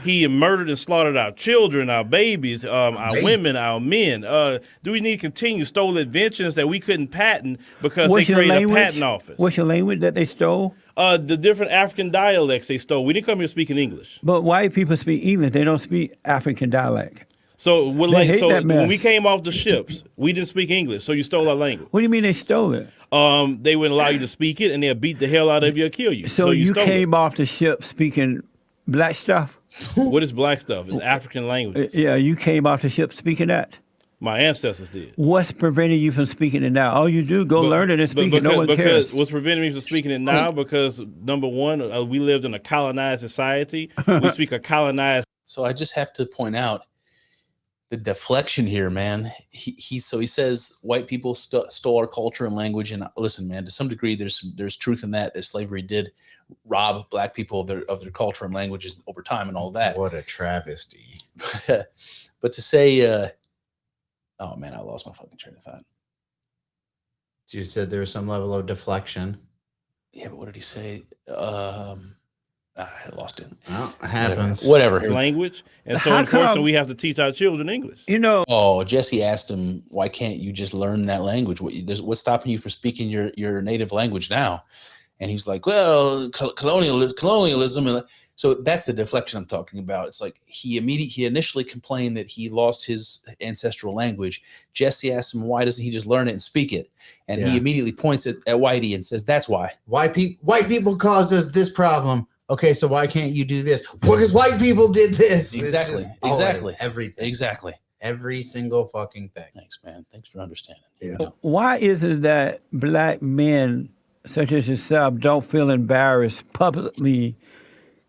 Speaker 20: He murdered and slaughtered our children, our babies, our women, our men. Do we need to continue? Stole inventions that we couldn't patent because they created a patent office.
Speaker 21: What's your language that they stole?
Speaker 20: The different African dialects they stole. We didn't come here speaking English.
Speaker 21: But white people speak English. They don't speak African dialect.
Speaker 20: So,
Speaker 21: that mess.
Speaker 20: when we came off the ships, we didn't speak English, so you stole our language.
Speaker 21: What do you mean they stole it?
Speaker 20: They wouldn't allow you to speak it, and they'll beat the hell out of you or kill you.
Speaker 21: So you
Speaker 20: stole
Speaker 21: came off the ship speaking black stuff?
Speaker 20: What is black stuff? It's African language.
Speaker 21: Yeah, you came off the ship speaking that.
Speaker 20: My ancestors did.
Speaker 21: What's preventing you from speaking it now? All you do, learn it and speak it. No one cares.
Speaker 20: What's preventing me from speaking it now? Because number one, we lived in a colonized society. We speak a colonized.
Speaker 3: So I just have to point out the deflection here, man. He says white people stole our culture and language. And listen, man, to some degree, there's truth in that slavery did rob black people of their culture and languages over time and all that.
Speaker 2: What a travesty.
Speaker 3: But to say, oh man, I lost my fucking train of thought.
Speaker 2: You said there was some level of deflection.
Speaker 3: Yeah, but what did he say? I lost it.
Speaker 2: Well, it happens.
Speaker 3: Whatever.
Speaker 20: Language. And so unfortunately we have to teach our children English.
Speaker 3: Oh, Jesse asked him, why can't you just learn that language? What's stopping you from speaking your native language now? And he's like, well, colonialism. And so that's the deflection I'm talking about. It's like he initially complained that he lost his ancestral language. Jesse asked him, why doesn't he just learn it and speak it? And he immediately points at Whitey and says, that's why.
Speaker 2: White people caused us this problem. Okay, so why can't you do this? Because white people did this.
Speaker 3: Exactly.
Speaker 2: Everything.
Speaker 3: Exactly.
Speaker 2: Every single fucking thing.
Speaker 3: Thanks, man. Thanks for understanding.
Speaker 21: Why is it that black men such as yourself don't feel embarrassed publicly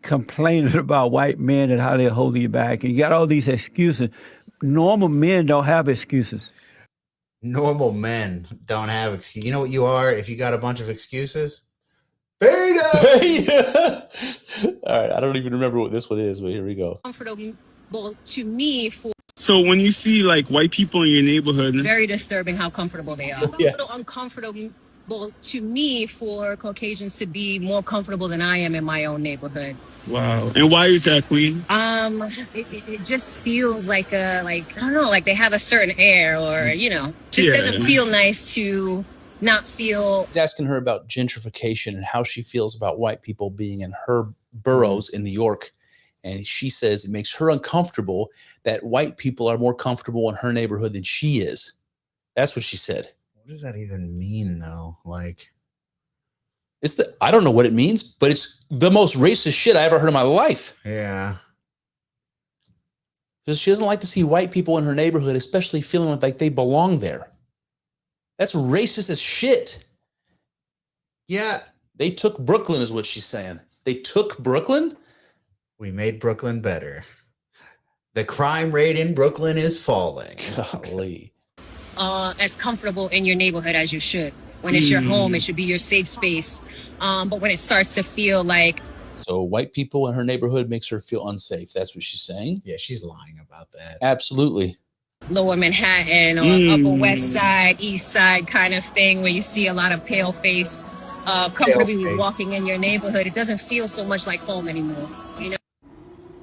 Speaker 21: complaining about white men and how they're holding you back? And you got all these excuses. Normal men don't have excuses.
Speaker 2: Normal men don't have excuses. You know what you are if you got a bunch of excuses? Beta!
Speaker 3: All right, I don't even remember what this one is, but here we go.
Speaker 22: Comfortable to me for
Speaker 1: So when you see like white people in your neighborhood,
Speaker 22: Very disturbing how comfortable they are.
Speaker 1: Yeah.
Speaker 22: It's a little uncomfortable to me for Caucasians to be more comfortable than I am in my own neighborhood.
Speaker 1: wow. And why is that, Queen?
Speaker 22: It just feels like I don't know, like they have a certain air, or just
Speaker 3: Yeah.
Speaker 22: doesn't feel nice to not feel.
Speaker 3: He's asking her about gentrification and how she feels about white people being in her boroughs in New York. And she says it makes her uncomfortable that white people are more comfortable in her neighborhood than she is. That's what she said.
Speaker 2: What does that even mean, though? Like,
Speaker 3: I don't know what it means, but it's the most racist shit I ever heard in my life.
Speaker 2: Yeah.
Speaker 3: Because she doesn't like to see white people in her neighborhood, especially feeling like they belong there. That's racist as shit.
Speaker 2: Yeah.
Speaker 3: They took Brooklyn, is what she's saying. They took Brooklyn?
Speaker 2: We made Brooklyn better. The crime rate in Brooklyn is falling.
Speaker 3: Golly.
Speaker 22: As comfortable in your neighborhood as you should. When it's your home, it should be your safe space. But when it starts to feel like.
Speaker 3: So white people in her neighborhood makes her feel unsafe. That's what she's saying.
Speaker 2: Yeah, she's lying about that.
Speaker 3: Absolutely.
Speaker 22: Lower Manhattan or Upper West Side, East Side kind of thing, where you see a lot of pale face comfortably walking in your neighborhood. It doesn't feel so much like home anymore.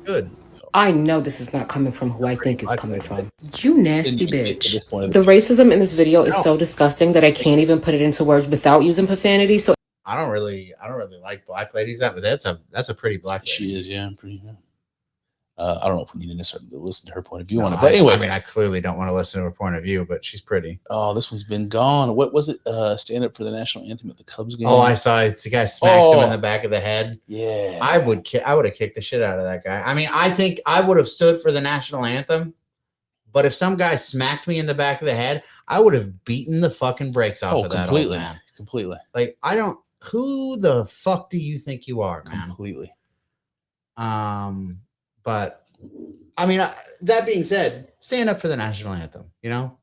Speaker 2: Good.
Speaker 23: I know this is not coming from who I think it's coming from. You nasty bitch. The racism in this video is so disgusting that I can't even put it into words without using profanity. So
Speaker 2: I don't really like black ladies. That's a pretty black lady.
Speaker 3: She is, yeah, pretty. Yeah. I don't know if we need to necessarily listen to her point of view on it, but anyway.
Speaker 2: I mean, I clearly don't want to listen to her point of view, but she's pretty.
Speaker 3: Oh, this one's been gone. What was it? Stand up for the national anthem at the Cubs game.
Speaker 2: Oh, I saw it. The guy smacks him in the back of the head.
Speaker 3: Yeah,
Speaker 2: I would have kicked the shit out of that guy. I mean, I think I would have stood for the national anthem, but if some guy smacked me in the back of the head, I would have beaten the fucking brakes off of that old man.
Speaker 3: Completely.
Speaker 2: Like, who the fuck do you think you are, man?
Speaker 3: Completely.
Speaker 2: But I mean, that being said, stand up for the national anthem,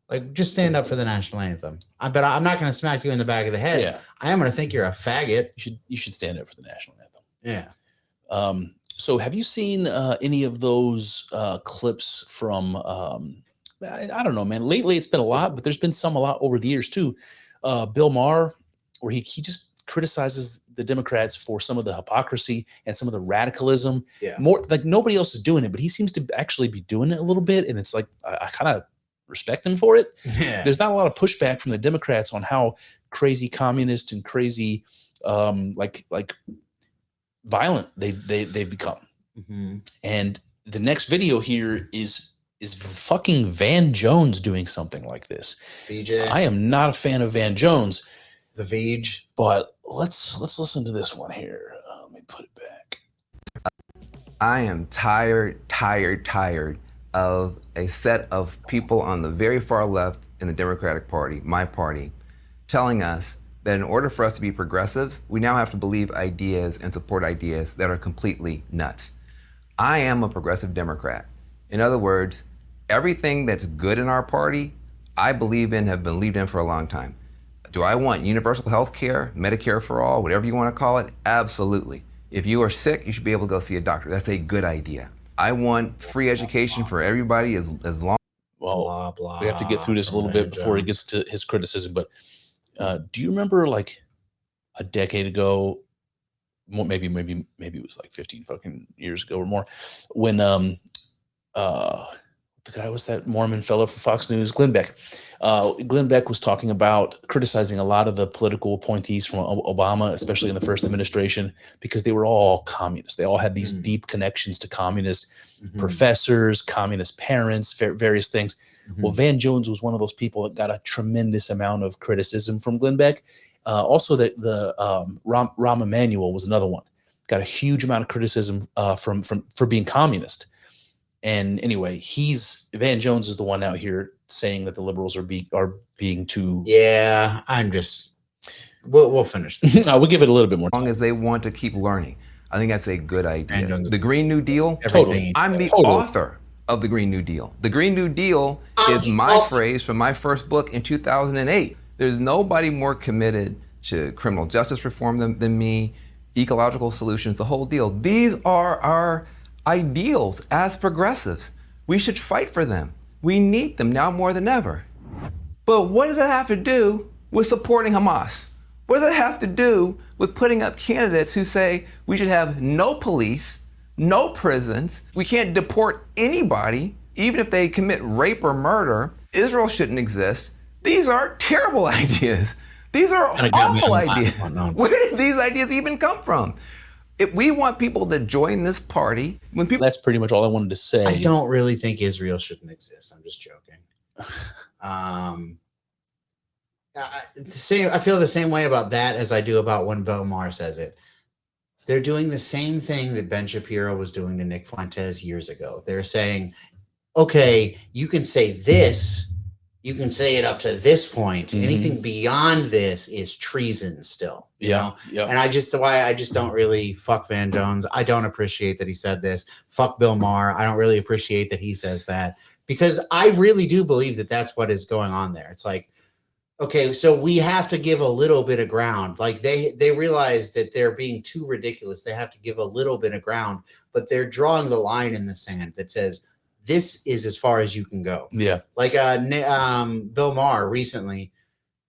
Speaker 2: like just stand up for the national anthem. But I'm not going to smack you in the back of the head.
Speaker 3: Yeah.
Speaker 2: I am going to think you're a faggot.
Speaker 3: You should stand up for the national anthem.
Speaker 2: Yeah.
Speaker 3: So have you seen any of those clips from, I don't know, man, lately it's been a lot, but there's been some a lot over the years too. Bill Maher, where he just criticizes the Democrats for some of the hypocrisy and some of the radicalism.
Speaker 2: Yeah.
Speaker 3: More like nobody else is doing it, but he seems to actually be doing it a little bit. And it's like, I kind of respect him for it.
Speaker 2: Yeah.
Speaker 3: There's not a lot of pushback from the Democrats on how crazy communist and crazy, like violent they've become.
Speaker 2: Mm-hmm.
Speaker 3: And the next video here is fucking Van Jones doing something like this.
Speaker 2: VJ.
Speaker 3: I am not a fan of Van Jones.
Speaker 2: The Vij.
Speaker 3: But let's listen to this one here. Let me put it back.
Speaker 24: I am tired of a set of people on the very far left in the Democratic Party, my party, telling us that in order for us to be progressives, we now have to believe ideas and support ideas that are completely nuts. I am a progressive Democrat. In other words, everything that's good in our party, I believe in, have believed in for a long time. Do I want universal health care, Medicare for all, whatever you want to call it? Absolutely. If you are sick, you should be able to go see a doctor. That's a good idea. I want free education for everybody as long.
Speaker 3: Well,
Speaker 2: blah, blah,
Speaker 3: we have to get through this a little bit before he gets to his criticism. But do you remember like a decade ago, maybe it was like 15 fucking years ago or more, when the guy was that Mormon fellow from Fox News, Glenn Beck. Glenn Beck was talking about criticizing a lot of the political appointees from Obama, especially in the first administration, because they were all communists. They all had these deep connections to communist professors, communist parents, various things. Well, Van Jones was one of those people that got a tremendous amount of criticism from Glenn Beck. Also, the Rahm Emanuel was another one. Got a huge amount of criticism for being communist. And anyway, Van Jones is the one out here saying that the liberals are being too.
Speaker 2: Yeah, we'll finish this.
Speaker 3: We'll give it a little bit more
Speaker 24: time. As long as they want to keep learning. I think that's a good idea. The Green New Deal, I'm the author of the Green New Deal. The Green New Deal is my phrase from my first book in 2008. There's nobody more committed to criminal justice reform than me, ecological solutions, the whole deal. These are our ideals as progressives. We should fight for them. We need them now more than ever. But what does that have to do with supporting Hamas? What does that have to do with putting up candidates who say we should have no police, no prisons, we can't deport anybody, even if they commit rape or murder, Israel shouldn't exist? These are terrible ideas. These are awful ideas. Where did these ideas even come from? If we want people to join this party, when people—
Speaker 3: That's pretty much all I wanted to say.
Speaker 2: I don't really think Israel shouldn't exist. I'm just joking. I feel the same way about that as I do about when Bill Maher says it. They're doing the same thing that Ben Shapiro was doing to Nick Fuentes years ago. They're saying, okay, you can say this, you can say it up to this point. Anything beyond this is treason still. You know? And I just don't really fuck Van Jones. I don't appreciate that he said this. Fuck Bill Maher. I don't really appreciate that he says that, because I really do believe that that's what is going on there. It's like, okay, so we have to give a little bit of ground. Like they realize that they're being too ridiculous. They have to give a little bit of ground, but they're drawing the line in the sand that says this is as far as you can go.
Speaker 3: Yeah.
Speaker 2: Like Bill Maher recently,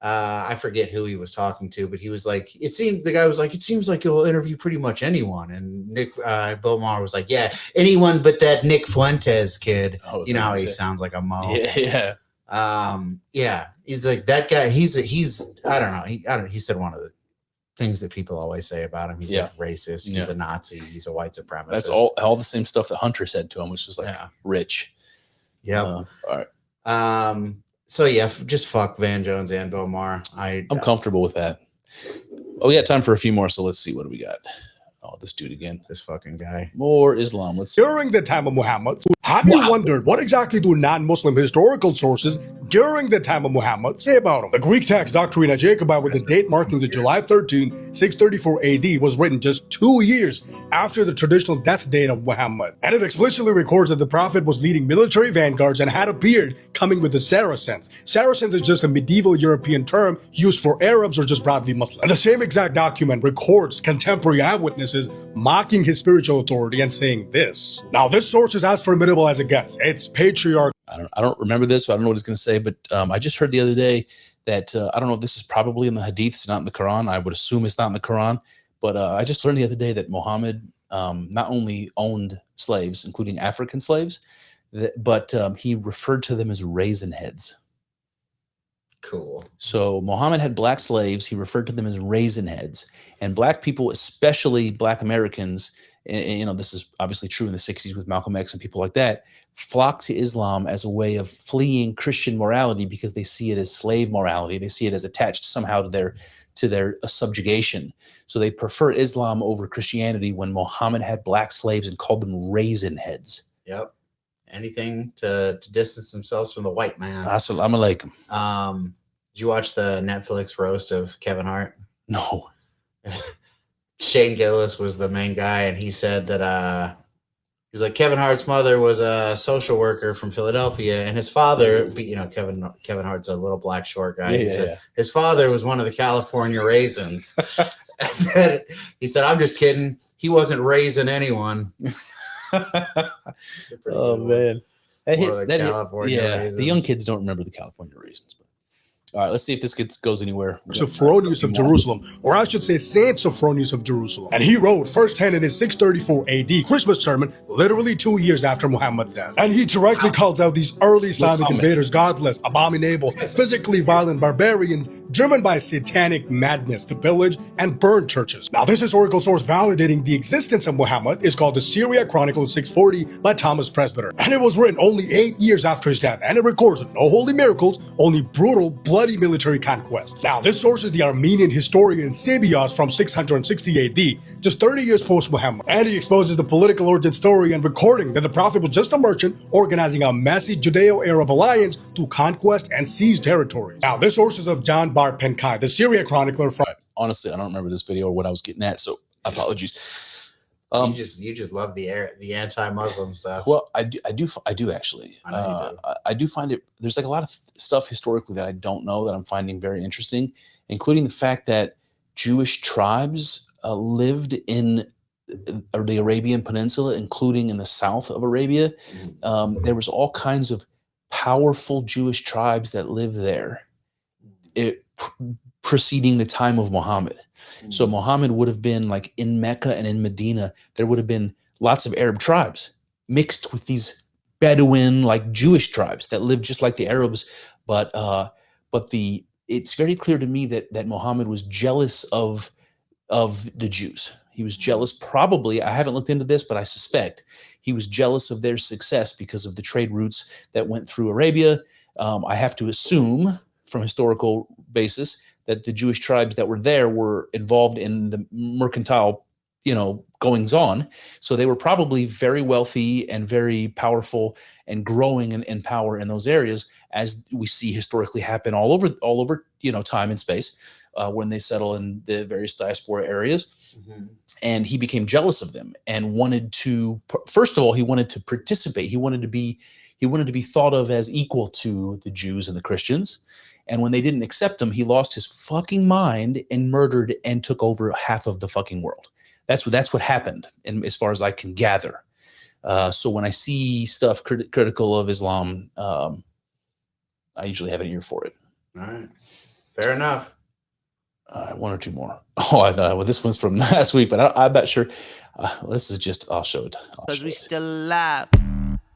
Speaker 2: I forget who he was talking to, but he was like, the guy was like, it seems like you'll interview pretty much anyone. And Bill Maher was like, yeah, anyone but that Nick Fuentes kid. You know how he sounds like a mo.
Speaker 3: Yeah.
Speaker 2: Yeah, he's like that guy. He's I don't know. He said one of the things that people always say about him. He's like racist. He's a Nazi. He's a white supremacist.
Speaker 3: That's all the same stuff that Hunter said to him, which was like rich.
Speaker 2: Yeah.
Speaker 3: All right.
Speaker 2: So yeah, just fuck Van Jones and Bill Maher. I'm
Speaker 3: comfortable with that. Oh, we got time for a few more, so let's see what do we got. Oh, this dude again.
Speaker 2: This fucking guy.
Speaker 3: More Islam. Let's see.
Speaker 4: During the time of Muhammad, have you wondered what exactly do non-Muslim historical sources during the time of Muhammad say about him? The Greek text Doctrina Jacobi, with the date marking the July 13, 634 AD, was written just 2 years after the traditional death date of Muhammad. And it explicitly records that the prophet was leading military vanguards and had appeared coming with the Saracens. Saracens is just a medieval European term used for Arabs or just broadly Muslim. And the same exact document records contemporary eyewitnesses mocking his spiritual authority and saying this. Now, this source is as formidable as it gets. It's patriarch.
Speaker 3: I don't remember this, so I don't know what he's going to say, but I just heard the other day that, I don't know if this is probably in the hadiths, not in the Quran. I would assume it's not in the Quran, but I just learned the other day that Muhammad not only owned slaves, including African slaves, but he referred to them as raisin heads.
Speaker 2: Cool.
Speaker 3: So Muhammad had black slaves. He referred to them as raisin heads. And black people, especially black Americans, and this is obviously true in the 60s with Malcolm X and people like that, flocked to Islam as a way of fleeing Christian morality because they see it as slave morality. They see it as attached somehow to their subjugation. So they prefer Islam over Christianity when Muhammad had black slaves and called them raisin heads.
Speaker 2: Yep. Anything to distance themselves from the white man.
Speaker 3: Assalamu alaikum.
Speaker 2: Did you watch the Netflix roast of Kevin Hart?
Speaker 3: No.
Speaker 2: Shane Gillis was the main guy, and he said that he was like, Kevin Hart's mother was a social worker from Philadelphia, and his father, Kevin Hart's a little black short guy. He said his father was one of the California raisins. And then he said, I'm just kidding. He wasn't raising anyone.
Speaker 3: Oh man,
Speaker 2: the
Speaker 3: young kids don't remember the California raisins. But all right, let's see if this goes anywhere.
Speaker 4: Sophronius of Jerusalem, or I should say Saint Sophronius of Jerusalem. And he wrote firsthand in his 634 AD Christmas sermon, literally 2 years after Muhammad's death. And he directly calls out these early Islamic invaders godless, abominable, physically violent barbarians driven by satanic madness to pillage and burn churches. Now, this historical source validating the existence of Muhammad is called the Syria Chronicle 640 by Thomas Presbyter. And it was written only 8 years after his death, and it records no holy miracles, only brutal, bloody military conquests. Now, this source is the Armenian historian Sabios from 660 AD, just 30 years post-Muhammad. And he exposes the political origin story and recording that the prophet was just a merchant organizing a massive Judeo-Arab alliance to conquest and seize territories. Now, this source is of John Bar Penkai, the Syria chronicler from...
Speaker 3: Honestly, I don't remember this video or what I was getting at, so apologies.
Speaker 2: You just love the anti-Muslim stuff.
Speaker 3: Well, I do actually.
Speaker 2: I know you do.
Speaker 3: I do find it. There's like a lot of stuff historically that I don't know that I'm finding very interesting, including the fact that Jewish tribes lived in the Arabian Peninsula, including in the south of Arabia. There was all kinds of powerful Jewish tribes that live there preceding the time of Muhammad. So Muhammad would have been like in Mecca and in Medina, there would have been lots of Arab tribes mixed with these Bedouin like Jewish tribes that lived just like the Arabs. But it's very clear to me that Muhammad was jealous of the Jews. He was jealous, probably, I haven't looked into this, but I suspect he was jealous of their success because of the trade routes that went through Arabia. I have to assume from historical basis that the Jewish tribes that were there were involved in the mercantile, goings on. So they were probably very wealthy and very powerful and growing in power in those areas, as we see historically happen all over time and space when they settle in the various diaspora areas. And he became jealous of them and wanted to, first of all, he wanted to participate. He wanted to be thought of as equal to the Jews and the Christians. And when they didn't accept him, he lost his fucking mind and murdered and took over half of the fucking world. That's what happened, and as far as I can gather. So when I see stuff critical of Islam, I usually have an ear for it.
Speaker 2: All right, fair enough.
Speaker 3: One or two more. Well, this one's from last week, but I'm not sure. This is just, I'll show it.
Speaker 5: Because we still alive.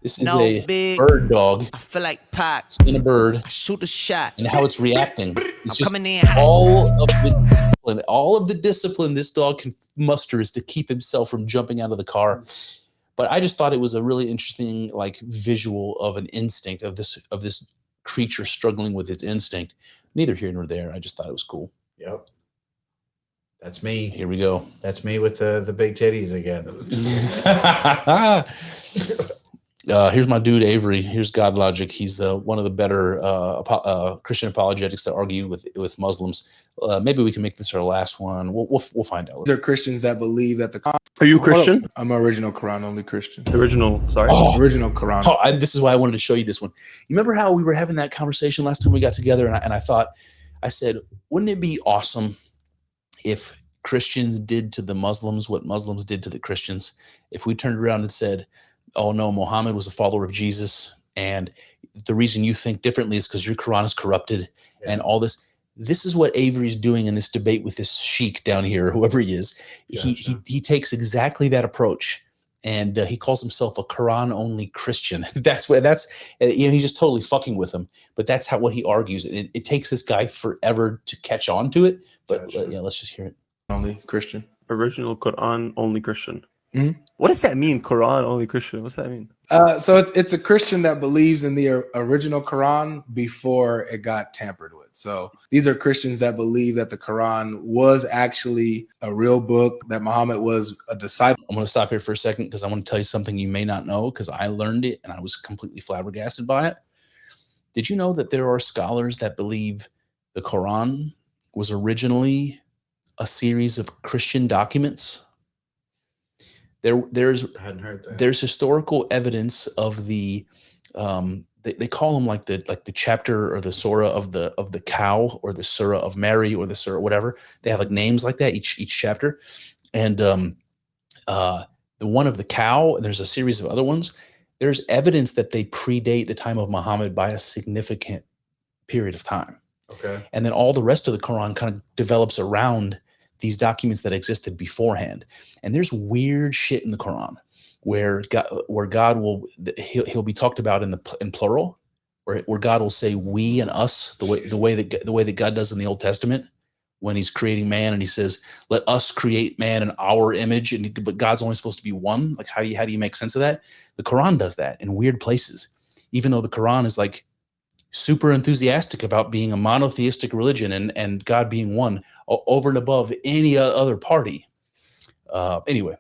Speaker 3: This is a bird dog.
Speaker 5: I feel like Pac.
Speaker 3: Skin a bird.
Speaker 5: I shoot a shot.
Speaker 3: And how it's reacting. It's just
Speaker 5: coming in.
Speaker 3: all of the discipline this dog can muster is to keep himself from jumping out of the car. But I just thought it was a really interesting, visual of an instinct of this creature struggling with its instinct. Neither here nor there. I just thought it was cool.
Speaker 2: Yep. That's me.
Speaker 3: Here we go.
Speaker 2: That's me with the big titties again.
Speaker 3: Here's my dude Avery. Here's God Logic. He's one of the better Christian apologetics that argue with Muslims. Maybe we can make this our last one. We'll find out.
Speaker 6: There are Christians that believe that the Quran.
Speaker 7: Are you Christian?
Speaker 6: I'm original Quran only Christian.
Speaker 7: Original
Speaker 6: Original Quran.
Speaker 3: This is why I wanted to show you this one. You remember how we were having that conversation last time we got together, and I said, wouldn't it be awesome if Christians did to the Muslims what Muslims did to the Christians? If we turned around and said, oh no, Muhammad was a follower of Jesus, and the reason you think differently is because your Quran is corrupted, and all this. This is what Avery's doing in this debate with this sheik down here, whoever he is. Gotcha. He takes exactly that approach, and he calls himself a Quran-only Christian. He's just totally fucking with him. But that's what he argues. It takes this guy forever to catch on to it. But
Speaker 7: Gotcha.
Speaker 3: Let's just hear it.
Speaker 7: Only Christian. Original Quran-only Christian.
Speaker 6: Mm-hmm.
Speaker 7: What does that mean, Quran only Christian? What's that mean?
Speaker 6: So it's a Christian that believes in the original Quran before it got tampered with. So these are Christians that believe that the Quran was actually a real book, that Muhammad was a disciple.
Speaker 3: I'm going to stop here for a second because I want to tell you something you may not know, because I learned it and I was completely flabbergasted by it. Did you know that there are scholars that believe the Quran was originally a series of Christian documents? There's historical evidence of the they call them like the chapter or the surah of the cow, or the surah of Mary, or the surah whatever. They have like names like that each chapter, and the one of the cow. There's a series of other ones. There's evidence that they predate the time of Muhammad by a significant period of time.
Speaker 2: Okay,
Speaker 3: and then all the rest of the Quran kind of develops around these documents that existed beforehand. And there's weird shit in the Quran where God will he'll be talked about in plural, where God will say we and us, the way that God does in the Old Testament when he's creating man, and he says, let us create man in our image, but God's only supposed to be one. Like how do you make sense of that? The Quran does that in weird places, even though the Quran is like super enthusiastic about being a monotheistic religion and God being one over and above any other party. Anyway,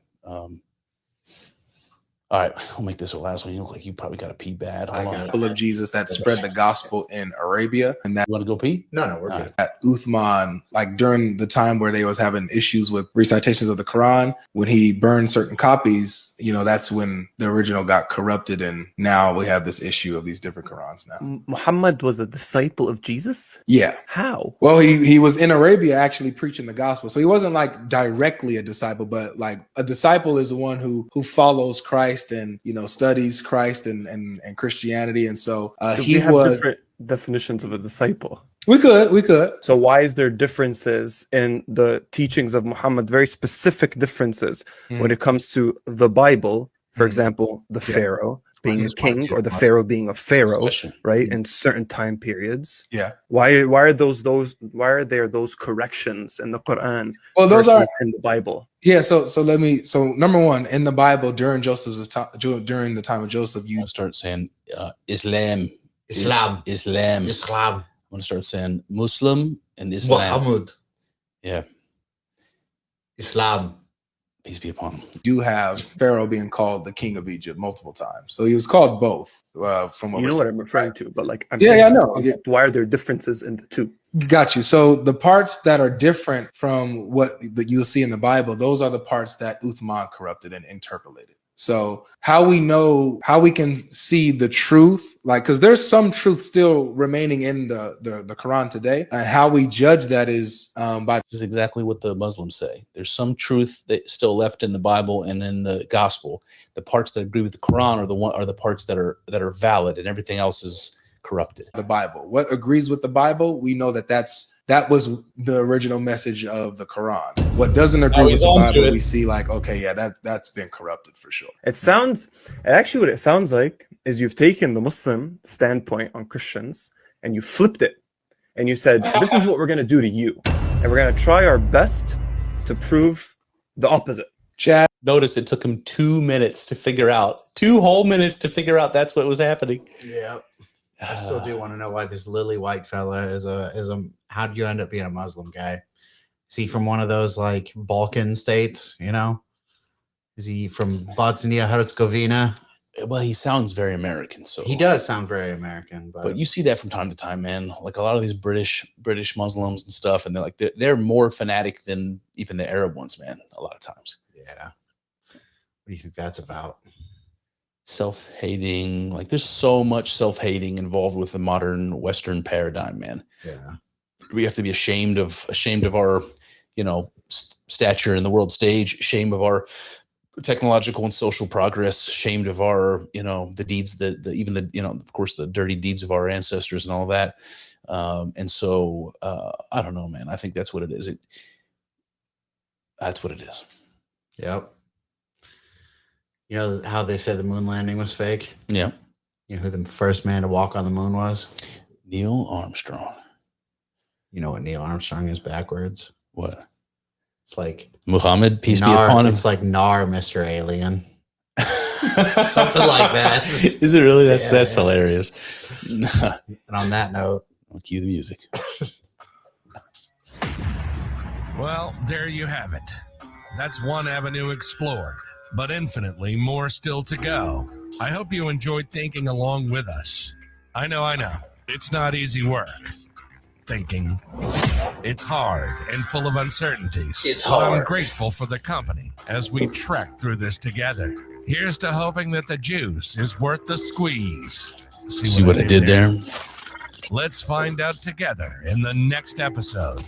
Speaker 3: all right, we'll make this our last one. You look like you probably got to pee bad. Hold on.
Speaker 6: People of Jesus that spread the gospel in Arabia, and that
Speaker 3: you want to go pee?
Speaker 2: No, we're good.
Speaker 6: At Uthman, like during the time where they was having issues with recitations of the Quran, when he burned certain copies, that's when the original got corrupted, and now we have this issue of these different Qurans now.
Speaker 7: Muhammad was a disciple of Jesus?
Speaker 6: Yeah.
Speaker 7: How?
Speaker 6: Well, he was in Arabia actually preaching the gospel, so he wasn't like directly a disciple, but like a disciple is the one who follows Christ Christ and studies Christ and Christianity, and so
Speaker 7: We have different definitions of a disciple.
Speaker 6: We could.
Speaker 7: So why is there differences in the teachings of Muhammad? Very specific differences when it comes to the Bible. For example, the Pharaoh being a king, or the Pharaoh being a pharaoh, right? In certain time periods.
Speaker 6: Yeah.
Speaker 7: Why are there those corrections in the Quran?
Speaker 6: Well, those
Speaker 7: versus
Speaker 6: are
Speaker 7: in the Bible.
Speaker 6: Yeah. So number one, in the Bible during during the time of Joseph, you
Speaker 3: start saying Islam.
Speaker 2: Islam.
Speaker 3: I'm gonna start saying Muslim and Islam.
Speaker 2: Muhammad.
Speaker 3: Yeah.
Speaker 2: Islam.
Speaker 3: Peace be upon him.
Speaker 6: do have Pharaoh being called the king of Egypt multiple times. So he was called both. From what
Speaker 7: you know what I'm referring to, but like I'm
Speaker 6: I know.
Speaker 7: Why are there differences in the two?
Speaker 6: Got you. So the parts that are different from what you'll see in the Bible, those are the parts that Uthman corrupted and interpolated. So how we can see the truth, like, because there's some truth still remaining in the Quran today, and how we judge that is by.
Speaker 3: This is exactly what the Muslims say. There's some truth that's still left in the Bible and in the Gospel. The parts that agree with the Quran are the parts that are valid, and everything else is corrupted.
Speaker 6: The Bible. What agrees with the Bible, we know that was the original message of the Quran. What doesn't agree with the Bible, we see like, okay, yeah, that's been corrupted for sure.
Speaker 7: What it sounds like is you've taken the Muslim standpoint on Christians and you flipped it and you said, this is what we're going to do to you. And we're going to try our best to prove the opposite.
Speaker 3: Chad, notice it took him 2 minutes to figure out, 2 whole minutes to figure out that's what was happening.
Speaker 2: Yeah. I still do want to know why this lily white fella is a how do you end up being a Muslim guy? Is he from one of those like Balkan states, you know? Is he from Bosnia Herzegovina?
Speaker 3: Well, he sounds very American, so
Speaker 2: he does sound very American,
Speaker 3: but you see that from time to time, man. Like a lot of these British Muslims and stuff, and they're more fanatic than even the Arab ones, man, a lot of times.
Speaker 2: Yeah. What do you think that's about?
Speaker 3: Self-hating, like there's so much self-hating involved with the modern Western paradigm, man.
Speaker 2: Yeah,
Speaker 3: we have to be ashamed of our, stature in the world stage, ashamed of our technological and social progress, ashamed of our, the deeds of course, the dirty deeds of our ancestors and all that. And so I don't know, man. I think that's what it is. That's what it is.
Speaker 2: Yep. You know how they said the moon landing was fake?
Speaker 3: Yeah.
Speaker 2: You know who the first man to walk on the moon was?
Speaker 3: Neil Armstrong.
Speaker 2: You know what Neil Armstrong is backwards?
Speaker 3: What?
Speaker 2: It's like
Speaker 3: Muhammad, peace be upon him.
Speaker 2: It's like Nar, Mr. Alien. Something like that.
Speaker 3: Is it really? That's hilarious.
Speaker 2: And on that note,
Speaker 3: I'll cue the music.
Speaker 8: Well, there you have it. That's one avenue explored, but infinitely more still to go. I hope you enjoyed thinking along with us. I know. It's not easy work. Thinking. It's hard and full of uncertainties.
Speaker 2: It's hard.
Speaker 8: I'm grateful for the company as we trek through this together. Here's to hoping that the juice is worth the squeeze. See what I did there? Let's find out together in the next episode.